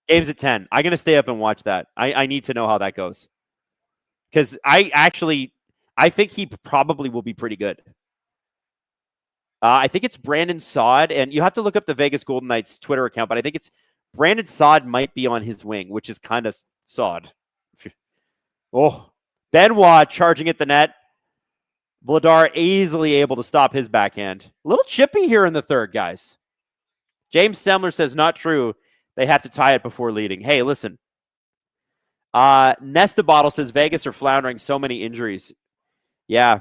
Game's at 10. I'm going to stay up and watch that. I need to know how that goes. Because I think he probably will be pretty good. I think it's Brandon Saad, and you have to look up the Vegas Golden Knights Twitter account, but I think it's Brandon Saad might be on his wing, which is kind of Saad. Benoit charging at the net. Vladar easily able to stop his backhand. A little chippy here in the third, guys. James Semler says, not true. They have to tie it before leading. Hey, listen. Nesta Bottle says Vegas are floundering, so many injuries. Yeah.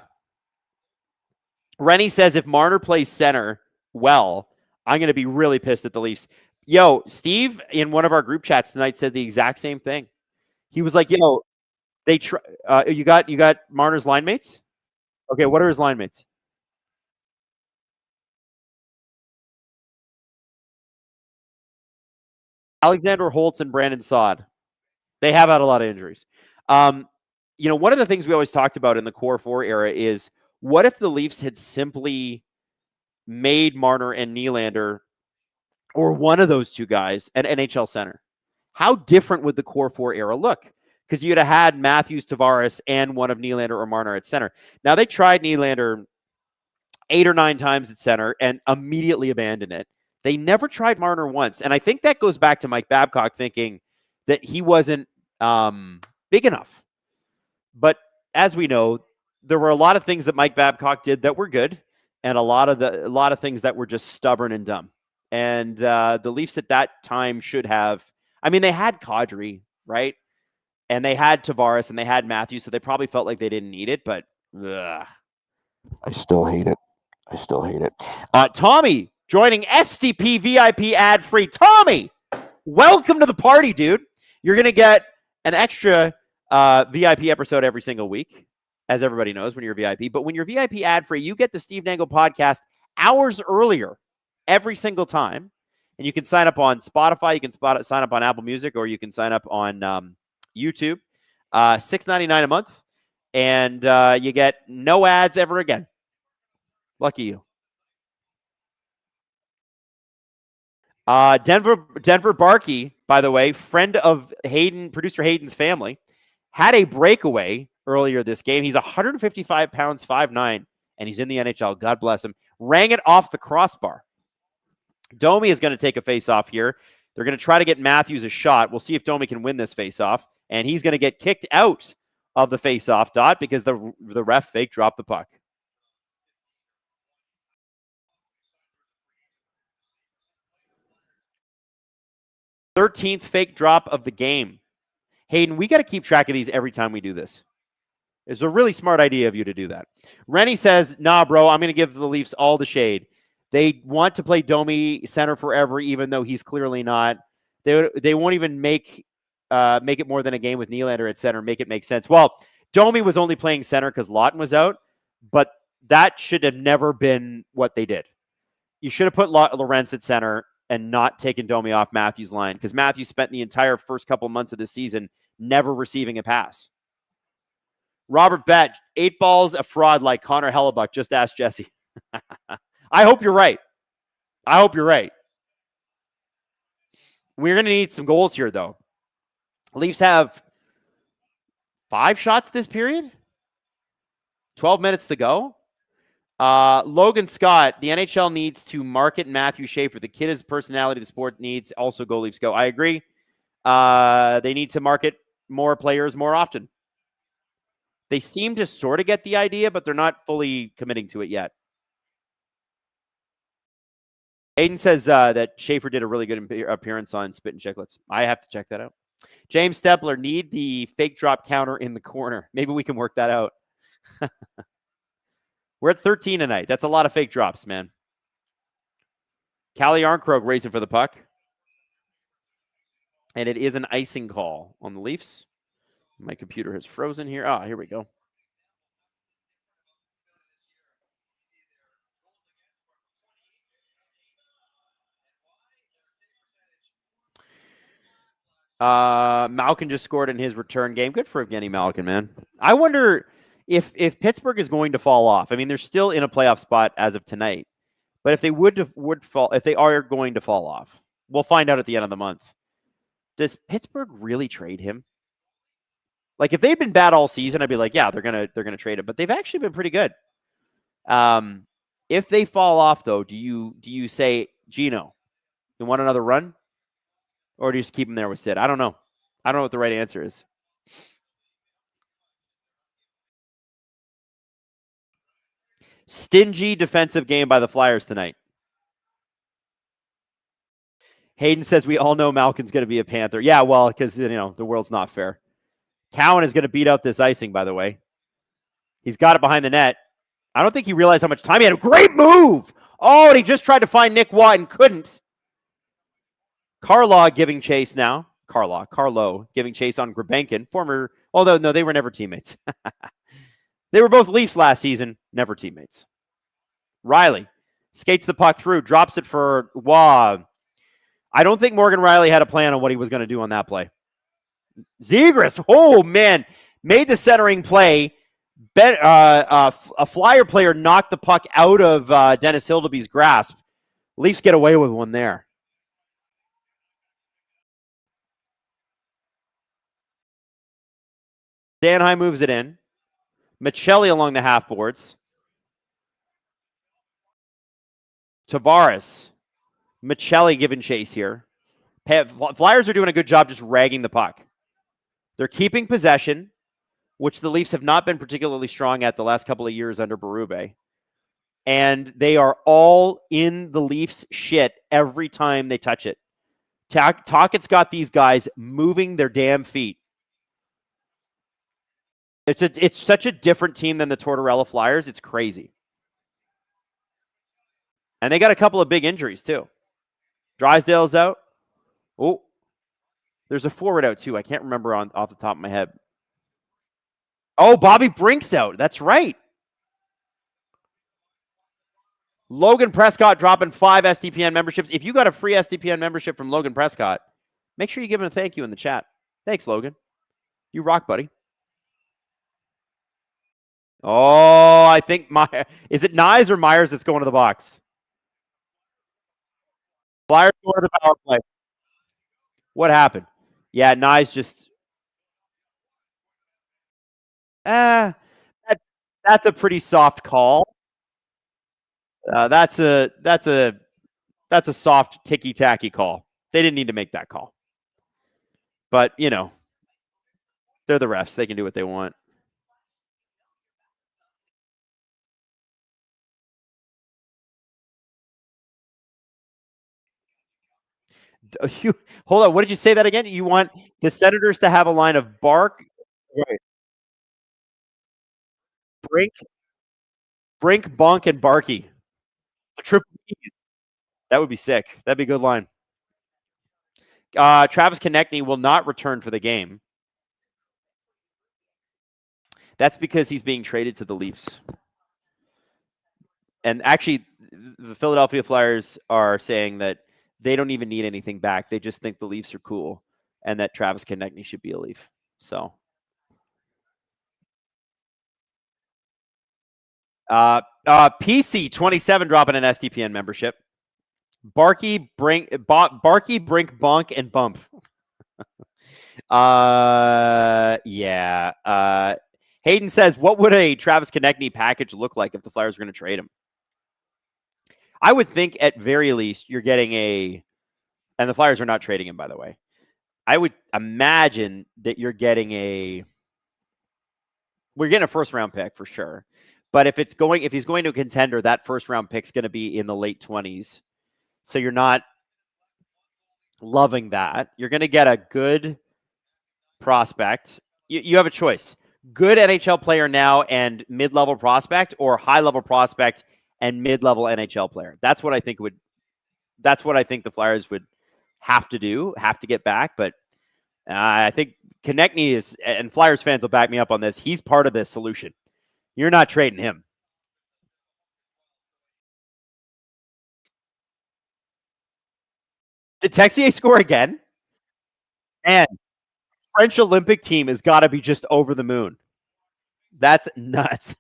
Rennie says if Marner plays center well, I'm going to be really pissed at the Leafs. Yo, Steve in one of our group chats tonight said the exact same thing. He was like, "Yo, they try. You got Marner's line mates? Okay, what are his line mates? Alexander Holtz and Brandon Saad. They have had a lot of injuries. One of the things we always talked about in the core four era is what if the Leafs had simply made Marner and Nylander or one of those two guys at NHL center? How different would the core four era look? Because you'd have had Matthews, Tavares, and one of Nylander or Marner at center. Now they tried Nylander 8 or 9 times at center and immediately abandoned it. They never tried Marner once. And I think that goes back to Mike Babcock thinking that he wasn't big enough. But as we know, there were a lot of things that Mike Babcock did that were good, and a lot of things that were just stubborn and dumb. And the Leafs at that time should have. I mean, they had Kadri, right? And they had Tavares and they had Matthews, so they probably felt like they didn't need it. But I still hate it. Tommy joining STP VIP ad free. Tommy, welcome to the party, dude. You're gonna get an extra VIP episode every single week, as everybody knows when you're VIP. But when you're VIP ad free, you get the Steve Dangle podcast hours earlier every single time. And you can sign up on Spotify, you can sign up on Apple Music, or you can sign up on YouTube. $6.99 a month, and you get no ads ever again. Lucky you. Denver Barkey, by the way, friend of producer Hayden's family, had a breakaway earlier this game. He's 155 pounds, 5'9", and he's in the NHL. God bless him. Rang it off the crossbar. Domi is going to take a face-off here. They're going to try to get Matthews a shot. We'll see if Domi can win this face-off, and he's going to get kicked out of the face-off dot because the ref fake dropped the puck. Thirteenth fake drop of the game. Hayden, we got to keep track of these every time we do this. It's a really smart idea of you to do that. Rennie says, nah, bro, I'm going to give the Leafs all the shade. They want to play Domi center forever, even though he's clearly not. They won't even make it more than a game with Nylander at center, make it make sense. Well, Domi was only playing center because Lawton was out, but that should have never been what they did. You should have put Lorentz at center and not taken Domi off Matthews' line, because Matthews spent the entire first couple months of the season never receiving a pass. Robert Bett, 8 balls, a fraud like Connor Hellebuck. Just ask Jesse. I hope you're right. We're going to need some goals here, though. Leafs have 5 shots this period. 12 minutes to go. Logan Scott, the NHL needs to market Matthew Schaefer. The kid is personality the sport needs. Also, go Leafs, go. I agree. They need to market more players more often. They seem to sort of get the idea, but they're not fully committing to it yet. Aiden says that Schaefer did a really good appearance on Spit and Chicklets. I have to check that out. James Stepler, need the fake drop counter in the corner. Maybe we can work that out. We're at 13 tonight. That's a lot of fake drops, man. Callie Arnkrog racing for the puck. And it is an icing call on the Leafs. My computer has frozen here. Ah, here we go. Malkin just scored in his return game. Good for Evgeny Malkin, man. I wonder if Pittsburgh is going to fall off. I mean, they're still in a playoff spot as of tonight. But if they if they are going to fall off, we'll find out at the end of the month. Does Pittsburgh really trade him? Like, if they'd been bad all season, I'd be like, yeah, they're gonna trade him. But they've actually been pretty good. If they fall off, though, do you say, Gino, you want another run? Or do you just keep him there with Sid? I don't know. I don't know what the right answer is. Stingy defensive game by the Flyers tonight. Hayden says we all know Malkin's going to be a Panther. Yeah, well, because, the world's not fair. Cowan is going to beat out this icing, by the way. He's got it behind the net. I don't think he realized how much time he had. A great move. Oh, and he just tried to find Nick Watt and couldn't. Carlo giving chase now. Carlo giving chase on Grabenkin, former, although no, they were never teammates. They were both Leafs last season, never teammates. Riley skates the puck through, drops it for Waugh. I don't think Morgan Riley had a plan on what he was going to do on that play. Zegras, oh man, made the centering play. A Flyer player knocked the puck out of Dennis Hildeby's grasp. Leafs get away with one there. Danhai moves it in. Michelli along the half boards. Tavares. Michelli giving chase here. Flyers are doing a good job just ragging the puck. They're keeping possession, which the Leafs have not been particularly strong at the last couple of years under Berube. And they are all in the Leafs shit every time they touch it. Tockett's got these guys moving their damn feet. It's such a different team than the Tortorella Flyers. It's crazy. And they got a couple of big injuries, too. Drysdale's out. Oh, there's a forward out, too. I can't remember off the top of my head. Oh, Bobby Brink's out. That's right. Logan Prescott dropping 5 SDPN memberships. If you got a free SDPN membership from Logan Prescott, make sure you give him a thank you in the chat. Thanks, Logan. You rock, buddy. Oh, I think is it Nyes or Myers that's going to the box? Flyers going to the power play. What happened? Yeah, Nyes just. That's a pretty soft call. That's a soft ticky tacky call. They didn't need to make that call. But you know, they're the refs. They can do what they want. Hold on. What did you say that again? You want the Senators to have a line of Bark, right. Brink, Bonk, and Barkey. The triple E's. That would be sick. That'd be a good line. Travis Konechny will not return for the game. That's because he's being traded to the Leafs. And actually, the Philadelphia Flyers are saying that they don't even need anything back. They just think the Leafs are cool and that Travis Konechny should be a Leaf. So, PC27 dropping an SDPN membership. Barkey, Brink, Bonk, and Bump. Yeah. Hayden says, what would a Travis Konechny package look like if the Flyers were going to trade him? I would think at very least you're getting and the Flyers are not trading him, by the way. I would imagine that we're getting a first round pick for sure. But if he's going to a contender, that first round pick's going to be in the late 20s. So you're not loving that. You're going to get a good prospect. You have a choice. Good NHL player now and mid-level prospect, or high-level prospect and mid-level NHL player. That's what I think the Flyers would have to get back. But I think Konechny is, and Flyers fans will back me up on this, he's part of this solution. You're not trading him. Did Texier score again? And French Olympic team has got to be just over the moon. That's nuts.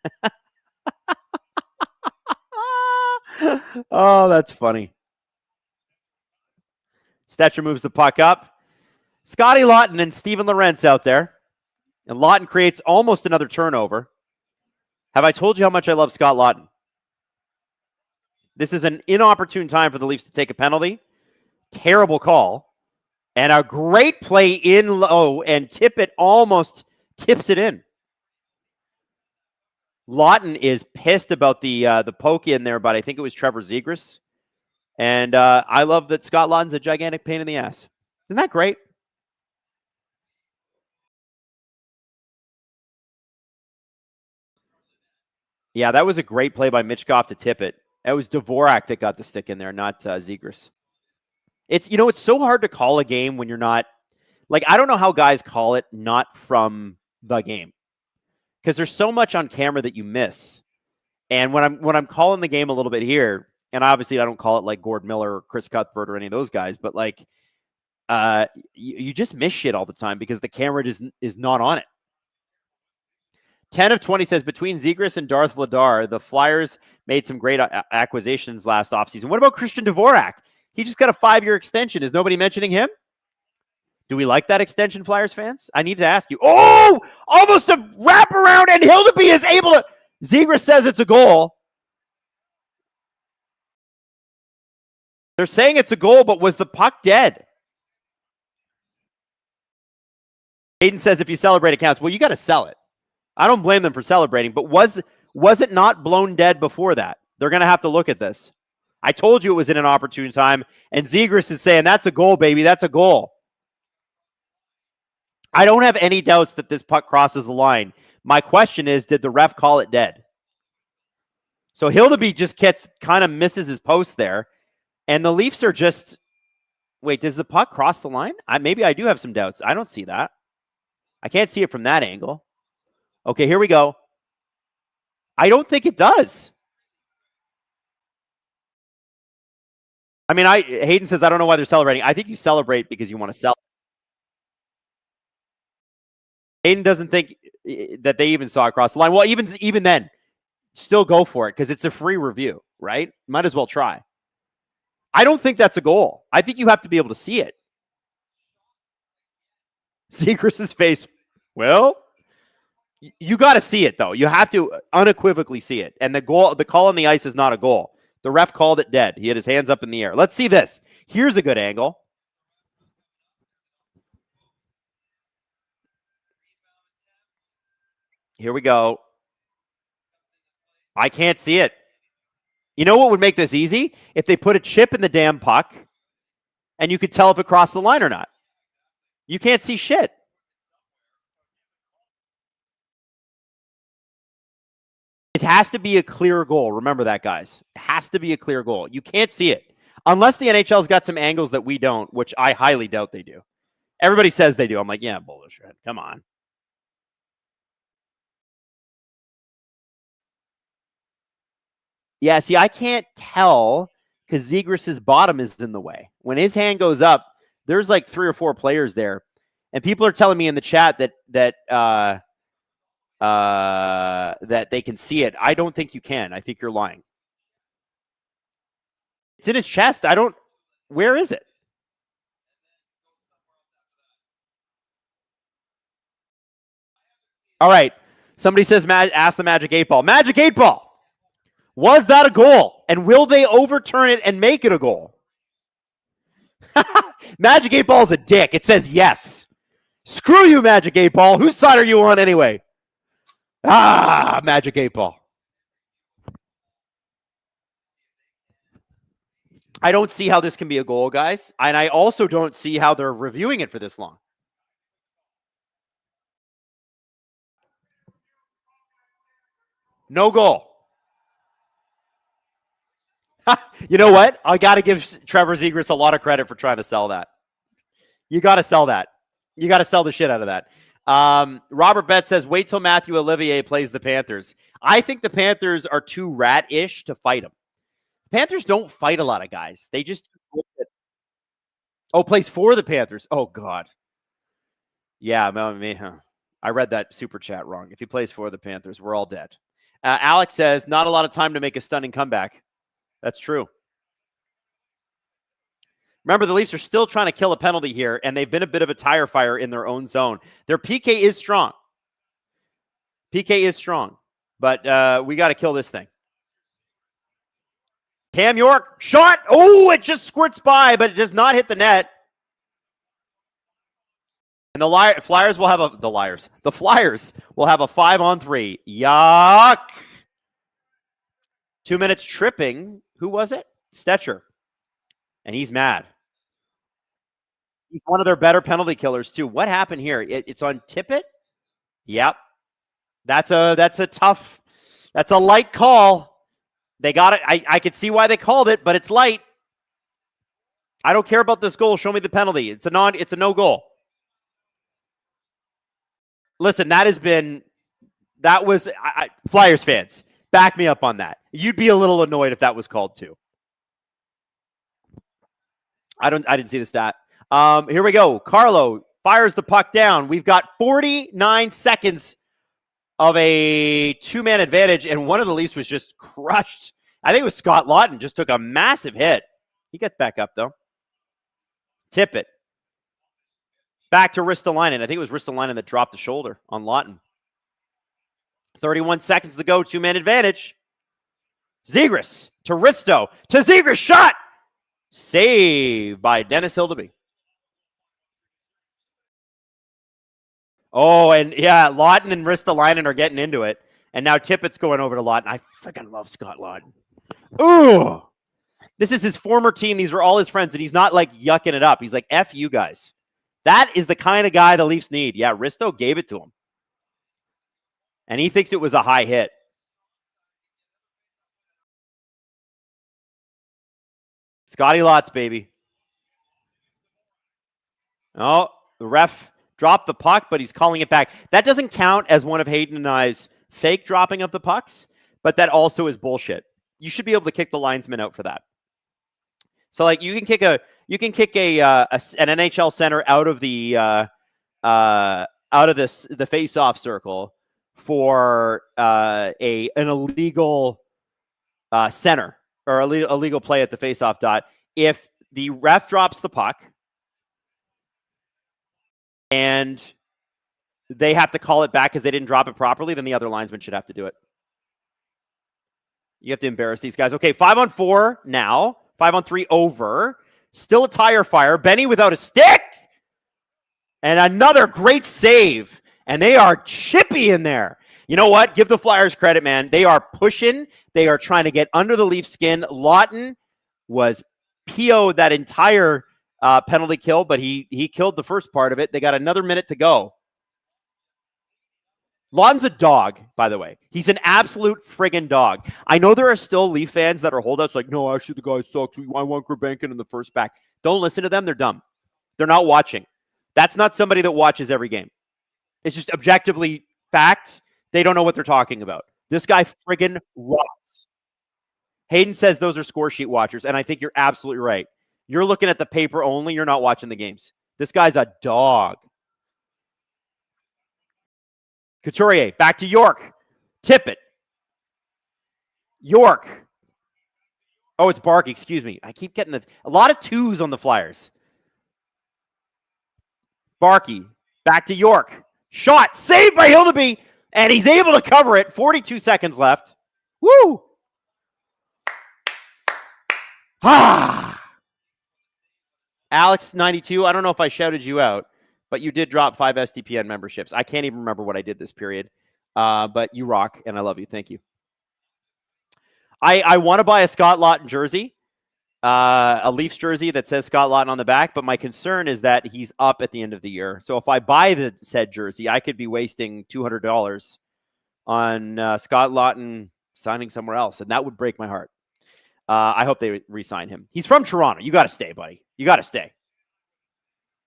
Oh, that's funny. Stetcher moves the puck up. Scotty Lawton and Steven Lorentz out there. And Lawton creates almost another turnover. Have I told you how much I love Scott Lawton? This is an inopportune time for the Leafs to take a penalty. Terrible call. And a great play in low, and Tippett almost tips it in. Lawton is pissed about the poke in there, but I think it was Trevor Zegras. And I love that Scott Lawton's a gigantic pain in the ass. Isn't that great? Yeah, that was a great play by Michkov to tip it. It was Dvorak that got the stick in there, not Zegras. It's it's so hard to call a game when you're not like I don't know how guys call it not from the game because there's so much on camera that you miss. And when I'm calling the game a little bit here, and obviously I don't call it like Gord Miller or Chris Cuthbert or any of those guys, but like you just miss shit all the time because the camera just is not on it. 10 of 20 says between Zegras and Darth Vladar, the Flyers made some great acquisitions last offseason. What about Christian Dvorak? He just got a 5-year extension. Is nobody mentioning him? Do we like that extension, Flyers fans? I need to ask you. Oh, almost a wraparound, and Hildeby is able to. Zegras says it's a goal. They're saying it's a goal, but was the puck dead? Hayden says if you celebrate, it counts. Well, you got to sell it. I don't blame them for celebrating, but was it not blown dead before that? They're going to have to look at this. I told you it was in an opportune time, and Zegras is saying, that's a goal, baby. That's a goal. I don't have any doubts that this puck crosses the line. My question is, did the ref call it dead? So Hildeby just kind of misses his post there, and the Leafs are just, wait, does the puck cross the line? Maybe I do have some doubts. I don't see that. I can't see it from that angle. Okay, here we go. I don't think it does. I mean, Hayden says, I don't know why they're celebrating. I think you celebrate because you want to sell. Hayden doesn't think that they even saw it cross the line. Well, even then, still go for it because it's a free review, right? Might as well try. I don't think that's a goal. I think you have to be able to see it. Zegras' face, well, you got to see it, though. You have to unequivocally see it. And the call on the ice is not a goal. The ref called it dead. He had his hands up in the air. Let's see this. Here's a good angle. Here we go. I can't see it. You know what would make this easy? If they put a chip in the damn puck and you could tell if it crossed the line or not. You can't see shit. It has to be a clear goal. Remember that, guys. It has to be a clear goal. You can't see it. Unless the NHL's got some angles that we don't, which I highly doubt they do. Everybody says they do. I'm like, yeah, bullshit. Come on. Yeah, see, I can't tell because Zegras' bottom is in the way. When his hand goes up, there's like 3 or 4 players there. And people are telling me in the chat that they can see it. I don't think you can. I think you're lying. It's in his chest. Where is it? All right. Somebody says, ask the Magic 8 Ball. Magic 8 Ball. Was that a goal? And will they overturn it and make it a goal? Magic 8 Ball is a dick. It says yes. Screw you, Magic 8 Ball. Whose side are you on anyway? Magic 8 Ball. I don't see how this can be a goal, guys. And I also don't see how they're reviewing it for this long. No goal. You know what? I got to give Trevor Zegras a lot of credit for trying to sell that. You got to sell that. You got to sell the shit out of that. Robert Betts says, wait till Matthew Olivier plays the Panthers. I think the Panthers are too rat-ish to fight him. Panthers don't fight a lot of guys. They just... Oh, plays for the Panthers. Oh, God. Yeah, I read that super chat wrong. If he plays for the Panthers, we're all dead. Alex says, not a lot of time to make a stunning comeback. That's true. Remember, the Leafs are still trying to kill a penalty here, and they've been a bit of a tire fire in their own zone. Their PK is strong. PK is strong, but we got to kill this thing. Cam York, shot. Oh, it just squirts by, but it does not hit the net. And the Flyers will have the Flyers will have a 5-on-3. Yuck. 2 minutes tripping. Who was it? Stetcher. And he's mad. He's one of their better penalty killers, too. What happened here? It's on Tippett? Yep. That's a tough That's a light call. They got it. I could see why they called it, but it's light. I don't care about this goal. Show me the penalty. It's a no goal. Listen, that was Flyers fans. Back me up on that. You'd be a little annoyed if that was called too. I didn't see the stat. Here we go. Carlo fires the puck down. We've got 49 seconds of a 2-man advantage, and one of the Leafs was just crushed. I think it was Scott Laughton, just took a massive hit. He gets back up, though. Tip it. Back to Ristolainen. I think it was Ristolainen that dropped the shoulder on Laughton. 31 seconds to go, 2-man advantage. Zegras to Risto. To Zegras, shot! Save by Dennis Hildeby. Oh, and yeah, Laughton and Ristolainen are getting into it. And now Tippett's going over to Laughton. I freaking love Scott Laughton. Ooh! This is his former team. These were all his friends, and he's not like yucking it up. He's like, F you guys. That is the kind of guy the Leafs need. Yeah, Risto gave it to him. And he thinks it was a high hit. Scotty Lots, baby. Oh, the ref dropped the puck, but he's calling it back. That doesn't count as one of Hayden and I's fake dropping of the pucks, but that also is bullshit. You should be able to kick the linesman out for that. So, like, you can kick an NHL center out of the face-off circle for an illegal center or illegal play at the face-off dot. If the ref drops the puck and they have to call it back because they didn't drop it properly, then the other linesman should have to do it. You have to embarrass these guys. Okay, 5-on-4 now. 5-on-3 over. Still a tire fire. Benny without a stick. And another great save. And they are chippy in there. You know what? Give the Flyers credit, man. They are pushing. They are trying to get under the Leaf skin. Laughton was PO'd that entire penalty kill, but he killed the first part of it. They got another minute to go. Laughton's a dog, by the way. He's an absolute friggin' dog. I know there are still Leaf fans that are holdouts like, no, actually the guy sucks. I want Grabenkin in the first back. Don't listen to them. They're dumb. They're not watching. That's not somebody that watches every game. It's just objectively fact. They don't know what they're talking about. This guy friggin' rots. Hayden says those are score sheet watchers, and I think you're absolutely right. You're looking at the paper only. You're not watching the games. This guy's a dog. Couturier, back to York. Tip it. York. Oh, it's Barkey. Excuse me. I keep getting a lot of twos on the Flyers. Barkey, back to York. Shot, saved by Hildeby, and he's able to cover it. 42 seconds left. Woo! Ah! Alex 92, I don't know if I shouted you out, but you did drop 5 SDPN memberships. I can't even remember what I did this period, but you rock, and I love you. Thank you. I want to buy a Scott Laughton jersey, a Leafs jersey that says Scott Laughton on the back, but my concern is that he's up at the end of the year. So if I buy the said jersey, I could be wasting $200 on Scott Laughton signing somewhere else, and that would break my heart. I hope they re-sign him. He's from Toronto. You got to stay, buddy. You got to stay.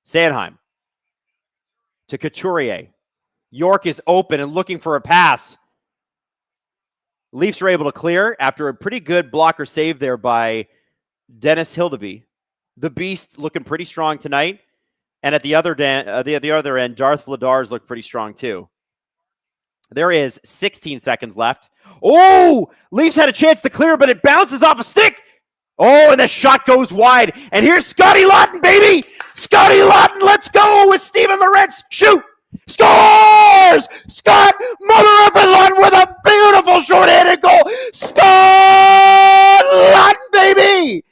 Sanheim to Couturier. York is open and looking for a pass. Leafs are able to clear after a pretty good blocker save there by Dennis Hildeby. The Beast looking pretty strong tonight. And at the other end, Darth Vladar's looked pretty strong too. There is 16 seconds left. Oh, Leafs had a chance to clear, but it bounces off a stick. Oh, and the shot goes wide. And here's Scotty Laughton, baby. Scotty Laughton, let's go with Steven Lorenz. Shoot. Scores! Scott Mother-effing Laughton with a beautiful short-handed goal. Scott Laughton, baby.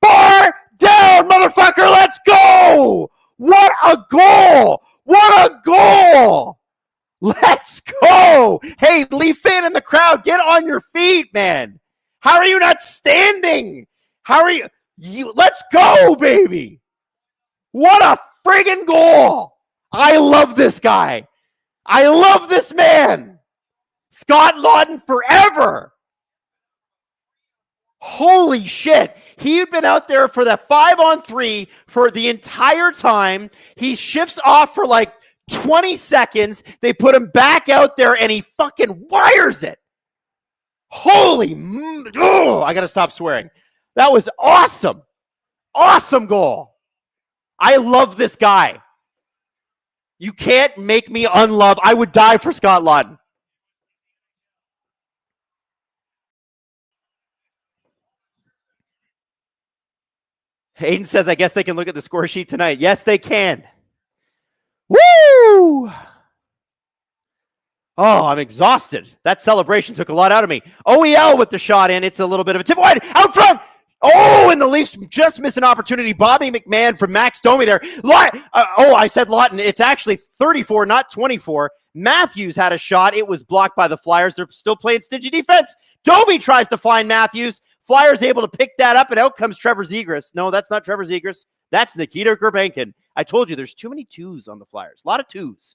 Bar down, motherfucker. Let's go. What a goal. What a goal. Let's go. Hey, Leaf fan in the crowd, get on your feet, man. How are you not standing? How are you? Let's go, baby. What a friggin' goal. I love this guy. I love this man. Scott Lawton forever. Holy shit. He had been out there for that 5-on-3 for the entire time. He shifts off for like 20 seconds. They put him back out there and he fucking wires it. Holy, I got to stop swearing. That was awesome. Awesome goal. I love this guy. You can't make me unlove. I would die for Scott Lawton. Hayden says, I guess they can look at the score sheet tonight. Yes, they can. Woo! Oh, I'm exhausted. That celebration took a lot out of me. OEL with the shot in. It's a little bit of a tip wide out front. Oh, and the Leafs just miss an opportunity. Bobby McMahon from Max Domi there. I said Lawton. It's actually 34, not 24. Matthews had a shot. It was blocked by the Flyers. They're still playing stingy defense. Domi tries to find Matthews. Flyers able to pick that up, and out comes Trevor Zegras. No, that's not Trevor Zegras. That's Nikita Gurbankin. I told you there's too many twos on the Flyers. A lot of twos.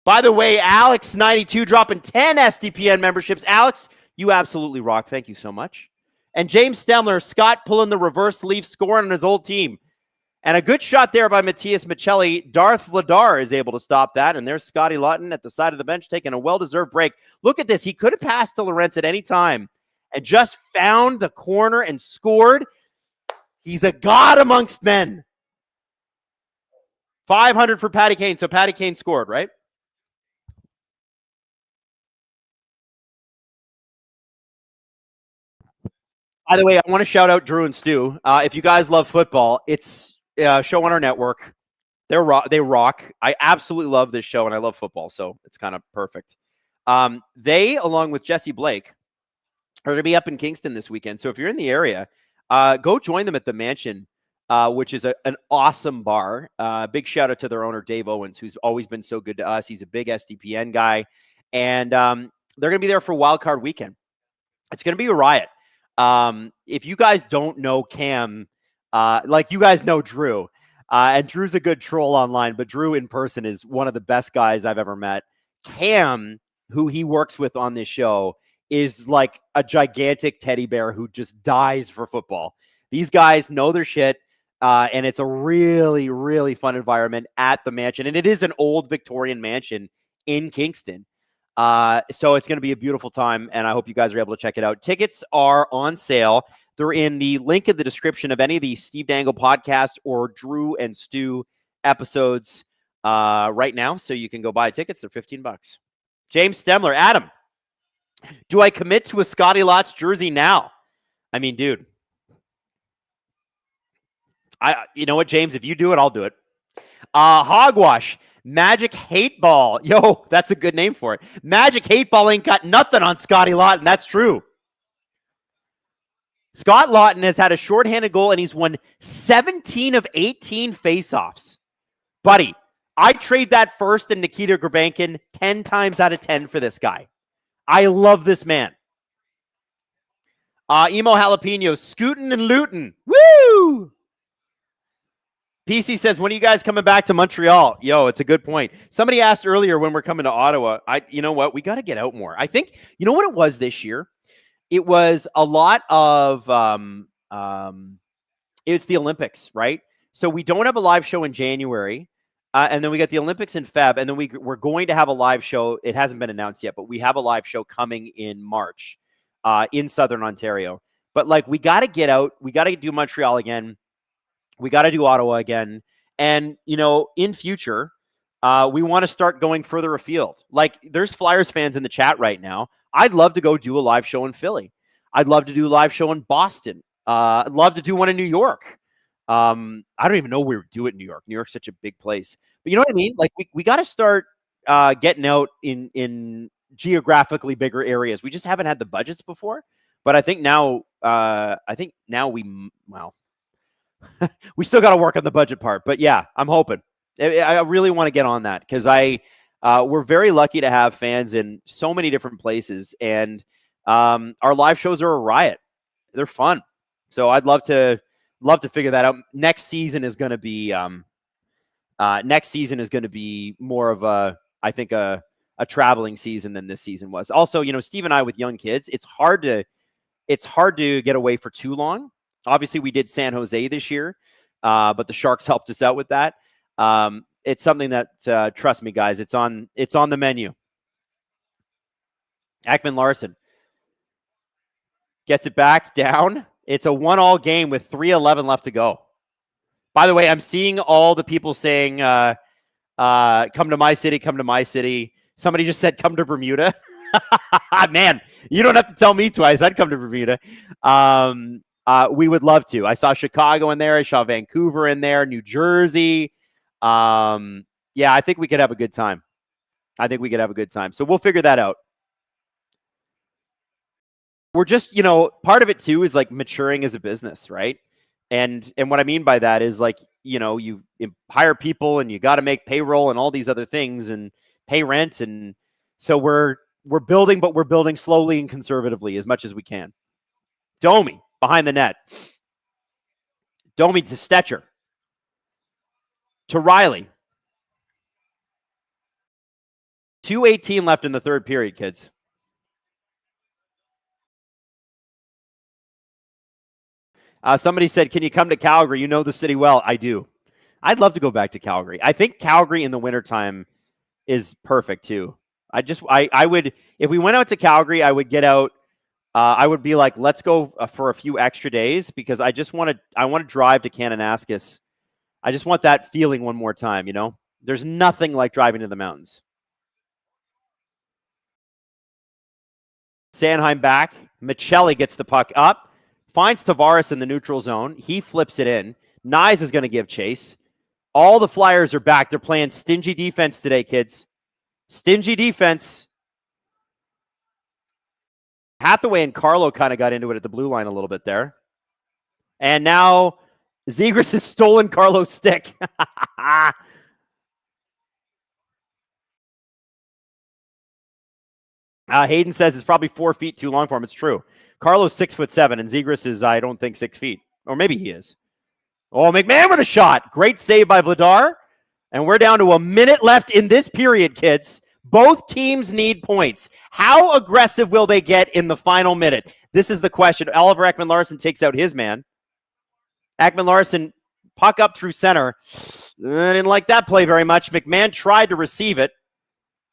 By the way, Alex92 dropping 10 SDPN memberships. Alex, you absolutely rock. Thank you so much. And James Stemler, Scott pulling the reverse Leaf, scoring on his old team. And a good shot there by Matthias Michelli. Darth Vladar is able to stop that. And there's Scotty Lawton at the side of the bench taking a well-deserved break. Look at this. He could have passed to Lorentz at any time and just found the corner and scored. He's a god amongst men. 500 for Patty Kane. So Patty Kane scored, right? By the way, I want to shout out Drew and Stu. If you guys love football, it's a show on our network. They rock. I absolutely love this show, and I love football, so it's kind of perfect. They, along with Jesse Blake, are going to be up in Kingston this weekend. So if you're in the area, go join them at the Mansion, which is an awesome bar. Big shout out to their owner, Dave Owens, who's always been so good to us. He's a big SDPN guy, and they're going to be there for Wild Card Weekend. It's going to be a riot. If you guys don't know Cam, like you guys know Drew, and Drew's a good troll online, but Drew in person is one of the best guys I've ever met. Cam, who he works with on this show, is like a gigantic teddy bear who just dies for football. These guys know their shit, and it's a really, really fun environment at the Mansion. And it is an old Victorian mansion in Kingston. So it's going to be a beautiful time, and I hope you guys are able to check it out. Tickets are on sale. They're in the link in the description of any of the Steve Dangle podcasts or Drew and Stu episodes right now, so you can go buy tickets. They're $15. James Stemler, Adam, do I commit to a Scotty Lots jersey now? I mean, dude, you know what, James? If you do it, I'll do it. Hogwash. Magic Hate Ball. Yo, that's a good name for it. Magic Hate Ball ain't got nothing on Scotty Lawton. That's true. Scott Lawton has had a shorthanded goal, and he's won 17 of 18 faceoffs. Buddy, I trade that first and Nikita Gurbankin 10 times out of 10 for this guy. I love this man. Emo Jalapeno, scootin' and lootin'. Woo! PC says, when are you guys coming back to Montreal? Yo, it's a good point. Somebody asked earlier when we're coming to Ottawa. You know what? We got to get out more. I think, you know what it was this year? It was a lot of, it's the Olympics, right? So we don't have a live show in January. And then we got the Olympics in Feb. And then we're going to have a live show. It hasn't been announced yet, but we have a live show coming in March in Southern Ontario. But like, we got to get out. We got to do Montreal again. We got to do Ottawa again. And, you know, in future, we want to start going further afield. Like, there's Flyers fans in the chat right now. I'd love to go do a live show in Philly. I'd love to do a live show in Boston. I'd love to do one in New York. I don't even know where we do it in New York. New York's such a big place. But you know what I mean? Like, we got to start getting out in geographically bigger areas. We just haven't had the budgets before. But I think now we still got to work on the budget part, but yeah, I'm hoping. I really want to get on that because we're very lucky to have fans in so many different places, and our live shows are a riot. They're fun, so I'd love to figure that out. Next season is going to be more of a a traveling season than this season was. Also, you know, Steve and I with young kids, it's hard to get away for too long. Obviously, we did San Jose this year, but the Sharks helped us out with that. It's something that, trust me, guys, it's on the menu. Ekman Larsson gets it back down. It's a 1-1 game with 3:11 left to go. By the way, I'm seeing all the people saying, come to my city, come to my city. Somebody just said, come to Bermuda. Man, you don't have to tell me twice. I'd come to Bermuda. We would love to. I saw Chicago in there. I saw Vancouver in there, New Jersey. Yeah, I think we could have a good time. So we'll figure that out. We're just, you know, part of it too is like maturing as a business, right? And what I mean by that is like, you know, you hire people and you got to make payroll and all these other things and pay rent. And so we're building, but we're building slowly and conservatively as much as we can. Domi behind the net. Domi to Stetcher. To Riley. 2:18 left in the third period, kids. Somebody said, can you come to Calgary? You know the city well. I do. I'd love to go back to Calgary. I think Calgary in the wintertime is perfect too. I would, if we went out to Calgary, I would get out. I would be like, let's go for a few extra days because I want to drive to Kananaskis. I just want that feeling one more time, you know? There's nothing like driving to the mountains. Sanheim back. Michelli gets the puck up. Finds Tavares in the neutral zone. He flips it in. Nyes is going to give chase. All the Flyers are back. They're playing stingy defense today, kids. Stingy defense. Hathaway and Carlo kind of got into it at the blue line a little bit there. And now Zegras has stolen Carlo's stick. Hayden says it's probably 4 feet too long for him. It's true. Carlo's 6'7", and Zegras is, I don't think, 6 feet. Or maybe he is. Oh, McMahon with a shot. Great save by Vladar. And we're down to a minute left in this period, kids. Both teams need points. How aggressive will they get in the final minute? This is the question. Oliver Ekman-Larsson takes out his man. Ekman-Larsson, puck up through center. I didn't like that play very much. McMahon tried to receive it,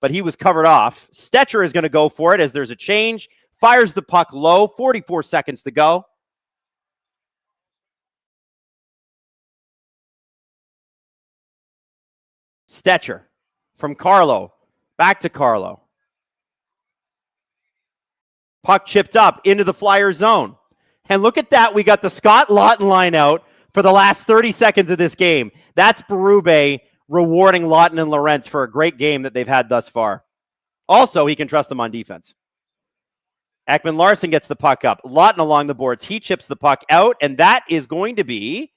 but he was covered off. Stetcher is going to go for it as there's a change. Fires the puck low. 44 seconds to go. Stetcher from Carlo. Back to Carlo. Puck chipped up into the Flyer zone. And look at that. We got the Scott Laughton line out for the last 30 seconds of this game. That's Berube rewarding Laughton and Lorentz for a great game that they've had thus far. Also, he can trust them on defense. Ekman-Larsson gets the puck up. Laughton along the boards. He chips the puck out, and that is going to be...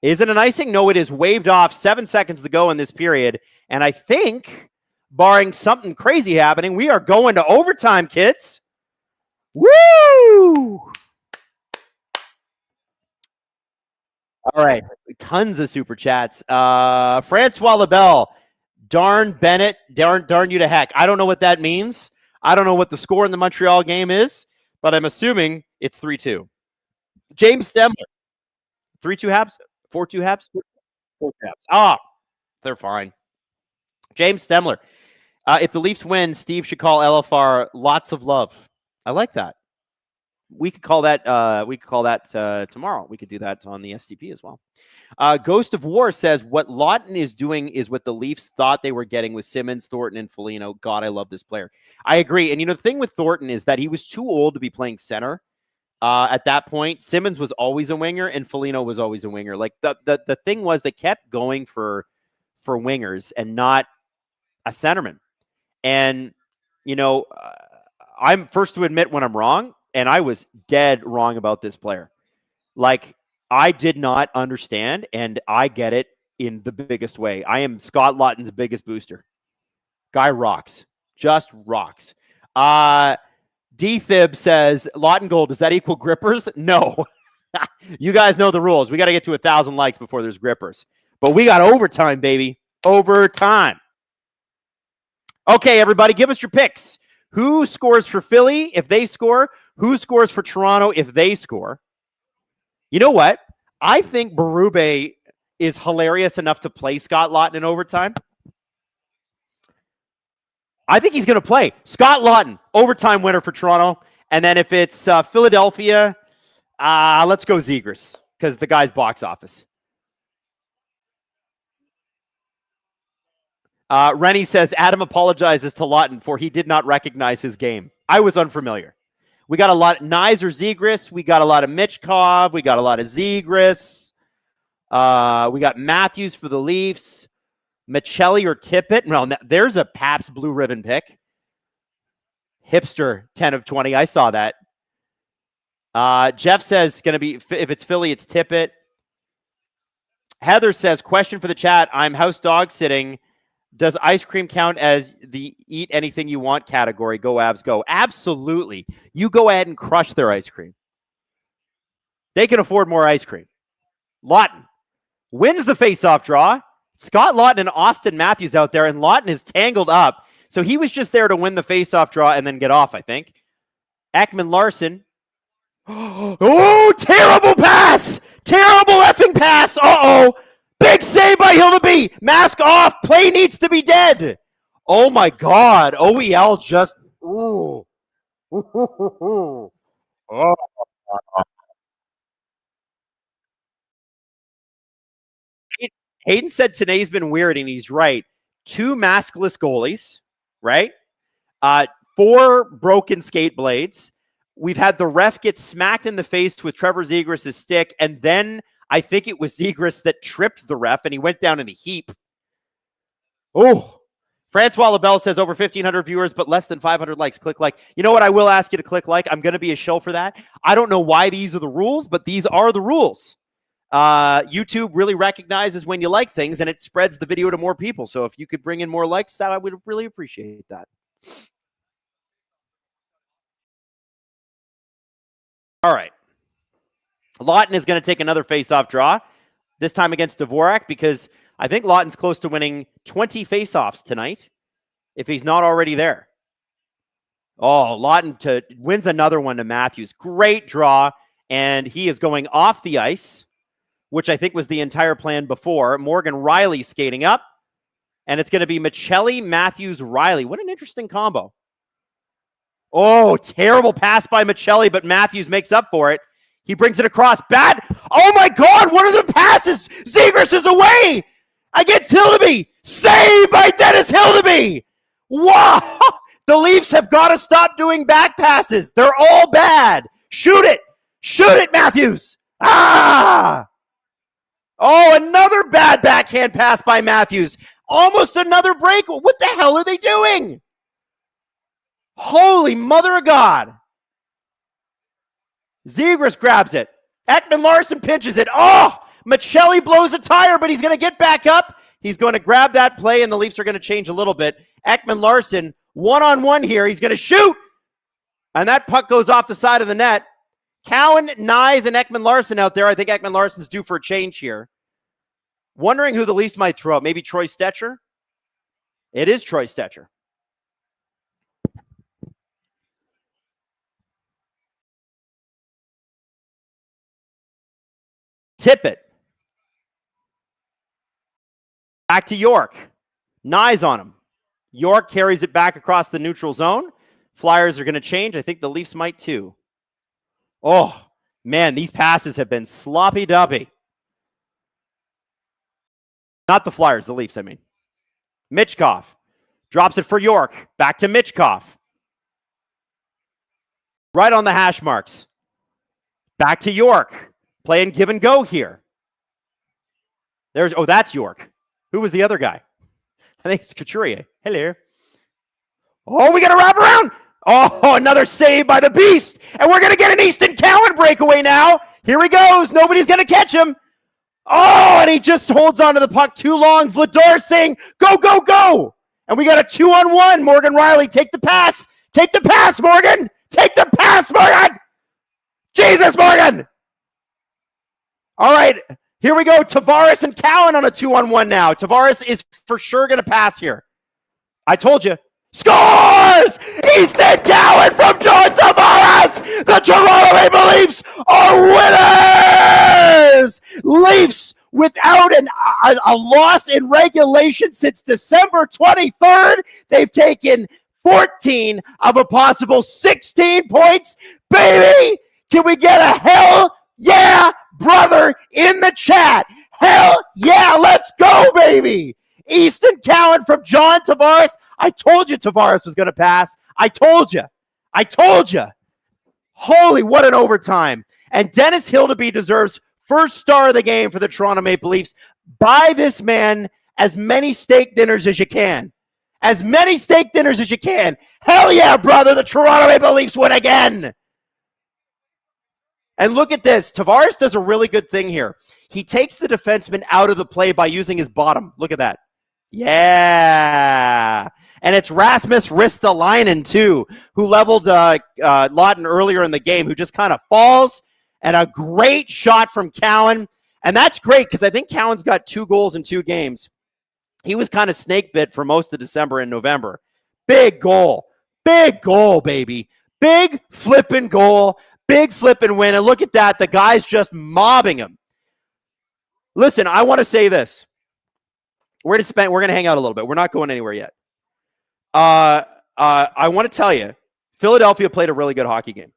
Is it an icing? No, it is waved off. 7 seconds to go in this period. And I think, barring something crazy happening, we are going to overtime, kids. Woo! All right. Tons of super chats. Francois Labelle. Darn Bennett. Darn you to heck. I don't know what that means. I don't know what the score in the Montreal game is, but I'm assuming it's 3-2. James Stemler. 3-2 Habs? 4-2 Habs? 4-2 Habs. Ah, they're fine. James Stemler. If the Leafs win, Steve should call LFR lots of love. I like that. We could call that tomorrow. We could do that on the STP as well. Ghost of War says what Laughton is doing is what the Leafs thought they were getting with Simmons, Thornton, and Foligno. God, I love this player. I agree. And, you know, the thing with Thornton is that he was too old to be playing center. At that point, Simmons was always a winger and Foligno was always a winger. Like the thing was they kept going for wingers and not a centerman. And, you know, I'm first to admit when I'm wrong, and I was dead wrong about this player. Like, I did not understand, and I get it in the biggest way. I am Scott Laughton's biggest booster. Guy rocks. Just rocks. D-Thib says, Laughton goal, does that equal grippers? No. You guys know the rules. We got to get to 1,000 likes before there's grippers. But we got overtime, baby. Overtime. Okay, everybody, give us your picks. Who scores for Philly if they score? Who scores for Toronto if they score? You know what? I think Berube is hilarious enough to play Scott Laughton in overtime. I think he's going to play. Scott Laughton, overtime winner for Toronto. And then if it's Philadelphia, let's go Zegras because the guy's box office. Rennie says, Adam apologizes to Laughton for he did not recognize his game. I was unfamiliar. We got a lot of Nyes or Zegras. We got a lot of Michkov. We got a lot of Zegras. We got Matthews for the Leafs. Michelli or Tippett. No, there's a Pabst Blue Ribbon pick. Hipster, 10 of 20. I saw that. Jeff says going to be, if it's Philly, it's Tippett. Heather says, question for the chat. I'm house dog sitting. Does ice cream count as the eat anything you want category? Go Avs, go. Absolutely. You go ahead and crush their ice cream. They can afford more ice cream. Laughton wins the face-off draw. Scott Laughton and Austin Matthews out there, and Laughton is tangled up. So he was just there to win the face-off draw and then get off, I think. Ekman Larson. Oh, terrible pass! Terrible effing pass! Uh-oh! Big save by Hildeby! Mask off! Play needs to be dead! Oh my God! OEL just... Ooh. Oh. Hayden said today's been weird, and he's right. 2 maskless goalies, right? 4 broken skate blades. We've had the ref get smacked in the face with Trevor Zegras' stick, and then I think it was Zegras that tripped the ref, and he went down in a heap. Oh, Francois LaBelle says over 1,500 viewers, but less than 500 likes. Click like. You know what? I will ask you to click like. I'm going to be a shill for that. I don't know why these are the rules, but these are the rules. YouTube really recognizes when you like things, and it spreads the video to more people. So if you could bring in more likes, that I would really appreciate that. All right. Laughton is going to take another face-off draw, this time against Dvorak, because I think Laughton's close to winning 20 face-offs tonight, if he's not already there. Oh, Laughton wins another one to Matthews. Great draw, and he is going off the ice, which I think was the entire plan before. Morgan Riley skating up, and it's going to be Michelli, Matthews, Riley. What an interesting combo. Oh, terrible pass by Michelli, but Matthews makes up for it. He brings it across. Bad. Oh, my God. What are the passes? Zegras is away against Hildeby. Saved by Dennis Hildeby. Wow. The Leafs have got to stop doing back passes. They're all bad. Shoot it. Shoot it, Matthews. Ah. Oh, another bad backhand pass by Matthews. Almost another break. What the hell are they doing? Holy mother of God. Zegras grabs it. Ekman Larson pinches it. Oh, Michelli blows a tire, but he's going to get back up. He's going to grab that play, and the Leafs are going to change a little bit. Ekman Larson, one-on-one here. He's going to shoot. And that puck goes off the side of the net. Cowan, Nyes, and Ekman Larson out there. I think Ekman Larson's due for a change here. Wondering who the Leafs might throw out. Maybe Troy Stetcher? It is Troy Stetcher. Tippett. Back to York. Nyes on him. York carries it back across the neutral zone. Flyers are going to change. I think the Leafs might too. Oh, man, these passes have been sloppy-dubby. Not the Flyers, the Leafs, I mean. Michkov drops it for York. Back to Michkov. Right on the hash marks. Back to York. Playing give and go here. Oh, that's York. Who was the other guy? I think it's Couturier. Hello. Oh, we got to wrap around. Oh, another save by the Beast. And we're going to get an Easton Cowan breakaway now. Here he goes. Nobody's going to catch him. Oh, and he just holds onto the puck too long. Vladar saying, go, go, go. And we got a 2-on-1. Morgan Riley, take the pass. Take the pass, Morgan. Take the pass, Morgan. Jesus, Morgan. All right, here we go. Tavares and Cowan on a 2-on-1 now. Tavares is for sure going to pass here. I told you. Scores! Easton Cowan from John Tavares! The Toronto Maple Leafs are winners! Leafs without a loss in regulation since December 23rd. They've taken 14 of a possible 16 points. Baby, can we get a hell yeah, brother, in the chat? Hell yeah, let's go, baby! Easton Cowan from John Tavares. I told you Tavares was going to pass. I told you. Holy, what an overtime. And Dennis Hildeby deserves first star of the game for the Toronto Maple Leafs. Buy this man as many steak dinners as you can. As many steak dinners as you can. Hell yeah, brother. The Toronto Maple Leafs win again. And look at this. Tavares does a really good thing here. He takes the defenseman out of the play by using his bottom. Look at that. Yeah. And it's Rasmus Ristolainen, too, who leveled Lawton earlier in the game, who just kind of falls. And a great shot from Cowan. And that's great because I think Cowan's got 2 goals in 2 games. He was kind of snake bit for most of December and November. Big goal. Big goal, baby. Big flipping goal. Big flipping win. And look at that. The guy's just mobbing him. Listen, I want to say this. We're going to hang out a little bit. We're not going anywhere yet. I want to tell you, Philadelphia played a really good hockey game.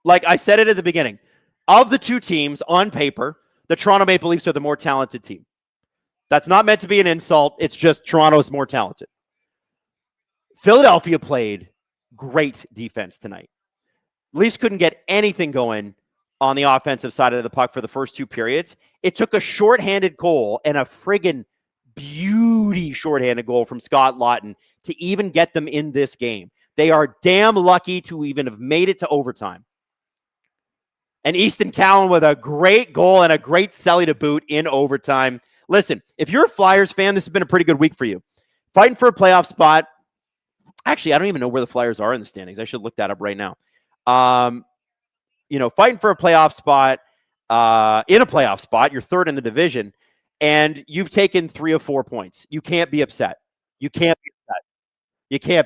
Like I said it at the beginning. Of the 2 teams, on paper, the Toronto Maple Leafs are the more talented team. That's not meant to be an insult. It's just Toronto's more talented. Philadelphia played great defense tonight. Leafs couldn't get anything going on the offensive side of the puck for the first 2 periods. It took a shorthanded goal and a friggin' beauty shorthanded goal from Scott Lawton to even get them in this game. They are damn lucky to even have made it to overtime. And Easton Cowan with a great goal and a great celly to boot in overtime. Listen, if you're a Flyers fan, this has been a pretty good week for you. Fighting for a playoff spot. Actually, I don't even know where the Flyers are in the standings. I should look that up right now. Fighting for a playoff spot, in a playoff spot, you're 3rd in the division, and you've taken 3 of 4 points. You can't be upset. You can't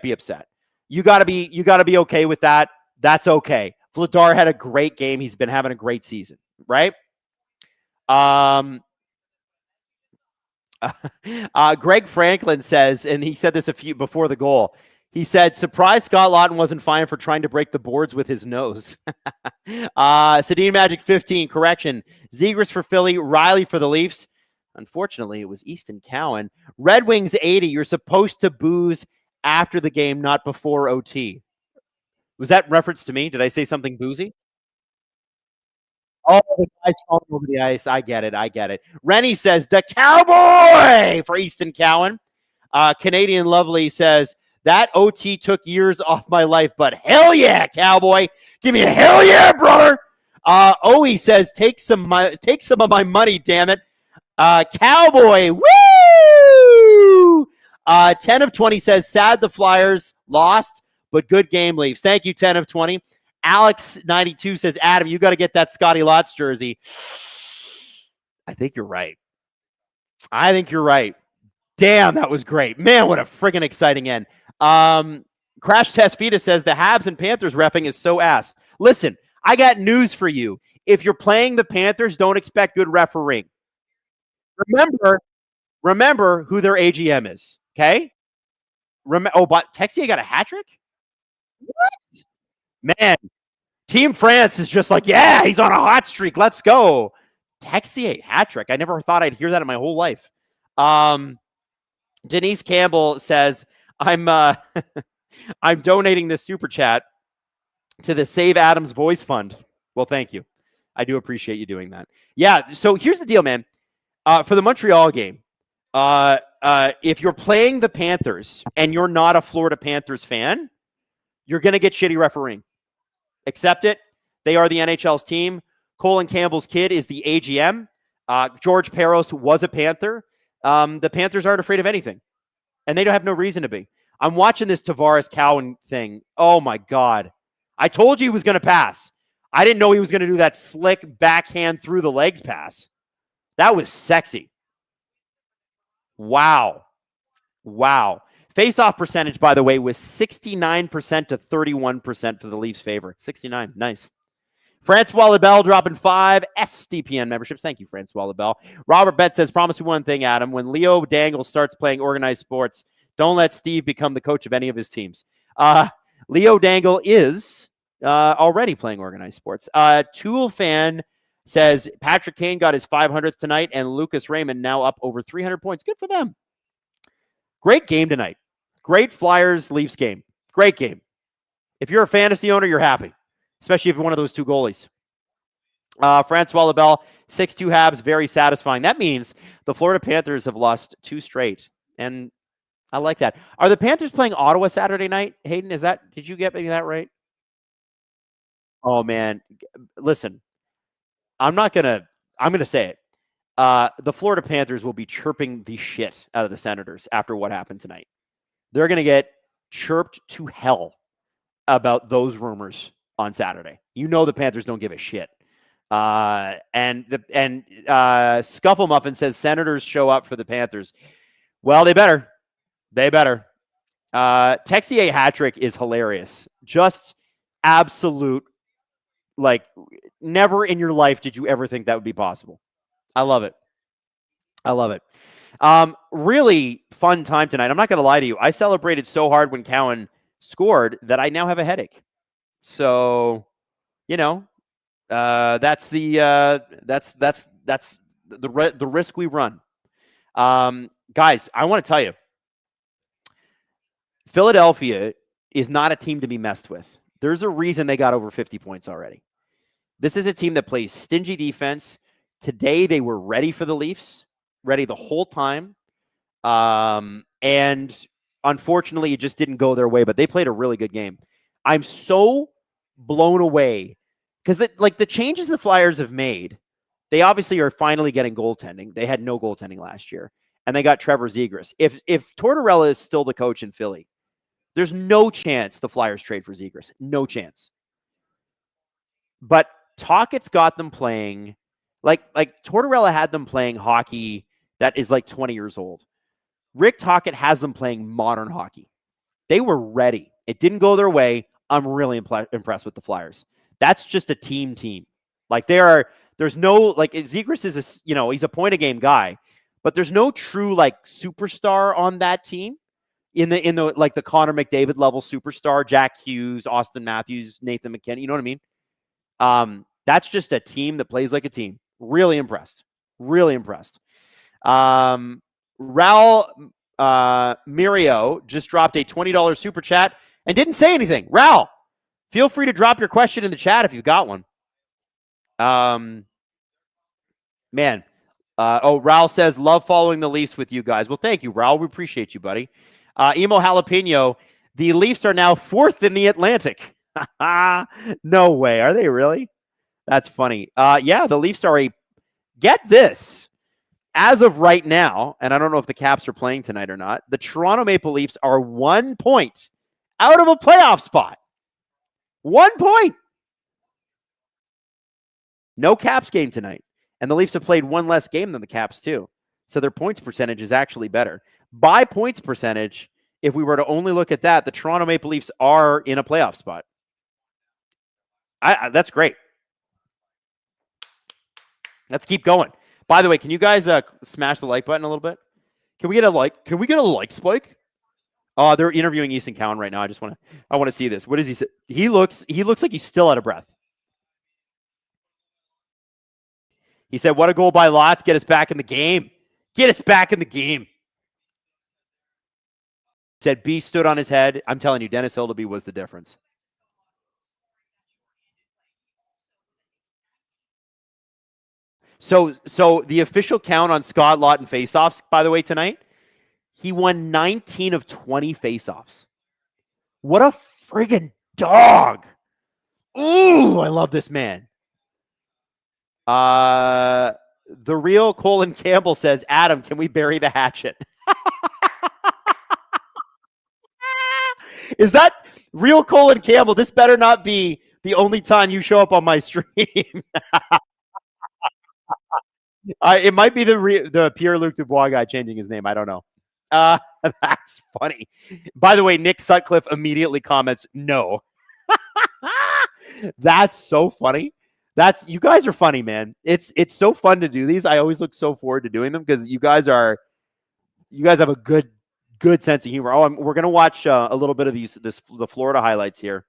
be upset. You got to be okay with that. That's okay. Vladar had a great game. He's been having a great season, right? Greg Franklin says, and he said this before the goal. He said, surprised Scott Lawton wasn't fined for trying to break the boards with his nose. Sedin Magic 15, correction. Zegras for Philly, Riley for the Leafs. Unfortunately, it was Easton Cowan. Red Wings 80, you're supposed to booze after the game, not before OT. Was that reference to me? Did I say something boozy? Oh, the guy's falling over the ice. I get it. Rennie says, the Cowboy for Easton Cowan. Canadian Lovely says, that OT took years off my life, but hell yeah, Cowboy. Give me a hell yeah, brother. Owie says, take some of my money, damn it. Cowboy, woo! 10 of 20 says, sad the Flyers lost, but good game, Leafs. Thank you, 10 of 20. Alex 92 says, Adam, you got to get that Scotty Lotz jersey. I think you're right. Damn, that was great. Man, what a friggin' exciting end. Crash Test Vita says, the Habs and Panthers reffing is so ass. Listen, I got news for you. If you're playing the Panthers, don't expect good refereeing. Remember who their AGM is, okay? But Texier got a hat trick? What? Man, Team France is just like, yeah, he's on a hot streak. Let's go. Texier hat trick. I never thought I'd hear that in my whole life. Denise Campbell says, I'm donating this super chat to the Save Adams Voice Fund. Well, thank you. I do appreciate you doing that. Yeah, so here's the deal, man. For the Montreal game, if you're playing the Panthers and you're not a Florida Panthers fan, you're going to get shitty refereeing. Accept it. They are the NHL's team. Colin Campbell's kid is the AGM. George Peros was a Panther. The Panthers aren't afraid of anything, and they don't have no reason to be. I'm watching this Tavares Cowan thing. Oh, my God. I told you he was going to pass. I didn't know he was going to do that slick backhand through the legs pass. That was sexy. Wow. Face-off percentage, by the way, was 69% to 31% for the Leafs' favor. 69, nice. Francois Lebel dropping 5 SDPN memberships. Thank you, Francois Lebel. Robert Betts says, promise me one thing, Adam. When Leo Dangle starts playing organized sports, don't let Steve become the coach of any of his teams. Leo Dangle is already playing organized sports. Tool fan says, Patrick Kane got his 500th tonight, and Lucas Raymond now up over 300 points. Good for them. Great game tonight. Great Flyers-Leafs game. Great game. If you're a fantasy owner, you're happy, especially if you're one of those two goalies. Francois Lebel, 6-2 Habs, very satisfying. That means the Florida Panthers have lost 2 straight, and I like that. Are the Panthers playing Ottawa Saturday night, Hayden? Did you get that right? Oh, man. Listen, I'm going to say it. The Florida Panthers will be chirping the shit out of the Senators after what happened tonight. They're going to get chirped to hell about those rumors on Saturday. You know the Panthers don't give a shit. And Scuffle Muffin says Senators show up for the Panthers. Well, they better. They better. Texier hat trick is hilarious. Just absolute, like, never in your life did you ever think that would be possible. I love it. I love it. Really fun time tonight. I'm not going to lie to you. I celebrated so hard when Cowan scored that I now have a headache. So, that's the risk we run. Guys, I want to tell you, Philadelphia is not a team to be messed with. There's a reason they got over 50 points already. This is a team that plays stingy defense. Today, they were ready for the Leafs, ready the whole time. And unfortunately, it just didn't go their way, but they played a really good game. I'm so blown away because the changes the Flyers have made, they obviously are finally getting goaltending. They had no goaltending last year, and they got Trevor Zegras. If Tortorella is still the coach in Philly, there's no chance the Flyers trade for Zegras. No chance. But Tockett's got them playing like Tortorella had them playing hockey that is like 20 years old. Rick Tocchet has them playing modern hockey. They were ready. It didn't go their way. I'm really impressed with the Flyers. That's just a team. Like there's no, like, Zegras is he's a point a game guy, but there's no true like superstar on that team in the like the Connor McDavid level superstar, Jack Hughes, Austin Matthews, Nathan McKinnon. You know what I mean? That's just a team that plays like a team. Really impressed. Really impressed. Raul Mirio just dropped a $20 super chat and didn't say anything. Raul, feel free to drop your question in the chat if you've got one. Raul says, love following the Leafs with you guys. Well, thank you, Raul. We appreciate you, buddy. Emo Jalapeno, the Leafs are now 4th in the Atlantic. No way. Are they really? That's funny. Yeah, the Leafs are get this. As of right now, and I don't know if the Caps are playing tonight or not, the Toronto Maple Leafs are 1 point out of a playoff spot. 1 point. No Caps game tonight. And the Leafs have played one less game than the Caps too. So their points percentage is actually better. By points percentage, if we were to only look at that, the Toronto Maple Leafs are in a playoff spot. That's great. Let's keep going. By the way, can you guys smash the like button a little bit? Can we get a like? Can we get a like spike? Oh, they're interviewing Easton Cowan right now. I want to see this. What does he say? He looks like he's still out of breath. He said, "What a goal by Lots. Get us back in the game. Get us back in the game." He said B stood on his head. I'm telling you, Dennis Hildeby was the difference. So the official count on Scott Laughton faceoffs, by the way, tonight, he won 19 of 20 faceoffs. What a friggin' dog. Ooh, I love this man. The real Colin Campbell says, Adam, can we bury the hatchet? Is that real Colin Campbell? This better not be the only time you show up on my stream. It might be the Pierre-Luc Dubois guy changing his name. I don't know. That's funny. By the way, Nick Sutcliffe immediately comments, no. That's so funny. You guys are funny, man. It's so fun to do these. I always look so forward to doing them because you guys have a good sense of humor. Oh, we're gonna watch a little bit of the Florida highlights here.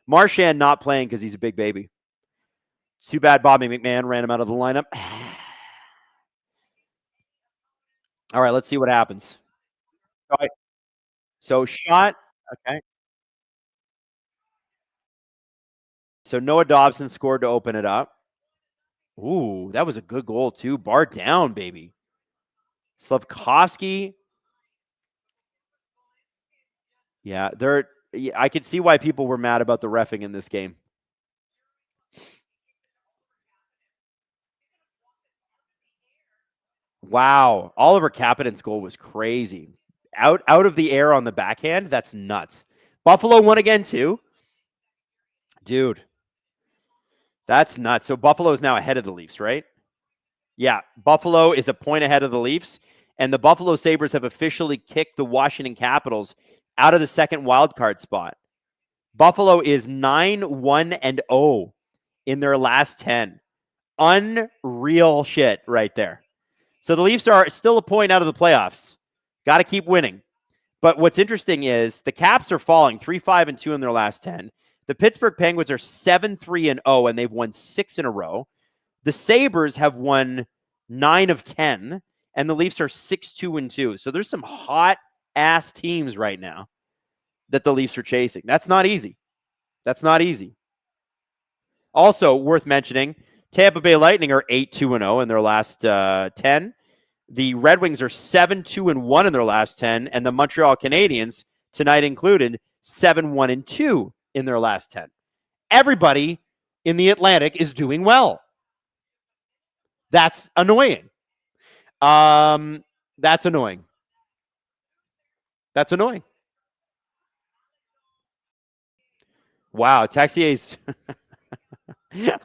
Marchand not playing because he's a big baby. It's too bad Bobby McMahon ran him out of the lineup. All right, let's see what happens. All right. So shot. Okay. So Noah Dobson scored to open it up. Ooh, that was a good goal too. Bar down, baby. Slavkovsky. Yeah, I could see why people were mad about the reffing in this game. Wow. Oliver Kapanen's goal was crazy. Out of the air on the backhand. That's nuts. Buffalo won again too. Dude. That's nuts. So Buffalo is now ahead of the Leafs, right? Yeah. Buffalo is a point ahead of the Leafs. And the Buffalo Sabres have officially kicked the Washington Capitals out of the second wildcard spot. Buffalo is 9-1-0 in their last 10. Unreal shit right there. So the Leafs are still a point out of the playoffs. Got to keep winning. But what's interesting is the Caps are falling 3-5-2 in their last 10. The Pittsburgh Penguins are 7-3-0, and they've won 6 in a row. The Sabres have won 9 of 10, and the Leafs are 6-2-2. So there's some hot-ass teams right now that the Leafs are chasing. That's not easy. That's not easy. Also, worth mentioning, Tampa Bay Lightning are 8-2-0 in their last 10. The Red Wings are 7-2-1 in their last 10. And the Montreal Canadiens, tonight included, 7-1-2 in their last 10. Everybody in the Atlantic is doing well. That's annoying. That's annoying. That's annoying. Wow, Texier's...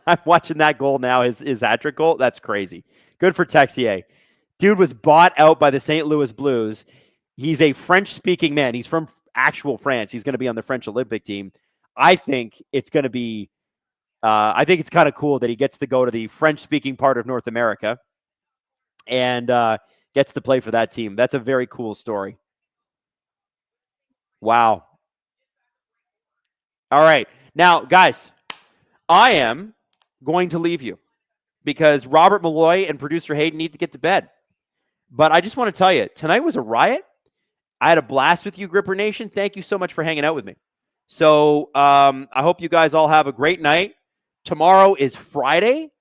I'm watching that goal now, his hat-trick goal. That's crazy. Good for Texier. Dude was bought out by the St. Louis Blues. He's a French-speaking man. He's from actual France. He's going to be on the French Olympic team. I think it's going to be I think it's kind of cool that he gets to go to the French-speaking part of North America and gets to play for that team. That's a very cool story. Wow. All right. Now, guys, I am going to leave you because Robert Malloy and producer Hayden need to get to bed. But I just want to tell you, tonight was a riot. I had a blast with you, Gripper Nation. Thank you so much for hanging out with me. So I hope you guys all have a great night. Tomorrow is Friday.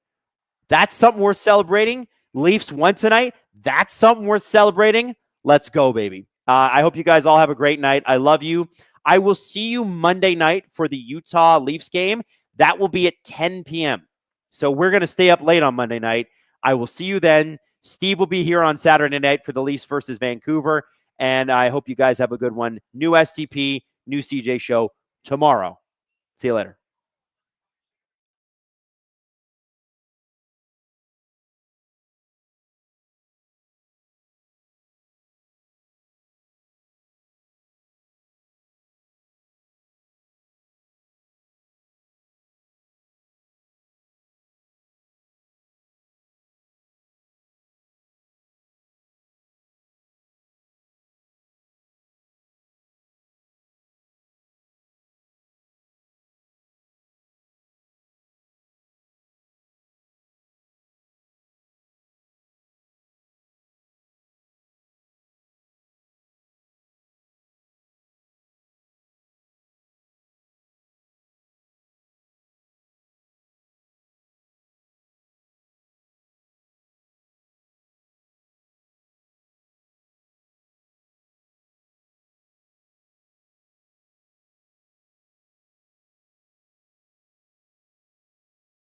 That's something worth celebrating. Leafs won tonight. That's something worth celebrating. Let's go, baby. I hope you guys all have a great night. I love you. I will see you Monday night for the Utah Leafs game. That will be at 10 p.m. So we're going to stay up late on Monday night. I will see you then. Steve will be here on Saturday night for the Leafs versus Vancouver. And I hope you guys have a good one. New STP, new CJ show tomorrow. See you later.